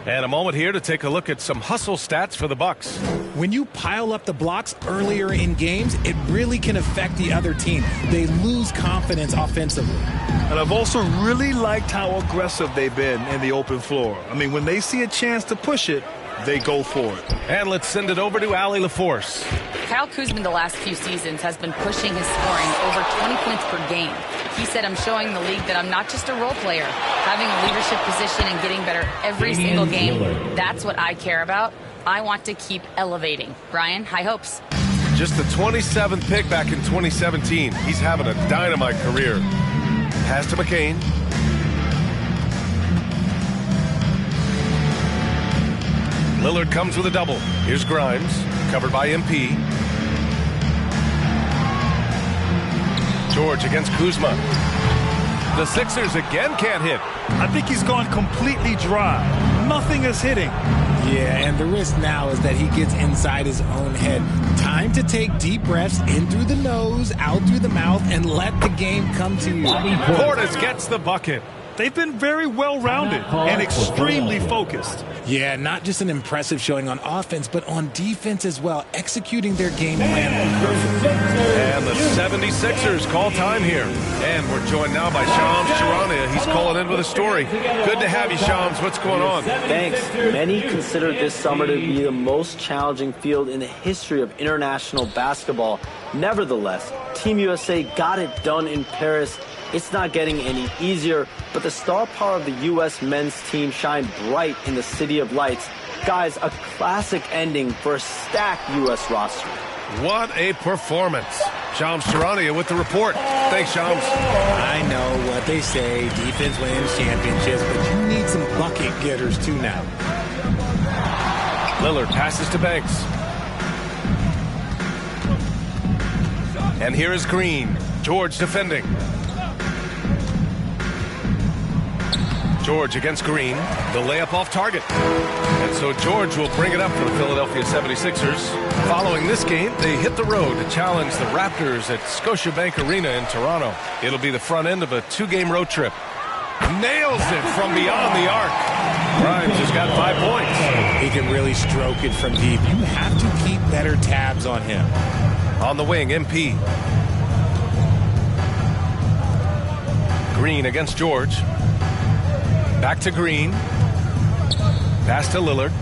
Speaker 2: And a moment here to take a look at some hustle stats for the Bucks.
Speaker 21: When you pile up the blocks earlier in games, it really can affect the other team. They lose confidence offensively.
Speaker 3: And I've also really liked how aggressive they've been in the open floor. I mean, when they see a chance to push it, they go for it.
Speaker 2: And let's send it over to Allie LaForce.
Speaker 4: Kyle Kuzma the last few seasons has been pushing his scoring over 20 points per game. He said, I'm showing the league that I'm not just a role player. Having a leadership position and getting better every single game, that's what I care about. I want to keep elevating. Brian, high hopes.
Speaker 2: Just the 27th pick back in 2017. He's having a dynamite career. Pass to McCain. Lillard comes with a double. Here's Grimes, covered by MP. George against Kuzma. The Sixers again can't hit.
Speaker 3: I think he's gone completely dry. Nothing is hitting.
Speaker 21: Yeah, and the risk now is that he gets inside his own head. Time to take deep breaths in through the nose, out through the mouth, and let the game come to you.
Speaker 2: Portis gets the bucket.
Speaker 3: They've been very well-rounded and extremely focused.
Speaker 21: Yeah, not just an impressive showing on offense, but on defense as well, executing their game plan perfectly.
Speaker 2: And the 76ers call time here. And we're joined now by Shams Charania. He's calling in with a story. Good to have you, Shams. What's going on?
Speaker 13: Thanks. Many consider this summer to be the most challenging field in the history of international basketball. Nevertheless, Team USA got it done in Paris. It's not getting any easier, but the star power of the U.S. men's team shined bright in the City of Lights. Guys, a classic ending for a stacked U.S. roster.
Speaker 2: What a performance. Shams Charania with the report. Thanks, Shams.
Speaker 21: I know what they say, defense wins championships, but you need some bucket getters too now.
Speaker 2: Lillard passes to Banks. And here is Green. George defending. George against Green. The layup off target. And so George will bring it up for the Philadelphia 76ers. Following this game, they hit the road to challenge the Raptors at Scotiabank Arena in Toronto. It'll be the front end of a 2-game road trip. Nails it from beyond the arc. Grimes has got 5 points.
Speaker 21: He can really stroke it from deep. You have to keep better tabs on him.
Speaker 2: On the wing, MP. Green against George. Back to Green. Pass to Lillard.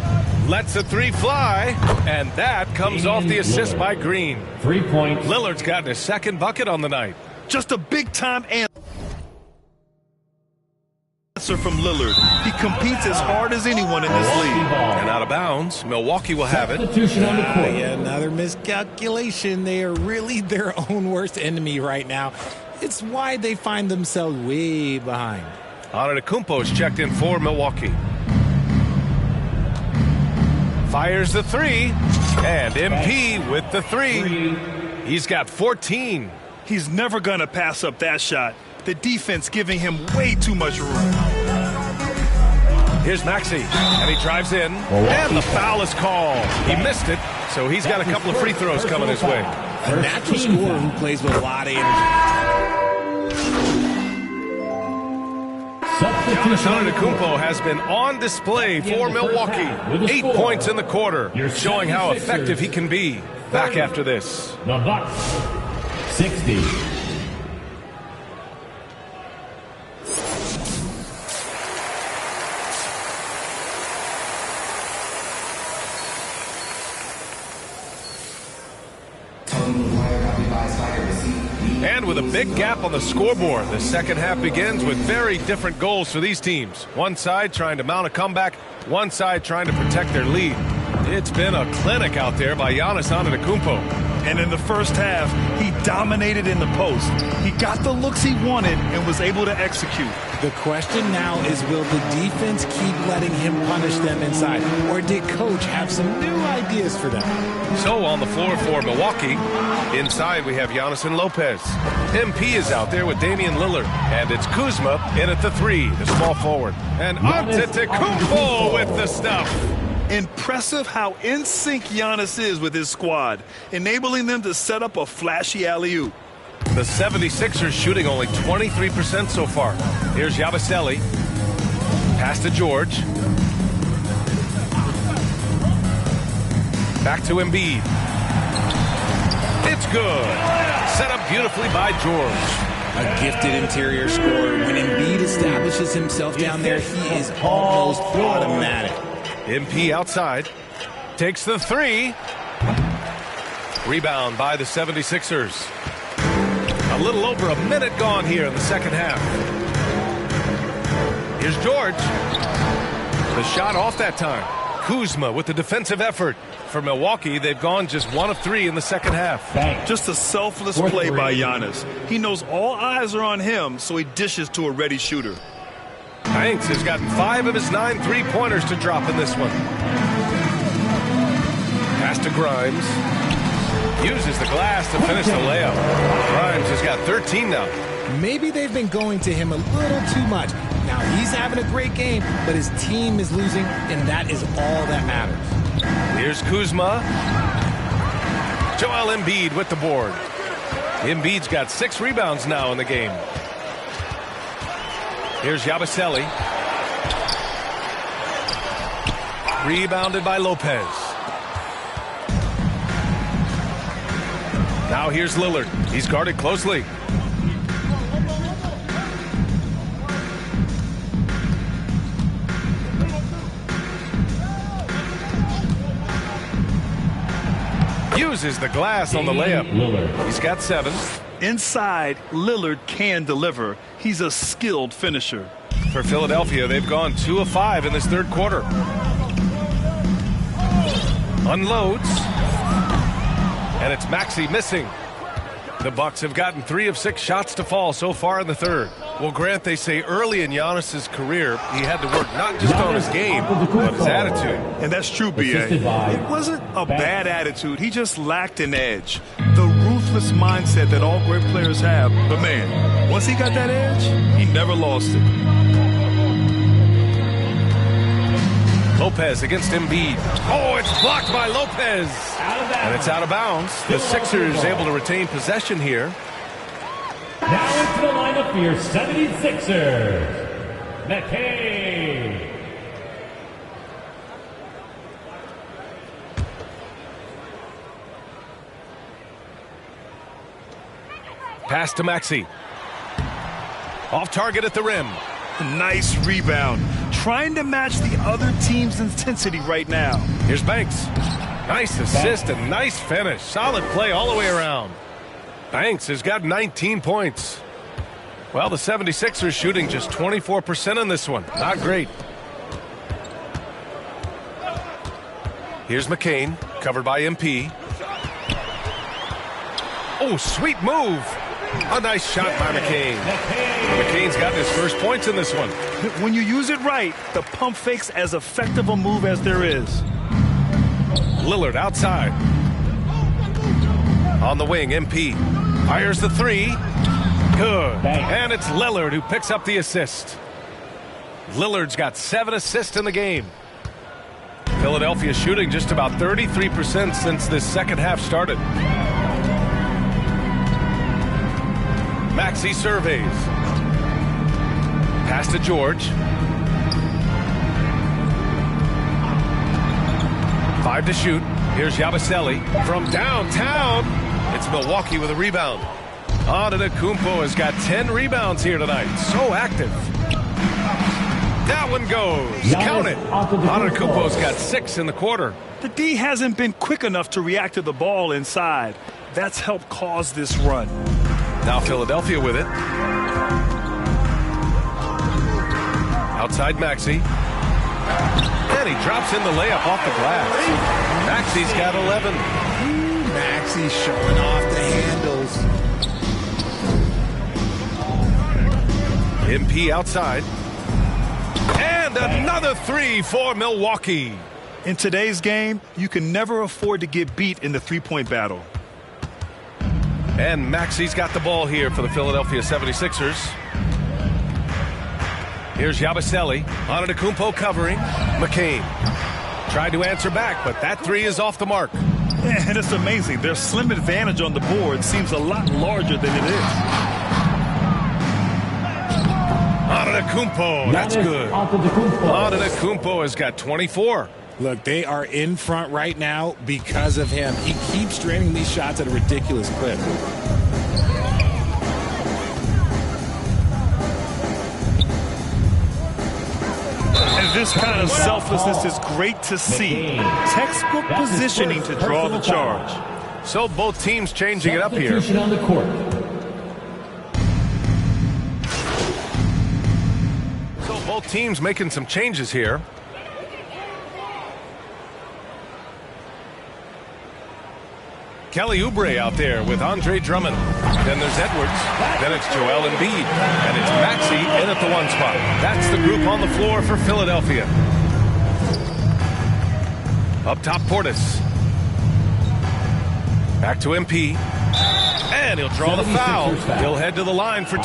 Speaker 2: Lets a 3 fly. And that comes off the assist by Green.
Speaker 20: 3 points.
Speaker 2: Lillard's gotten his second bucket on the night.
Speaker 3: Just a big-time answer from Lillard. He competes as hard as anyone in this league.
Speaker 2: And out of bounds, Milwaukee will have it.
Speaker 21: Yeah, another miscalculation. They are really their own worst enemy right now. It's why they find themselves way behind.
Speaker 2: Antetokounmpo's checked in for Milwaukee. Fires the 3. And MP with the 3. He's got 14.
Speaker 3: He's never going to pass up that shot. The defense giving him way too much room.
Speaker 2: Here's Maxey, and he drives in, and the foul is called. He missed it, so he's got a couple of free throws coming his way.
Speaker 21: A natural scorer who plays with a lot of energy.
Speaker 2: Giannis Antetokounmpo has been on display for Milwaukee. 8 points in the quarter, showing how effective he can be. Back after this.
Speaker 20: The Bucks, 60.
Speaker 2: And with a big gap on the scoreboard, the second half begins with very different goals for these teams. One side trying to mount a comeback, one side trying to protect their lead. It's been a clinic out there by Giannis Antetokounmpo.
Speaker 3: And in the first half, he dominated in the post. He got the looks he wanted and was able to execute.
Speaker 21: The question now is, will the defense keep letting him punish them inside? Or did Coach have some new ideas for them?
Speaker 2: So on the floor for Milwaukee, inside we have Giannis and Lopez. MP is out there with Damian Lillard. And it's Kuzma in at the 3, the small forward. And Antetokounmpo with the stuff.
Speaker 3: Impressive how in sync Giannis is with his squad, enabling them to set up a flashy alley-oop.
Speaker 2: The 76ers shooting only 23% so far. Here's Yabusele. Pass to George. Back to Embiid. It's good. Set up beautifully by George.
Speaker 21: A gifted interior scorer. When Embiid establishes himself down there, he is almost automatic.
Speaker 2: MP outside. Takes the 3. Rebound by the 76ers. A little over a minute gone here in the second half. Here's George. The shot off that time. Kuzma with the defensive effort. For Milwaukee, they've gone just 1 of 3 in the second half.
Speaker 3: Just a selfless play by Giannis. He knows all eyes are on him, so he dishes to a ready shooter.
Speaker 2: Banks has gotten 5 of his 9 3-pointers to drop in this one. Pass to Grimes. Uses the glass to finish the layup. Grimes has got 13 now.
Speaker 21: Maybe they've been going to him a little too much. Now he's having a great game, but his team is losing, and that is all that matters.
Speaker 2: Here's Kuzma. Joel Embiid with the board. Embiid's got 6 rebounds now in the game. Here's Yabusele. Rebounded by Lopez. Now here's Lillard. He's guarded closely. Uses the glass on the layup. He's got 7.
Speaker 3: Inside, Lillard can deliver. He's a skilled finisher.
Speaker 2: For Philadelphia, they've gone 2 of 5 in this third quarter. Unloads. And it's Maxey missing. The Bucks have gotten 3 of 6 shots to fall so far in the third. Well, Grant, they say early in Giannis's career, he had to work not just on his game, but his attitude.
Speaker 3: And that's true, B.A. It wasn't a bad attitude. He just lacked an edge. The ruthless mindset that all great players have. But, man, once he got that edge, he never lost it.
Speaker 2: Lopez against Embiid. Oh, it's blocked by Lopez. And it's out of bounds. The Sixers able to retain possession here.
Speaker 20: Now into the lineup for your 76ers. McKay.
Speaker 2: Pass to Maxey. Off target at the rim.
Speaker 3: Nice rebound. Trying to match the other team's intensity right now.
Speaker 2: Here's Banks. Nice assist and nice finish. Solid play all the way around. Banks has got 19 points. Well, the 76ers shooting just 24% in this one. Not great. Here's McCain, covered by MP. Oh, sweet move. A nice shot by McCain. McCain's got his first points in this one.
Speaker 3: When you use it right, the pump fake's as effective a move as there is.
Speaker 2: Lillard outside. On the wing, MP. Fires the 3. Good. And it's Lillard who picks up the assist. Lillard's got 7 assists in the game. Philadelphia shooting just about 33% since this second half started. Maxey surveys. Pass to George. 5 to shoot. Here's Yabusele from downtown. It's Milwaukee with a rebound. Antetokounmpo has got 10 rebounds here tonight. So active. That one goes. Count it. Antetokounmpo's got 6 in the quarter.
Speaker 3: The D hasn't been quick enough to react to the ball inside. That's helped cause this run.
Speaker 2: Now Philadelphia with it. Outside Maxey. And he drops in the layup off the glass. Maxey's got 11.
Speaker 21: Maxey showing off the handles.
Speaker 2: MP outside. And another 3 for Milwaukee.
Speaker 3: In today's game, you can never afford to get beat in the three-point battle.
Speaker 2: And Maxey's got the ball here for the Philadelphia 76ers. Here's Yabusele. Antetokounmpo covering. McCain tried to answer back, but that 3 is off the mark.
Speaker 3: Yeah, and it's amazing. Their slim advantage on the board seems a lot larger than it is.
Speaker 2: Antetokounmpo, that's good. Antetokounmpo has got 24.
Speaker 21: Look, they are in front right now because of him. He keeps draining these shots at a ridiculous clip.
Speaker 3: And this kind of selflessness is great to see. Textbook positioning to draw the charge.
Speaker 2: So both teams changing it up here.
Speaker 20: On the court.
Speaker 2: So both teams making some changes here. Kelly Oubre out there with Andre Drummond. Then there's Edwards. Then it's Joel Embiid. And it's Maxey in at the 1 spot. That's the group on the floor for Philadelphia. Up top, Portis. Back to MP. And he'll draw the foul. He'll head to the line for 2.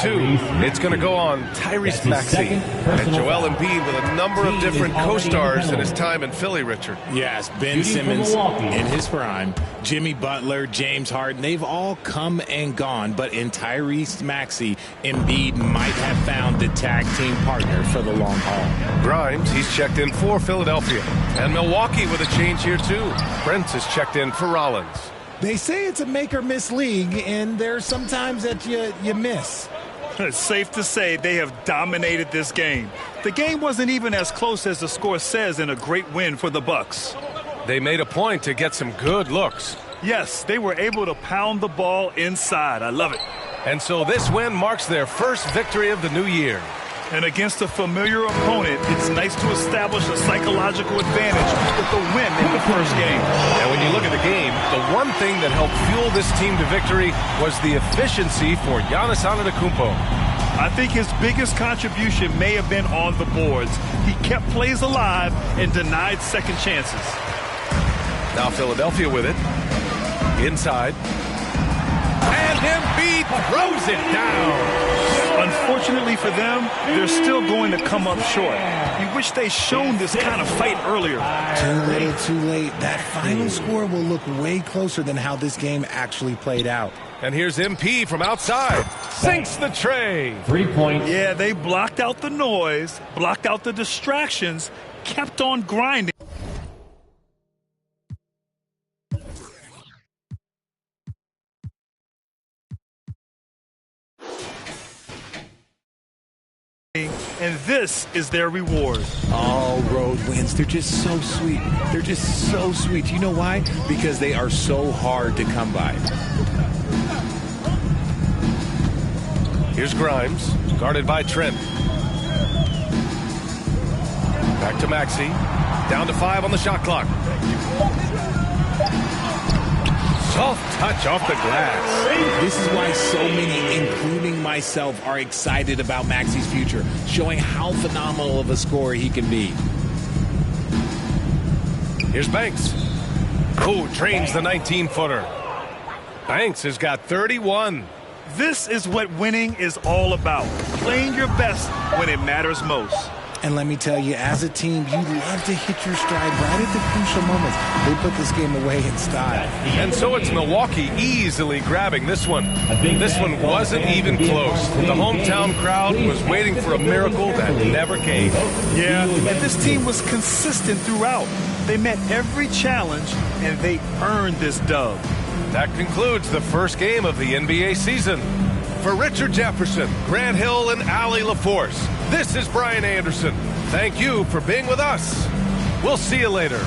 Speaker 2: It's going to go on Tyrese Maxey. And Joel Embiid with a number of different co-stars in his time in Philly, Richard.
Speaker 21: Yes, Ben Simmons in his prime, Jimmy Butler, James Harden, they've all come and gone. But in Tyrese Maxey, Embiid might have found the tag team partner for the long haul.
Speaker 2: Grimes, he's checked in for Philadelphia. And Milwaukee with a change here, too. Prince is checked in for Rollins.
Speaker 21: They say it's a make-or-miss league, and there's sometimes that you miss.
Speaker 3: It's safe to say they have dominated this game. The game wasn't even as close as the score says in a great win for the Bucks.
Speaker 2: They made a point to get some good looks.
Speaker 3: Yes, they were able to pound the ball inside. I love it.
Speaker 2: And so this win marks their first victory of the new year.
Speaker 3: And against a familiar opponent, it's nice to establish a psychological advantage with the win in the first game.
Speaker 2: And when you look at the game, the one thing that helped fuel this team to victory was the efficiency for Giannis Antetokounmpo.
Speaker 3: I think his biggest contribution may have been on the boards. He kept plays alive and denied second chances.
Speaker 2: Now Philadelphia with it. Inside. And Embiid throws it down.
Speaker 3: Unfortunately for them, they're still going to come up short. We wish they shown this kind of fight earlier.
Speaker 21: Too late. That final score will look way closer than how this game actually played out.
Speaker 2: And here's MP from outside. Sinks the tray.
Speaker 20: 3 points.
Speaker 3: Yeah, they blocked out the noise, blocked out the distractions, kept on grinding. And this is their reward.
Speaker 21: All road wins. They're just so sweet. They're just so sweet. You know why? Because they are so hard to come by.
Speaker 2: Here's Grimes, guarded by Trent. Back to Maxey. Down to 5 on the shot clock. Soft touch off the glass.
Speaker 21: This is why so many, including myself, are excited about Maxey's future, showing how phenomenal of a scorer he can be.
Speaker 2: Here's Banks. Oh, drains the 19-footer. Banks has got 31.
Speaker 3: This is what winning is all about. Playing your best when it matters most.
Speaker 21: And let me tell you, as a team, you love to hit your stride right at the crucial moments. They put this game away in style.
Speaker 2: And so it's Milwaukee easily grabbing this one. This one wasn't even close. The hometown crowd was waiting for a miracle that never came.
Speaker 3: Yeah, and this team was consistent throughout. They met every challenge, and they earned this dub.
Speaker 2: That concludes the first game of the NBA season. For Richard Jefferson, Grant Hill, and Allie LaForce, this is Brian Anderson. Thank you for being with us. We'll see you later.